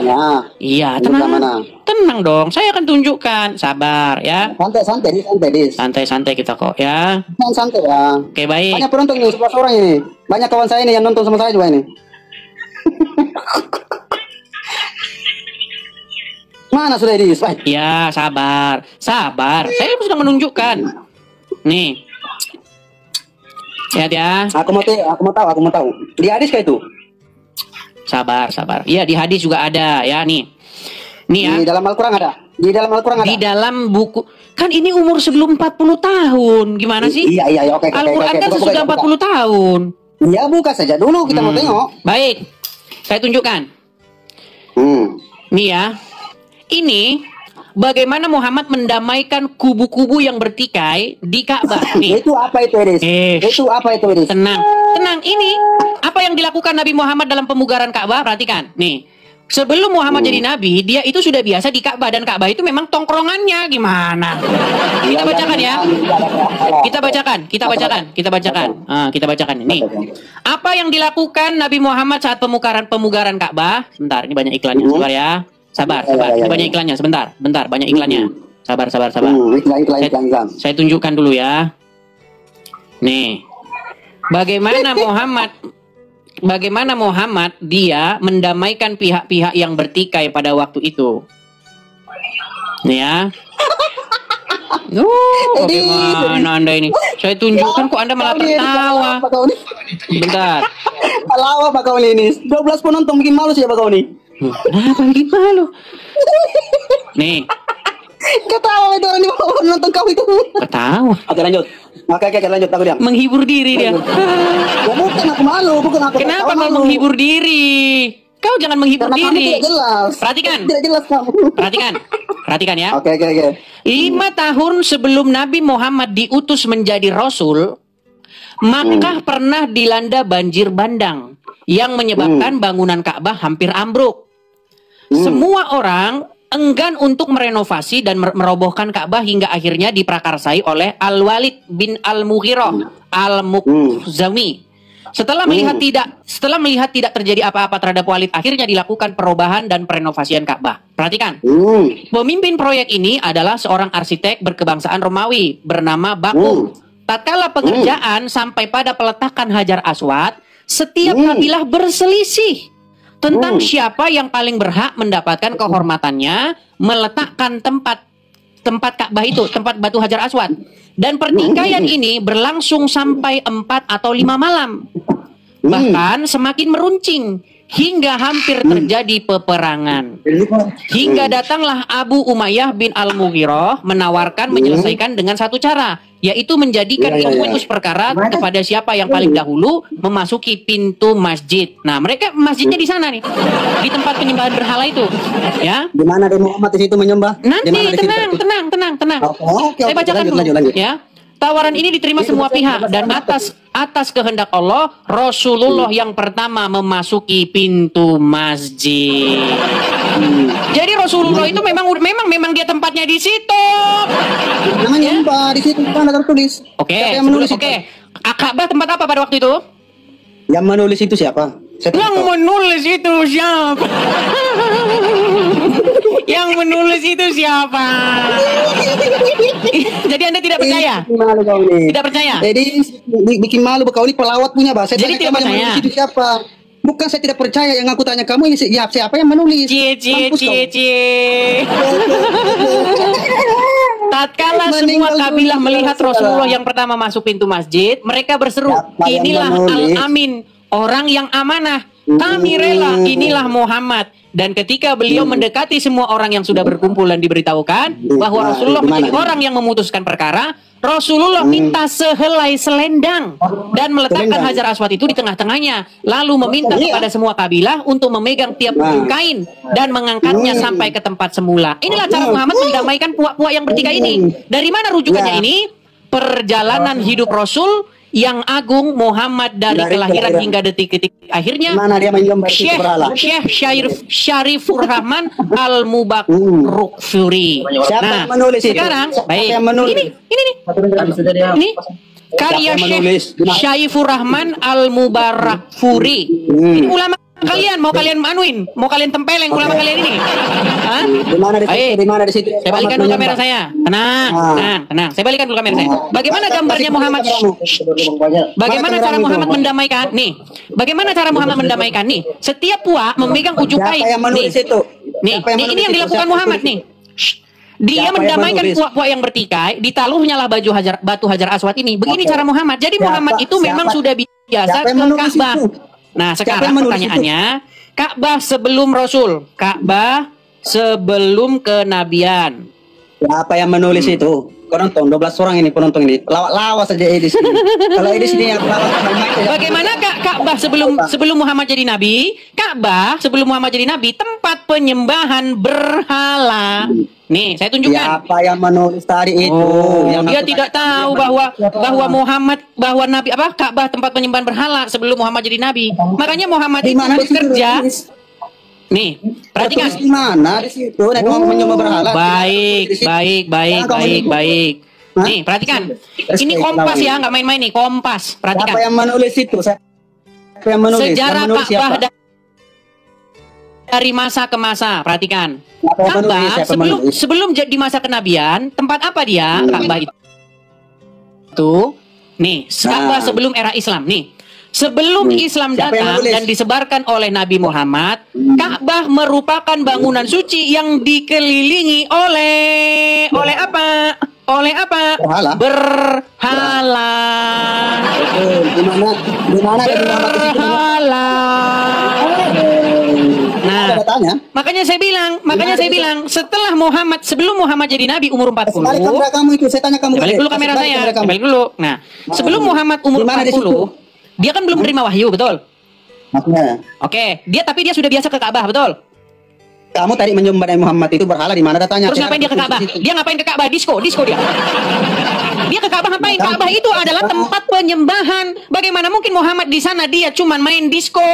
Iya, tenang dong. Saya akan tunjukkan. Sabar ya. Santai kita kok ya. Santai ya. Oke, baik. Banyak penonton nih, 11 orang ini. Banyak kawan saya ini yang nonton sama saya juga ini. Mana sudah ini? Ya, sabar. Saya sudah menunjukkan. Nih. Lihat ya. Aku mau tahu. Di hadis kah itu? Sabar. Iya, di hadis juga ada ya, nih. Nih ya. Di dalam Al-Qur'an ada. Di dalam buku. Kan ini umur sebelum 40 tahun. Gimana sih? Iya, oke. Al-Qur'an kan sesudah 40 tahun. Ya, buka saja dulu kita mau tengok. Baik. Saya tunjukkan. Nih ya. Ini bagaimana Muhammad mendamaikan kubu-kubu yang bertikai di Ka'bah. Itu apa itu, Edis? Tenang. Ini apa yang dilakukan Nabi Muhammad dalam pemugaran Ka'bah? Perhatikan. Nih, Sebelum Muhammad jadi nabi, dia itu sudah biasa di Ka'bah, dan Ka'bah itu memang tongkrongannya gimana? Kita bacakan ya. Kita bacakan. Nih. Apa yang dilakukan Nabi Muhammad saat pemugaran Ka'bah? Sebentar, ini banyak iklannya. Sabar ya. Sabar. Ini banyak iklannya. Sebentar, banyak iklannya. Sabar. Iklan. Saya tunjukkan dulu ya. Nih. Bagaimana Muhammad dia mendamaikan pihak-pihak yang bertikai pada waktu itu. Nih ya. Bagaimana Anda ini? Saya tunjukkan kok Anda malah tertawa. Bentar. Lawa Pak kau ini. 12 penonton bikin malu sih ya Pak kau ini. Kenapa bikin malu? Nih. Ketawa itu orang di bawah nonton kau itu. Ketawa. Oke lanjut. Oke lanjut aku diam. Menghibur diri dia. Bukan aku malu, bukan aku. Kenapa kau menghibur diri? Kau jangan menghibur Karena diri. tidak jelas. Perhatikan. Tidak jelas kamu. Perhatikan ya. Oke. 5 tahun sebelum Nabi Muhammad diutus menjadi Rasul, Makkah pernah dilanda banjir bandang yang menyebabkan bangunan Ka'bah hampir ambruk. Semua orang enggan untuk merenovasi dan merobohkan Ka'bah hingga akhirnya diprakarsai oleh Al-Walid bin Al-Mughirah Al-Muqzami. Setelah melihat tidak terjadi apa-apa terhadap Walid, akhirnya dilakukan perubahan dan perenovasian Ka'bah. Perhatikan. Pemimpin proyek ini adalah seorang arsitek berkebangsaan Romawi bernama Bakum. Tatkala pengerjaan sampai pada peletakan Hajar Aswad, setiap kabilah berselisih tentang siapa yang paling berhak mendapatkan kehormatannya meletakkan tempat Ka'bah itu, tempat batu Hajar Aswad. Dan pertikaian ini berlangsung sampai 4 atau 5 malam. Bahkan semakin meruncing hingga hampir terjadi peperangan. Hingga datanglah Abu Umayyah bin Al-Mughirah menawarkan menyelesaikan dengan satu cara, yaitu menjadikan pemutus perkara kepada siapa yang paling dahulu memasuki pintu masjid. Nah, mereka masjidnya di sana nih, di tempat penyembahan berhala itu, ya. Di mana Nabi Muhammad di situ menyembah? Nanti tenang. Saya bacakan dulu, ya. Tawaran ini diterima semua pihak dan atas kehendak Allah, Rasulullah yang pertama memasuki pintu masjid. Jadi Rasulullah itu memang dia tempatnya di situ. Namanya apa? Di situ mana tertulis? Oke. Ka'bah tempat apa pada waktu itu? Yang menulis itu siapa? Yang menulis itu siapa? Jadi Anda tidak percaya? Tidak percaya? Jadi bikin malu kau ini pelawat punya bahasa. Jadi tidak percaya? Yang menulis itu siapa? Bukan saya tidak percaya, yang aku tanya kamu ini siapa yang menulis? Tatkala semua kabilah melihat Rasulullah yang pertama masuk pintu masjid, mereka berseru, inilah Al-Amin, orang yang amanah. Kami rela, inilah Muhammad. Dan ketika beliau mendekati semua orang yang sudah berkumpul dan diberitahukan bahwa Rasulullah menjadi orang yang memutuskan perkara, Rasulullah minta sehelai selendang dan meletakkan Hajar Aswad itu di tengah-tengahnya, lalu meminta kepada semua kabilah untuk memegang tiap ujung kain dan mengangkatnya sampai ke tempat semula. Inilah cara Muhammad mendamaikan puak-puak yang bertikai ini. Dari mana rujukannya ini? Perjalanan hidup Rasul yang agung Muhammad dari kelahiran hingga detik-detik akhirnya. Mana dia menyembah itu berhala? Syekh Syarifur Rahman Al-Mubarakfuri. Siapa yang menulis itu? Sekarang baik. Ini karya Syekh Syarifur Rahman Al-Mubarakfuri. Ini ulama kalian, mau kalian manuin, mau kalian tempeleng ulama kalian ini. Hah? Di mana di situ? Saya balikan dulu kamera saya. Tenang. Saya balikan dulu kamera saya. Bagaimana gambarnya Muhammad? Bagaimana cara Muhammad mendamaikan? Nih. Bagaimana cara Muhammad mendamaikan? Nih. Setiap puak memegang ujung kain. Nih, ini yang dilakukan Muhammad nih. Dia mendamaikan puak-puak yang bertikai, ditaluhnya lah batu Hajar Aswad ini. Begini cara Muhammad. Jadi Muhammad itu memang sudah biasa ke Ka'bah. Nah, sekarang pertanyaannya, Ka'bah sebelum Rasul, Ka'bah sebelum kenabian. Siapa yang menulis itu? Penonton 12 orang ini penonton ini. Lawas saja Edis. Kalau Edis ini yang lawas. Bagaimana Ka'bah sebelum Muhammad jadi nabi? Ka'bah sebelum Muhammad jadi nabi tempat penyembahan berhala. Nih, saya tunjukkan. Siapa yang menulis tadi itu? Oh, dia tidak tahu bahwa nabi Ka'bah tempat penyembahan berhala sebelum Muhammad jadi nabi. Makanya Muhammad itu bekerja. Nih, perhatikan. Tertulis di mana di situ? Nek kamu menyembah berhala. Baik. Hah? Nih, perhatikan. Respect, Ini Kompas lawan. ya, nggak main-main nih. Kompas, perhatikan. Siapa yang menulis itu? Siapa yang menulis? Sejarah Yang menulis Ka'bah siapa? dari masa ke masa, perhatikan. Siapa yang menulis? Ka'bah Siapa yang menulis? sebelum di masa kenabian, tempat apa dia? Ka'bah itu. Nih, Ka'bah Nah. sebelum era Islam. Nih, sebelum Islam Siapa yang datang menulis? dan disebarkan oleh Nabi Muhammad, Ka'bah merupakan bangunan suci yang dikelilingi oleh apa? Oleh apa? Berhala. Berhala. Betul. Di mana ada Muhammad di situ? Berhala. Nah, Ada datanya. makanya saya bilang setelah Muhammad, sebelum Muhammad jadi nabi umur 40. Balik kamera kamu itu, saya tanya kamu. Ya, balik dulu kamera Balik saya. kamera kamu. Balik dulu. Nah, sebelum Muhammad umur Di mana di 40, dia kan belum menerima wahyu, betul? Maksudnya, Oke, tapi dia sudah biasa ke Ka'bah, betul? kamu tadi menyembah Nabi Muhammad itu berhala di mana datanya? Terus ngapain dia ke Ka'bah? Dia ngapain ke Ka'bah? Disco dia. Dia ke Ka'bah ngapain? Ka'bah itu adalah tempat penyembahan. Bagaimana mungkin Muhammad di sana dia cuma main disco?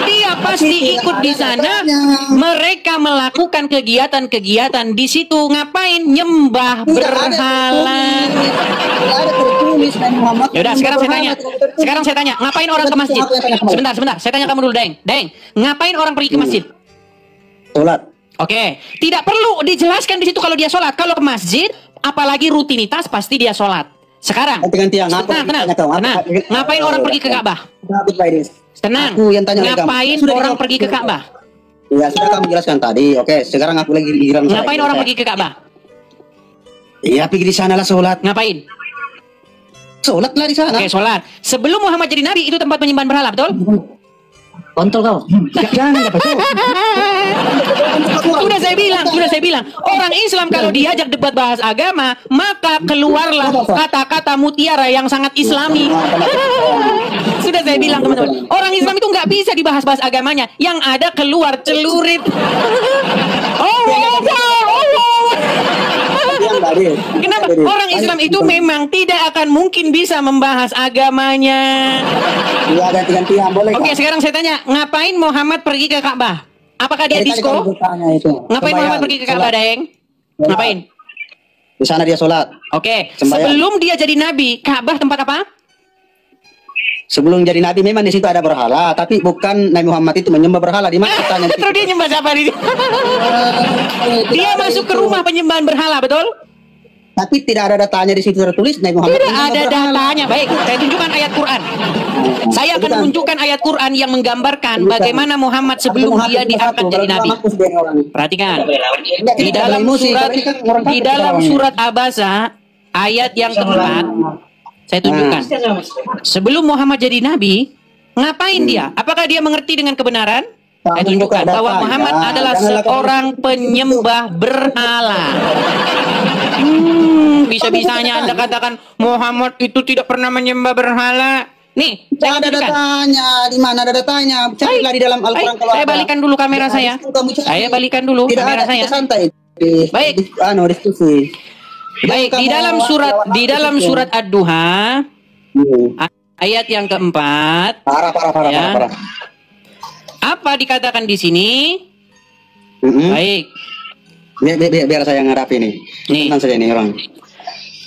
Dia pasti ikut di sana. Mereka melakukan kegiatan-kegiatan di situ. Ngapain? Nyembah berhala. Tidak ada tertulis Nabi Muhammad. Ya udah, sekarang saya tanya, ngapain orang ke masjid? Sebentar, saya tanya kamu dulu, Deng, ngapain orang pergi ke masjid? Sholat. Oke, tidak perlu dijelaskan di situ kalau dia sholat. Kalau ke masjid, apalagi rutinitas pasti dia sholat. Sekarang, Ganti-gantian. tenang. Ngapain orang pergi ke Ka'bah? Tenang. Aku yang tanya lagi kamu. Ngapain Sudah orang dijawab. pergi ke Ka'bah? Ya sudah kamu jelaskan tadi. Oke, sekarang aku lagi giliran saya. Ngapain orang pergi ke Ka'bah? Iya, pergi di sana lah sholat. Ngapain? Sholat lah di sana. Oke, sholat. Sebelum Muhammad jadi nabi, itu tempat penyembahan berhala, betul? Kontol kau. Jangan apa sih? Sudah saya bilang, orang Islam kalau diajak debat bahas agama, maka keluarlah kata-kata mutiara yang sangat Islami. Sudah saya bilang teman-teman, orang Islam itu nggak bisa dibahas-bahas agamanya, yang ada keluar celurit. Kenapa? Orang Islam itu memang tidak akan mungkin bisa membahas agamanya. Iya, ganti-gantian boleh. Oke, sekarang saya tanya, ngapain Muhammad pergi ke Ka'bah? Apakah dia disco? Ngapain Muhammad pergi ke Ka'bah, Deng? Ngapain? Di sana dia sholat. Oke, Sembahyang. sebelum dia jadi nabi, Ka'bah tempat apa? Sebelum jadi nabi memang di situ ada berhala, tapi bukan Nabi Muhammad itu menyembah berhala. Di mana katanya? Terus dia nyembah siapa di sini? Dia masuk ke rumah penyembahan berhala, betul? Tapi tidak ada datanya di situ tertulis Nabi Muhammad. Tidak menyembah ada berhala. datanya. Baik, saya tunjukkan ayat Quran. Saya akan menunjukkan ayat Quran yang menggambarkan bagaimana Muhammad sebelum dia diangkat jadi nabi. Perhatikan. Di dalam surat Abasa ayat yang keempat, saya tunjukkan. Sebelum Muhammad jadi nabi, ngapain dia? Apakah dia mengerti dengan kebenaran? Saya tunjukkan bahwa Muhammad adalah seorang penyembah berhala. Bisa-bisanya Anda katakan Muhammad itu tidak pernah menyembah berhala. Nih, saya ada tunjukkan. datanya. Di mana ada datanya? Carilah di dalam Al-Quran kalau Saya ada. balikan dulu kamera saya. Saya balikan dulu Tidak kamera ada, saya. kita santai. Baik. Diskusi. Baik, di dalam surat Ad-Duha ayat yang keempat, Parah. Ya. apa dikatakan di sini? Baik. Biar saya ngarapi nih. Nih. Tenang saja nih orang.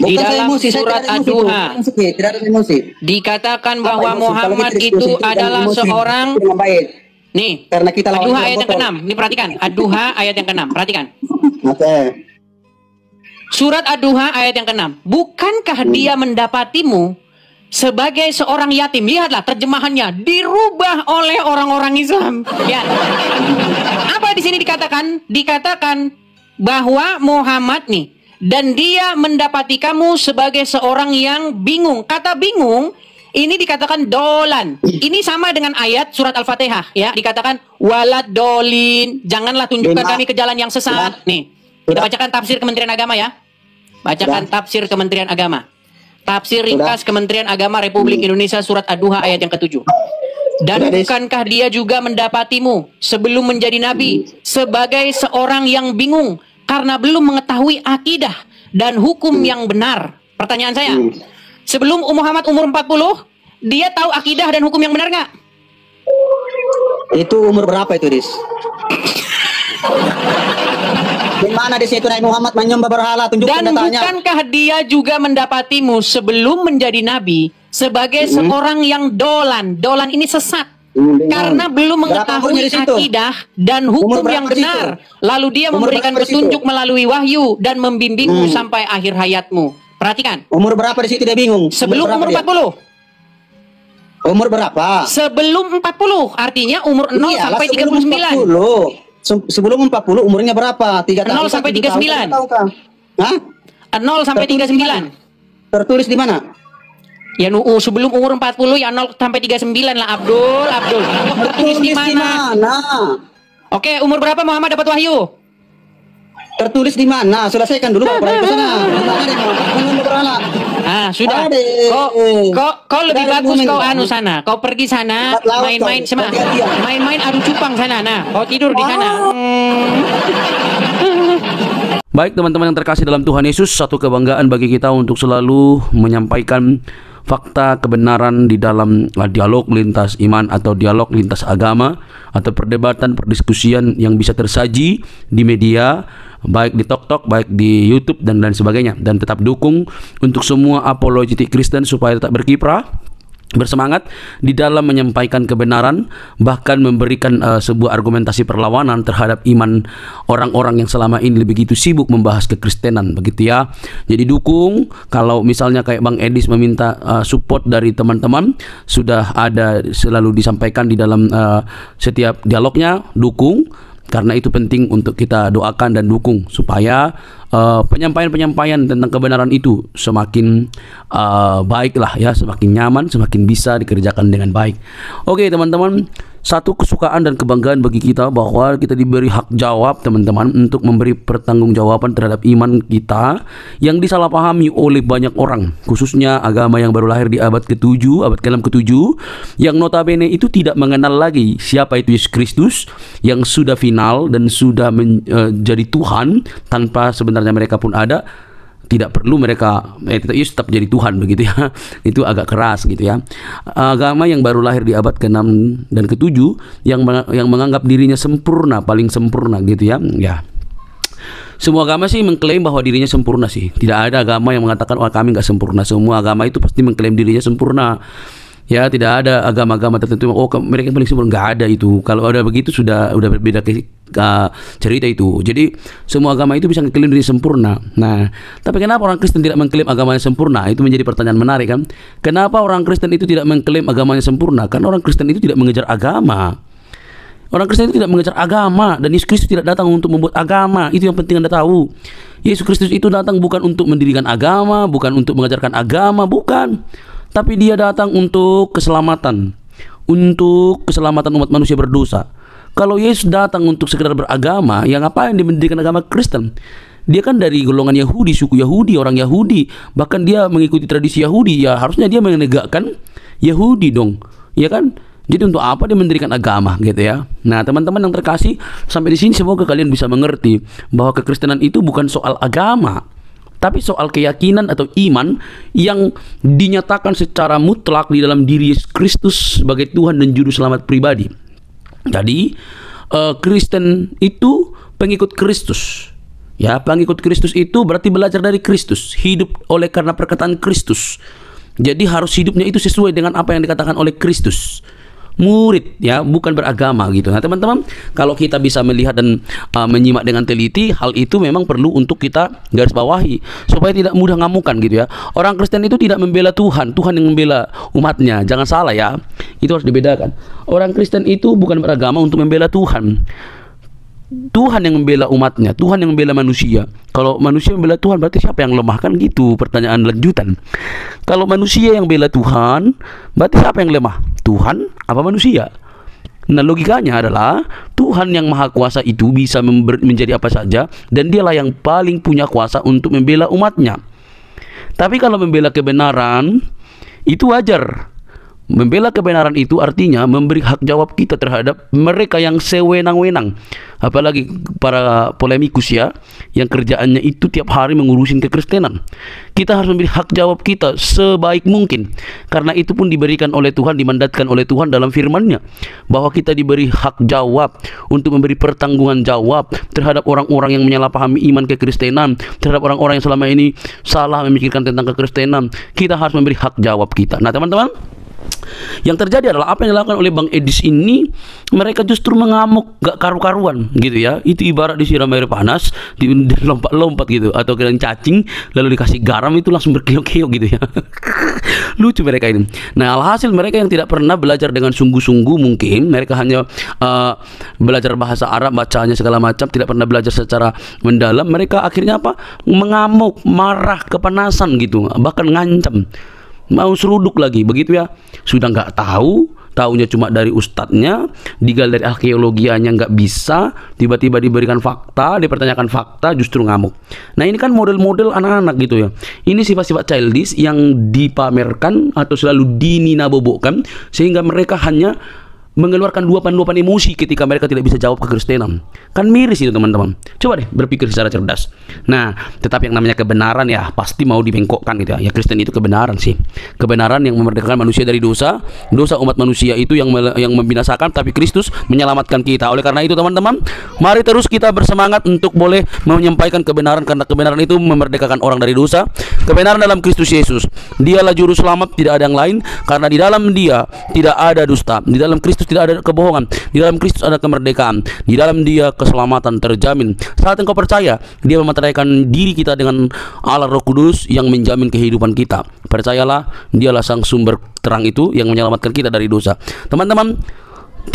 Di Bukan saya dalam emosi, saya surat tidak ada emosi, Ad-Duha bro. Tidak ada emosi. dikatakan Apa bahwa emosi? Kalau Muhammad kita itu diskusi, kita adalah emosi. seorang. Itu yang baik. Nih, Karena kita lawan Ad-Duha dengan ayat yang botol. ke-6. Ini perhatikan. Ad-Duha ayat yang ke-6. Perhatikan. Oke. Surat Ad-Duha ayat yang ke-6. Bukankah dia mendapatimu sebagai seorang yatim? Lihatlah terjemahannya dirubah oleh orang-orang Islam. Lihat. Apa di sini dikatakan? Dikatakan bahwa Muhammad nih, dan dia mendapati kamu sebagai seorang yang bingung. Kata bingung ini dikatakan dolan. Ini sama dengan ayat surat Al-Fatihah ya, dikatakan walad dolin. Janganlah tunjukkan kami ke jalan yang sesat. Nih, kita bacakan tafsir Kementerian Agama ya. Bacakan tafsir Kementerian Agama. Tafsir ringkas Kementerian Agama Republik Indonesia surat Ad-Duha ayat yang ke-7. Dan bukankah dia juga mendapatimu sebelum menjadi nabi sebagai seorang yang bingung karena belum mengetahui akidah dan hukum yang benar? Pertanyaan saya, sebelum Muhammad umur 40, dia tahu akidah dan hukum yang benar nggak? Itu umur berapa itu, Dis? Di mana di situ Nabi Muhammad menyembah berhala? Tunjukkan Dan datanya. bukankah dia juga mendapatimu sebelum menjadi nabi sebagai seorang yang dolan? Dolan ini sesat. Karena belum Berapa umurnya mengetahui di situ? akidah dan hukum Umur yang berapa di benar. situ? Lalu dia Umur memberikan berapa di situ? petunjuk melalui wahyu dan membimbingmu sampai akhir hayatmu. Perhatikan. Umur berapa di situ dia bingung? Sebelum umur berapa 40. dia? Umur berapa? Sebelum 40. Artinya umur 0 Iyalah, sampai sebelum 39. 40. Sebelum 40 umurnya berapa? 3 tahun. 0 sampai 7 tahun, 39. tahukah? Hah? 0 sampai Tertulis 39. Tertulis di mana? Ya sebelum umur 40 ya 0 sampai 39 lah Abdul. Tertulis di mana? Oke, umur berapa Muhammad dapat wahyu? Tertulis di mana? Selesaikan dulu baru ke sana. Ah, sudah. Ade. Kau lebih Dari bagus momen kau kamu. sana. Kau pergi sana Tempat laut main-main kau. sama Hati-hati ya. main-main adu cupang sana. Nah, kau tidur di sana. Baik teman-teman yang terkasih dalam Tuhan Yesus, satu kebanggaan bagi kita untuk selalu menyampaikan fakta kebenaran di dalam dialog lintas iman atau dialog lintas agama atau perdebatan perdiskusian yang bisa tersaji di media, baik di TokTok, baik di YouTube dan lain sebagainya. Dan tetap dukung untuk semua apologetik Kristen supaya tetap berkiprah, bersemangat di dalam menyampaikan kebenaran, bahkan memberikan sebuah argumentasi perlawanan terhadap iman orang-orang yang selama ini begitu sibuk membahas kekristenan, begitu ya. Jadi dukung. Kalau misalnya kayak Bang Edis meminta support dari teman-teman, sudah ada selalu disampaikan di dalam setiap dialognya, dukung. Karena itu penting untuk kita doakan dan dukung supaya penyampaian-penyampaian tentang kebenaran itu semakin baiklah ya, semakin nyaman, semakin bisa dikerjakan dengan baik. Oke teman-teman, satu kesukaan dan kebanggaan bagi kita bahwa kita diberi hak jawab teman-teman untuk memberi pertanggungjawaban terhadap iman kita yang disalahpahami oleh banyak orang, khususnya agama yang baru lahir di abad ke-7, abad ke-6 ke-7, yang notabene itu tidak mengenal lagi siapa itu Yesus Kristus yang sudah final dan sudah menjadi Tuhan tanpa sebenarnya mereka pun ada. Tidak perlu mereka Yesus tetap jadi Tuhan begitu ya. Itu agak keras gitu ya. Agama yang baru lahir di abad ke-6 dan ke-7 yang menganggap dirinya sempurna, paling sempurna gitu ya. Ya. Semua agama sih mengklaim bahwa dirinya sempurna sih. Tidak ada agama yang mengatakan kami nggak sempurna. Semua agama itu pasti mengklaim dirinya sempurna. Ya, tidak ada agama-agama tertentu mereka paling sempurna, nggak ada itu. Kalau ada begitu sudah berbeda cerita itu. Jadi semua agama itu bisa mengklaim diri sempurna. Nah, tapi kenapa orang Kristen tidak mengklaim agamanya sempurna? Itu menjadi pertanyaan menarik kan? Kenapa orang Kristen itu tidak mengklaim agamanya sempurna? Karena orang Kristen itu tidak mengejar agama. Orang Kristen itu tidak mengejar agama, dan Yesus Kristus tidak datang untuk membuat agama. Itu yang penting Anda tahu. Yesus Kristus itu datang bukan untuk mendirikan agama, bukan untuk mengajarkan agama, bukan. Tapi dia datang untuk keselamatan, untuk keselamatan umat manusia berdosa. Kalau Yesus datang untuk sekedar beragama, yang ngapain dia mendirikan agama Kristen? Dia kan dari golongan Yahudi, suku Yahudi, orang Yahudi. Bahkan dia mengikuti tradisi Yahudi. Ya harusnya dia menegakkan Yahudi dong, ya kan? Jadi untuk apa dia mendirikan agama gitu ya? Nah teman-teman yang terkasih, sampai di sini semoga kalian bisa mengerti bahwa kekristenan itu bukan soal agama, tapi soal keyakinan atau iman yang dinyatakan secara mutlak di dalam diri Yesus Kristus sebagai Tuhan dan Juru Selamat pribadi. Jadi Kristen itu pengikut Kristus. Ya, pengikut Kristus itu berarti belajar dari Kristus, hidup oleh karena perkataan Kristus. Jadi harus hidupnya itu sesuai dengan apa yang dikatakan oleh Kristus. Murid ya, bukan beragama gitu. Nah teman-teman, kalau kita bisa melihat dan menyimak dengan teliti, hal itu memang perlu untuk kita garis bawahi supaya tidak mudah ngamukan gitu ya. Orang Kristen itu tidak membela Tuhan, Tuhan yang membela umatnya. Jangan salah ya, itu harus dibedakan. Orang Kristen itu bukan beragama untuk membela Tuhan. Tuhan yang membela umatnya, Tuhan yang membela manusia. Kalau manusia membela Tuhan, berarti siapa yang lemah? Kan gitu pertanyaan lanjutan. Kalau manusia yang bela Tuhan, berarti siapa yang lemah? Tuhan apa manusia? Nah logikanya adalah Tuhan yang maha kuasa itu bisa menjadi apa saja, dan dialah yang paling punya kuasa untuk membela umatnya. Tapi kalau membela kebenaran, itu wajar. Membela kebenaran itu artinya memberi hak jawab kita terhadap mereka yang sewenang-wenang. Apalagi para polemikus ya, yang kerjaannya itu tiap hari mengurusin kekristenan. Kita harus memberi hak jawab kita sebaik mungkin. Karena itu pun diberikan oleh Tuhan, dimandatkan oleh Tuhan dalam firman-Nya, bahwa kita diberi hak jawab untuk memberi pertanggungan jawab terhadap orang-orang yang menyalahpahami iman kekristenan, terhadap orang-orang yang selama ini salah memikirkan tentang kekristenan. Kita harus memberi hak jawab kita. Nah teman-teman, yang terjadi adalah apa yang dilakukan oleh Bang Edis ini, mereka justru mengamuk gak karu-karuan gitu ya. Itu ibarat disiram air panas, lompat-lompat gitu, atau kalian cacing lalu dikasih garam itu langsung berkeok-keok gitu ya. Lucu mereka ini. Nah alhasil mereka yang tidak pernah belajar dengan sungguh-sungguh, mungkin mereka hanya belajar bahasa Arab, bacanya segala macam, tidak pernah belajar secara mendalam. Mereka akhirnya apa? Mengamuk, marah, kepanasan gitu, bahkan ngancam, mau seruduk lagi begitu ya. Sudah nggak tahu, taunya cuma dari ustadznya, digal dari arkeologianya nggak bisa, tiba-tiba diberikan fakta, dipertanyakan fakta, justru ngamuk. Nah ini kan model-model anak-anak gitu ya. Ini sifat-sifat childish yang dipamerkan atau selalu dininabobokan, sehingga mereka hanya mengeluarkan luapan-luapan emosi ketika mereka tidak bisa jawab kekristenan. Kan miris itu teman-teman. Coba deh berpikir secara cerdas. Nah, tetapi yang namanya kebenaran ya pasti mau dibengkokkan gitu ya. Ya Kristen itu kebenaran sih. Kebenaran yang memerdekakan manusia dari dosa. Dosa umat manusia itu yang membinasakan, tapi Kristus menyelamatkan kita. Oleh karena itu teman-teman, mari terus kita bersemangat untuk boleh menyampaikan kebenaran, karena kebenaran itu memerdekakan orang dari dosa. Kebenaran dalam Kristus Yesus. Dialah juru selamat, tidak ada yang lain, karena di dalam Dia tidak ada dusta. Di dalam Kristus tidak ada kebohongan. Di dalam Kristus ada kemerdekaan. Di dalam Dia keselamatan terjamin. Saat engkau percaya, Dia mematahkan diri kita dengan Allah Roh Kudus yang menjamin kehidupan kita. Percayalah, Dialah sang sumber terang itu yang menyelamatkan kita dari dosa. Teman-teman,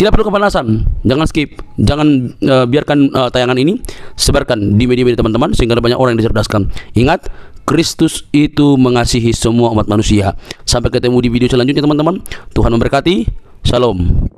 tidak perlu kepanasan, jangan skip, jangan biarkan tayangan ini, sebarkan di media-media teman-teman sehingga ada banyak orang yang dicerdaskan. Ingat, Kristus itu mengasihi semua umat manusia. Sampai ketemu di video selanjutnya teman-teman. Tuhan memberkati. Shalom.